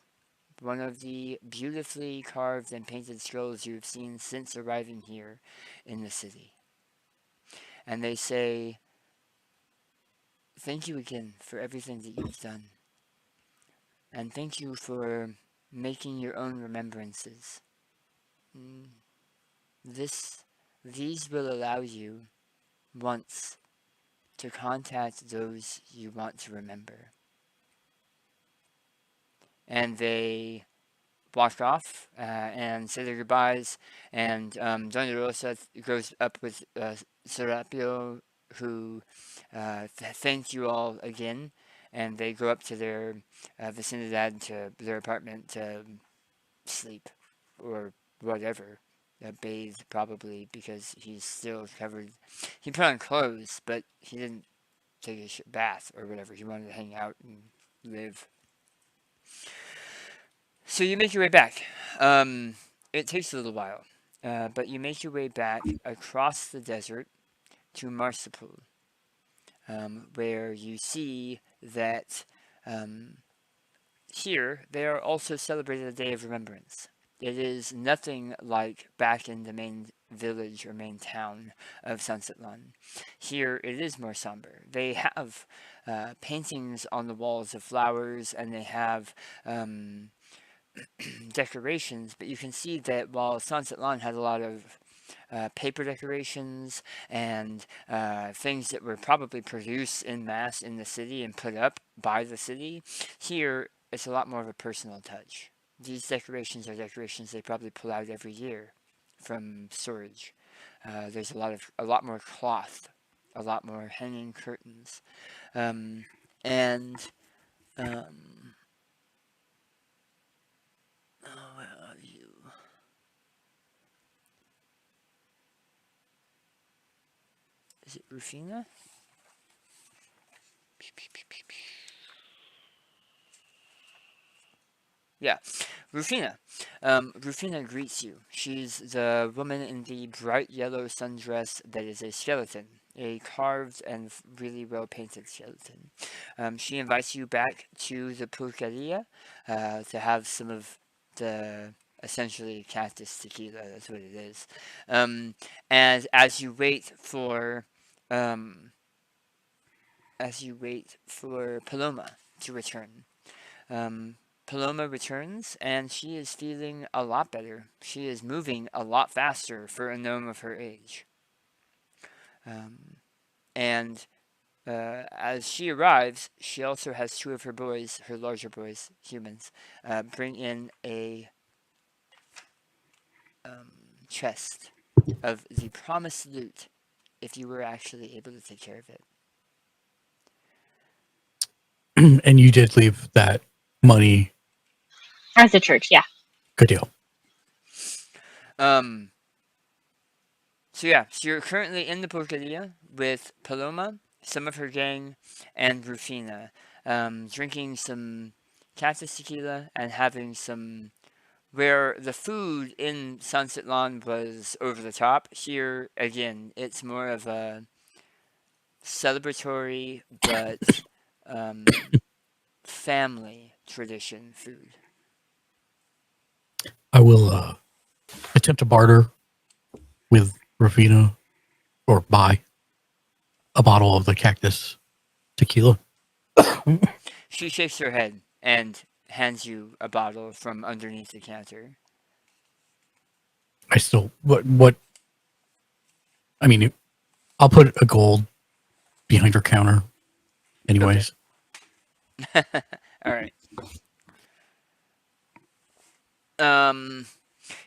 S5: One of the beautifully carved and painted skulls you've seen since arriving here in the city. And they say, thank you again for everything that you've done. And thank you for making your own remembrances. These will allow you, once, to contact those you want to remember. And they walk off and say their goodbyes, and Dona Rosa goes up with Serapio, who thank you all again, and they go up to their vicinidad, to their apartment to sleep, or whatever. Bathe, probably, because he's still covered. He put on clothes, but he didn't take a bath or whatever. He wanted to hang out and live. So you make your way back. It takes a little while, but you make your way back across the desert to Marsupul, where you see that here they are also celebrating a Day of Remembrance. It is nothing like back in the main village or main town of Sunset Lawn. Here it is more somber. They have paintings on the walls of flowers, and they have decorations, but you can see that while Sunset Lawn had a lot of paper decorations and things that were probably produced en masse in the city and put up by the city, here it's a lot more of a personal touch. These decorations are decorations they probably pull out every year from storage. There's a lot more cloth, a lot more hanging curtains, where are you? Is it Rufina? Yeah, Rufina. Rufina greets you. She's the woman in the bright yellow sundress that is a skeleton, a carved and really well painted skeleton. She invites you back to the pulqueria to have some of the essentially cactus tequila. That's what it is. And as you wait for Paloma to return. Paloma returns, and she is feeling a lot better. She is moving a lot faster for a gnome of her age. As she arrives, she also has two of her boys, her larger boys, humans, bring in a chest of the promised loot, if you were actually able to take care of it.
S3: And you did leave that money
S7: As a church, yeah.
S3: Good deal.
S5: So you're currently in the pulqueria with Paloma, some of her gang, and Rufina, drinking some cactus tequila and having some. Where the food in Sunset Lawn was over the top, here again it's more of a celebratory but family tradition food?
S3: I will attempt to barter with Rafina or buy a bottle of the cactus tequila.
S5: She shakes her head and hands you a bottle from underneath the counter.
S3: I still what I mean, I'll put a gold behind her counter anyways.
S5: All right.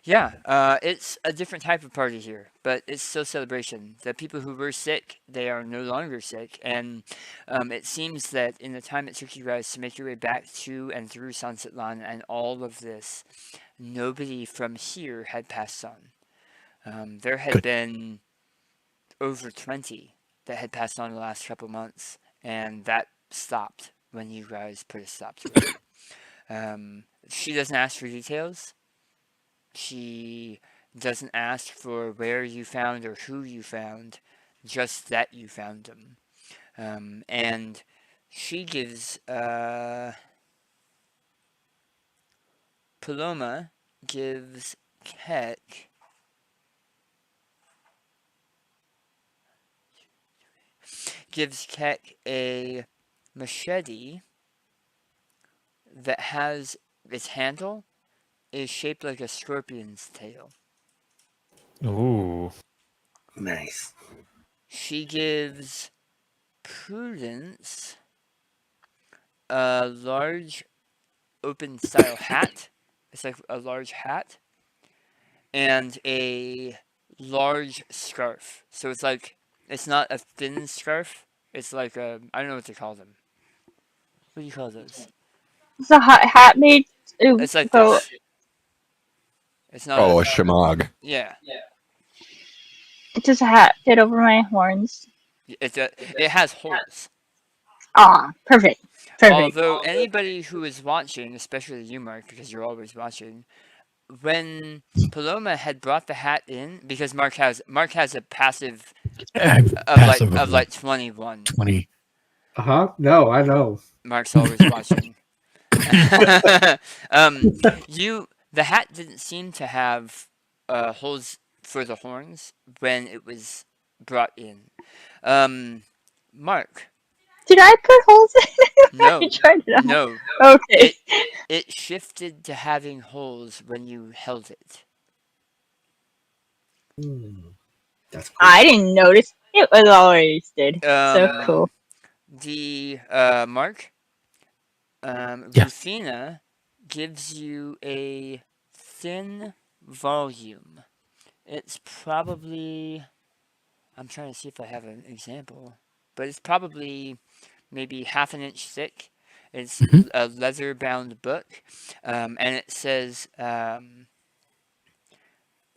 S5: Yeah, it's a different type of party here, but it's still celebration. The people who were sick, they are no longer sick, and it seems that in the time it took you guys to make your way back to and through Sunset Lawn and all of this, nobody from here had passed on. There had
S3: Good.
S5: been over 20 that had passed on in the last couple months, and that stopped when you guys put a stop to it. She doesn't ask for details. She doesn't ask for where you found or who you found, just that you found them. And she gives Paloma gives Keck a machete that has its handle is shaped like a scorpion's tail.
S2: Ooh.
S6: Nice.
S5: She gives Prudence a large open style hat. It's like a large hat. And a large scarf. So it's not a thin scarf. It's like a, I don't know what to call them. What do you call those?
S7: It's a hot hat made to
S5: It's like
S7: go.
S5: this. It's not
S4: Oh, a shamag.
S5: yeah.
S7: It's just a hat fit over my horns.
S5: It has holes.
S7: Ah, perfect. Perfect.
S5: Although anybody who is watching, especially you, Mark, because you're always watching, when Paloma had brought the hat in, because Mark has a passive of like 21.
S3: 20.
S6: No, I know.
S5: Mark's always watching. The hat didn't seem to have holes for the horns when it was brought in. Mark.
S7: Did I put holes in it?
S5: No.
S7: I tried it out.
S5: No.
S7: Okay.
S5: It shifted to having holes when you held it.
S6: That's cool.
S7: I didn't notice. It was already did. So cool.
S5: The Mark.
S3: Yeah.
S5: Rufina gives you a thin volume. It's probably, I'm trying to see if I have an example, but it's probably maybe half an inch thick. It's a leather-bound book, and it says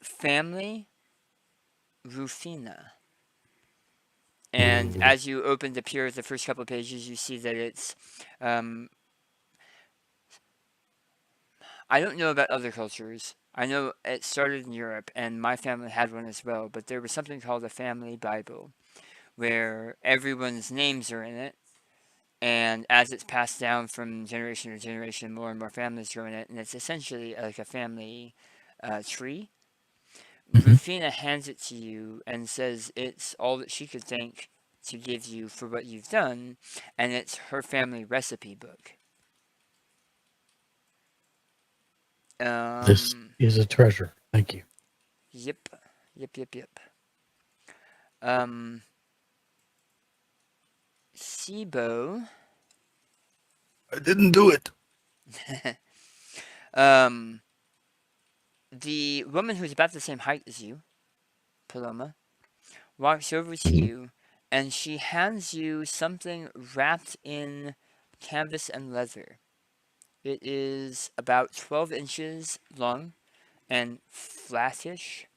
S5: Family Rufina. And as you open the first couple of pages, you see that it's I don't know about other cultures. I know it started in Europe, and my family had one as well, but there was something called a family Bible, where everyone's names are in it, and as it's passed down from generation to generation, more and more families grow in it, and it's essentially like a family tree. Rufina hands it to you and says it's all that she could think to give you for what you've done, and it's her family recipe book.
S3: This is a treasure. Thank you.
S5: Yep. Sibo.
S9: I didn't do it.
S5: The woman who's about the same height as you, Paloma, walks over to you, and she hands you something wrapped in canvas and leather. It is about 12 inches long and flattish,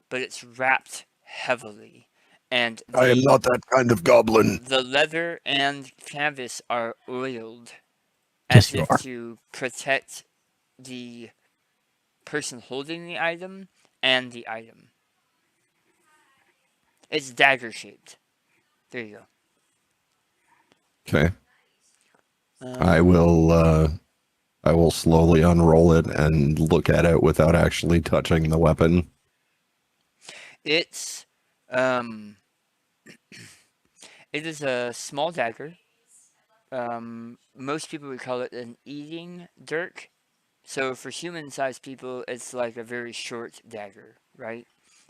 S5: but it's wrapped heavily. And
S9: I am not that kind of goblin.
S5: the leather and canvas are oiled
S3: Yes,
S5: as
S3: you
S5: if
S3: are.
S5: to protect the person holding the item and the item. It's dagger shaped. There you go.
S4: Okay. I will slowly unroll it and look at it without actually touching the weapon.
S5: It's it is a small dagger. Most people would call it an eating dirk. So for human-sized people, it's like a very short dagger, right?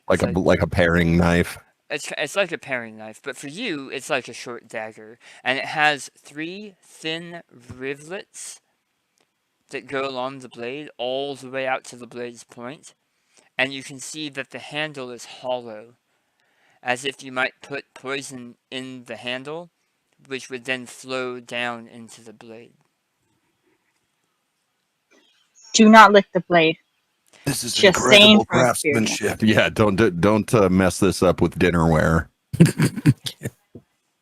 S4: Like
S5: It's
S4: like a paring knife.
S5: It's like a paring knife, but for you, it's like a short dagger, and it has 3 thin rivulets that go along the blade all the way out to the blade's point, and you can see that the handle is hollow, as if you might put poison in the handle, which would then flow down into the blade.
S7: Do not lick the blade.
S9: This is
S7: Just saying
S9: incredible
S7: from experience.
S9: craftsmanship.
S4: Yeah, don't mess this up with dinnerware.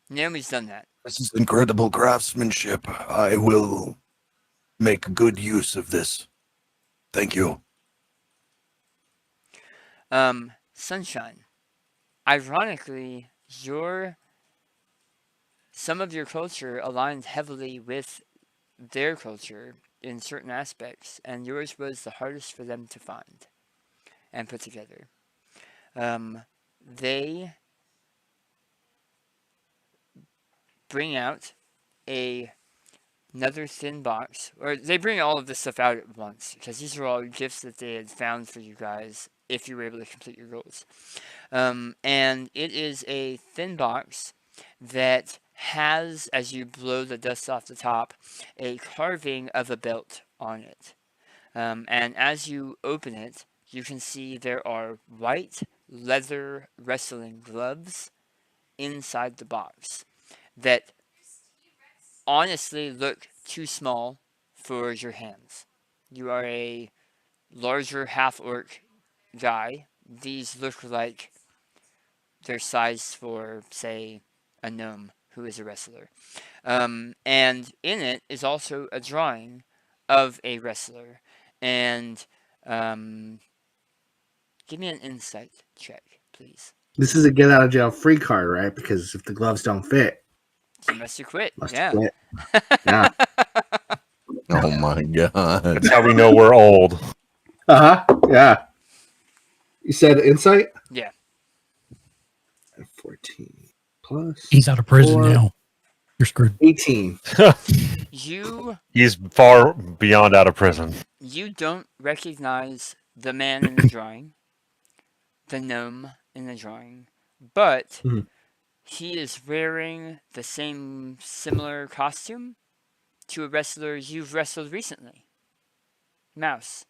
S5: Naomi's done that.
S9: This is incredible craftsmanship. I will make good use of this. Thank you.
S5: Sunshine. Ironically, some of your culture aligns heavily with their culture in certain aspects, and yours was the hardest for them to find and put together. They bring out another thin box, or they bring all of this stuff out at once, because these are all gifts that they had found for you guys if you were able to complete your goals. And it is a thin box that has, as you blow the dust off the top, a carving of a belt on it. And as you open it, you can see there are white leather wrestling gloves inside the box that honestly look too small for your hands. You are a larger half-orc guy. These look like they're sized for, say, a gnome who is a wrestler. And in it is also a drawing of a wrestler. And give me an insight check, please.
S6: This is a get out of jail free card, right? Because if the gloves don't fit,
S5: You must have quit.
S6: must
S5: Yeah.
S6: quit. Yeah.
S4: Oh my god.
S2: That's how we know we're old.
S6: Yeah. You said insight?
S5: Yeah.
S6: 14 plus.
S3: He's out of prison
S6: 4,
S3: now. You're screwed.
S6: 18.
S2: He's far beyond out of prison.
S5: You don't recognize the man in the drawing, the gnome in the drawing, but he is wearing the same similar costume to a wrestler you've wrestled recently, Mouse.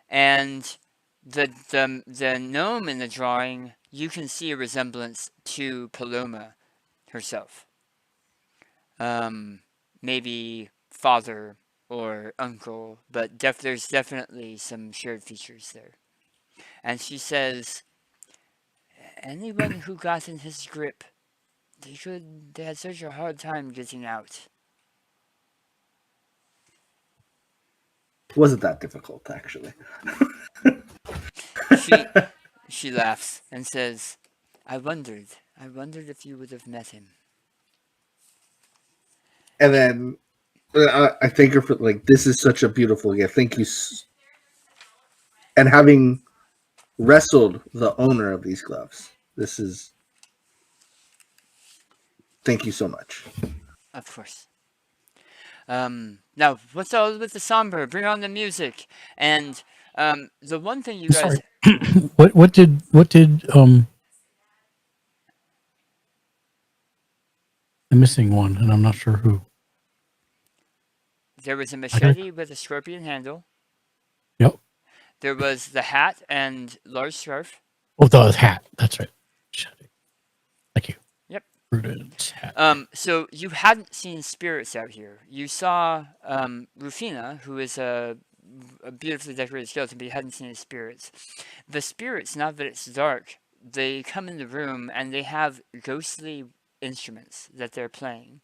S5: And the gnome in the drawing, you can see a resemblance to Paloma herself. Maybe father or uncle, but there's definitely some shared features there. And she says, anyone who got in his grip, they had such a hard time getting out.
S6: It wasn't that difficult, actually.
S5: She laughs and says, I wondered if you would have met him.
S6: And then I thank her for, like, this is such a beautiful gift. Thank you. And having wrestled the owner of these gloves, thank you so much.
S5: Of course. Now, what's all with the somber? Bring on the music. And the one thing you guys...
S3: What did I'm missing one, and I'm not sure who.
S5: There was a machete with a scorpion handle.
S3: Yep.
S5: There was the hat and large scarf.
S3: Oh, the hat. That's right. Thank you.
S5: Yep.
S3: Prudence hat.
S5: So you hadn't seen spirits out here. You saw Rufina, who is a beautifully decorated skeleton, but you hadn't seen any spirits. The spirits, now that it's dark, they come in the room and they have ghostly instruments that they're playing.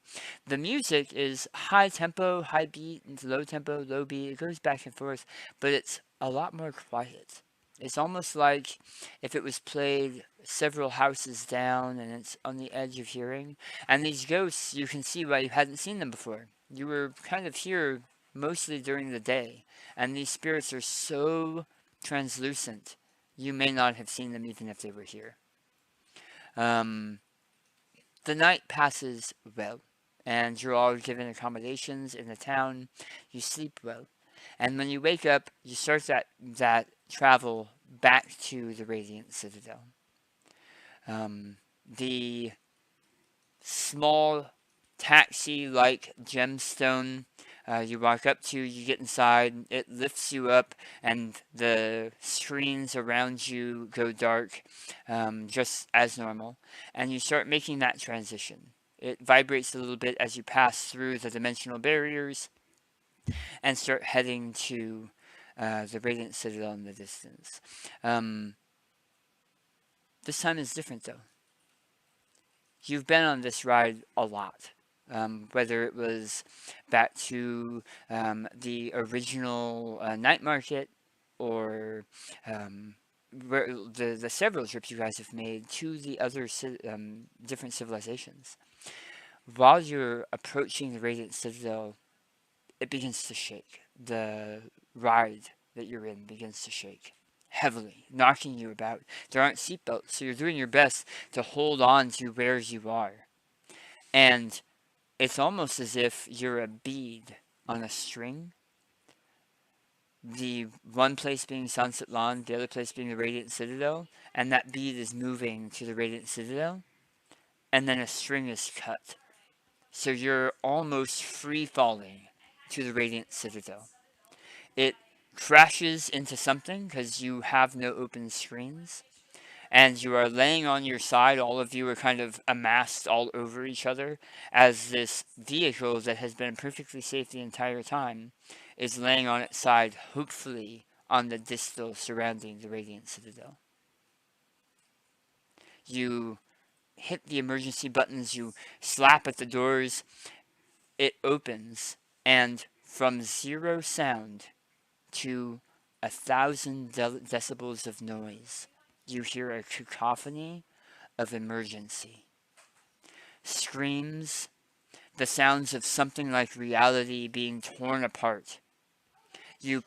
S5: The music is high tempo, high beat, and low tempo, low beat. It goes back and forth, but it's a lot more quiet. It's almost like if it was played several houses down and it's on the edge of hearing. And these ghosts, you can see why you hadn't seen them before. You were kind of here mostly during the day, and these spirits are so translucent, you may not have seen them even if they were here. The night passes well, and you're all given accommodations in the town. You sleep well, and when you wake up, you start that travel back to the Radiant Citadel. The small taxi-like gemstone you walk up to, you get inside, it lifts you up, and the screens around you go dark, just as normal, and you start making that transition. It vibrates a little bit as you pass through the dimensional barriers and start heading to the Radiant Citadel in the distance. This time is different, though. You've been on this ride a lot. Whether it was back to the original night market, or the several trips you guys have made to the other different civilizations. While you're approaching the Radiant Citadel, it begins to shake. The ride that you're in begins to shake heavily, knocking you about. There aren't seatbelts, so you're doing your best to hold on to where you are. And it's almost as if you're a bead on a string. The one place being Sunset Lawn, the other place being the Radiant Citadel, and that bead is moving to the Radiant Citadel, and then a string is cut. So you're almost free falling to the Radiant Citadel. It crashes into something because you have no open screens, and you are laying on your side. All of you are kind of amassed all over each other as this vehicle that has been perfectly safe the entire time is laying on its side, hopefully on the distal surrounding the Radiant Citadel. You hit the emergency buttons, you slap at the doors, it opens, and from 0 sound to 1,000 decibels of noise, you hear a cacophony of emergency. Screams, the sounds of something like reality being torn apart. You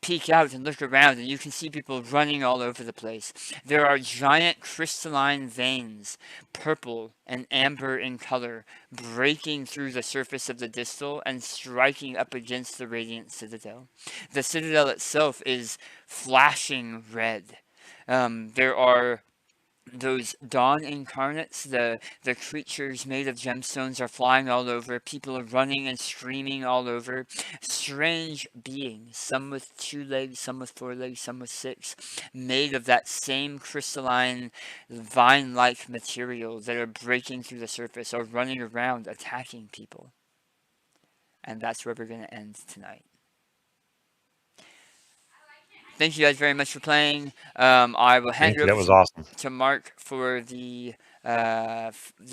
S5: peek out and look around, and you can see people running all over the place. There are giant crystalline veins, purple and amber in color, breaking through the surface of the distal and striking up against the Radiant Citadel. The Citadel itself is flashing red. There are those dawn incarnates, the creatures made of gemstones are flying all over. People are running and screaming all over. Strange beings, some with 2 legs, some with 4 legs, some with 6, made of that same crystalline, vine-like material that are breaking through the surface, are running around attacking people. And that's where we're going to end tonight. Thank you guys very much for playing. I will hand it over
S2: that was awesome.
S5: to Mark for the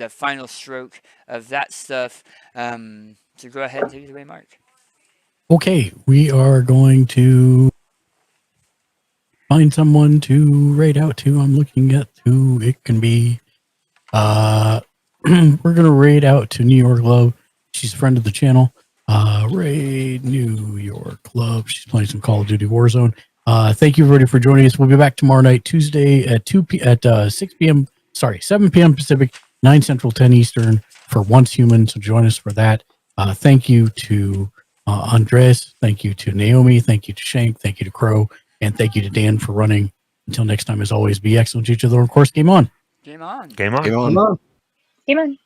S5: final stroke of that stuff. So go ahead and take it away, Mark.
S3: Okay, we are going to find someone to raid out to. I'm looking at who it can be. We're going to raid out to New York Love. She's a friend of the channel. Raid New York Love. She's playing some Call of Duty Warzone. Thank you everybody for joining us. We'll be back tomorrow night, Tuesday at 7 p.m. Pacific, 9 Central, 10 Eastern for Once Human. So join us for that. Thank you to Andres. Thank you to Naomi. Thank you to Shank. Thank you to Crow. And thank you to Dan for running. Until next time, as always, be excellent to each other. Of course, game on.
S5: Game on.
S2: Game on.
S4: Game on.
S7: Game on.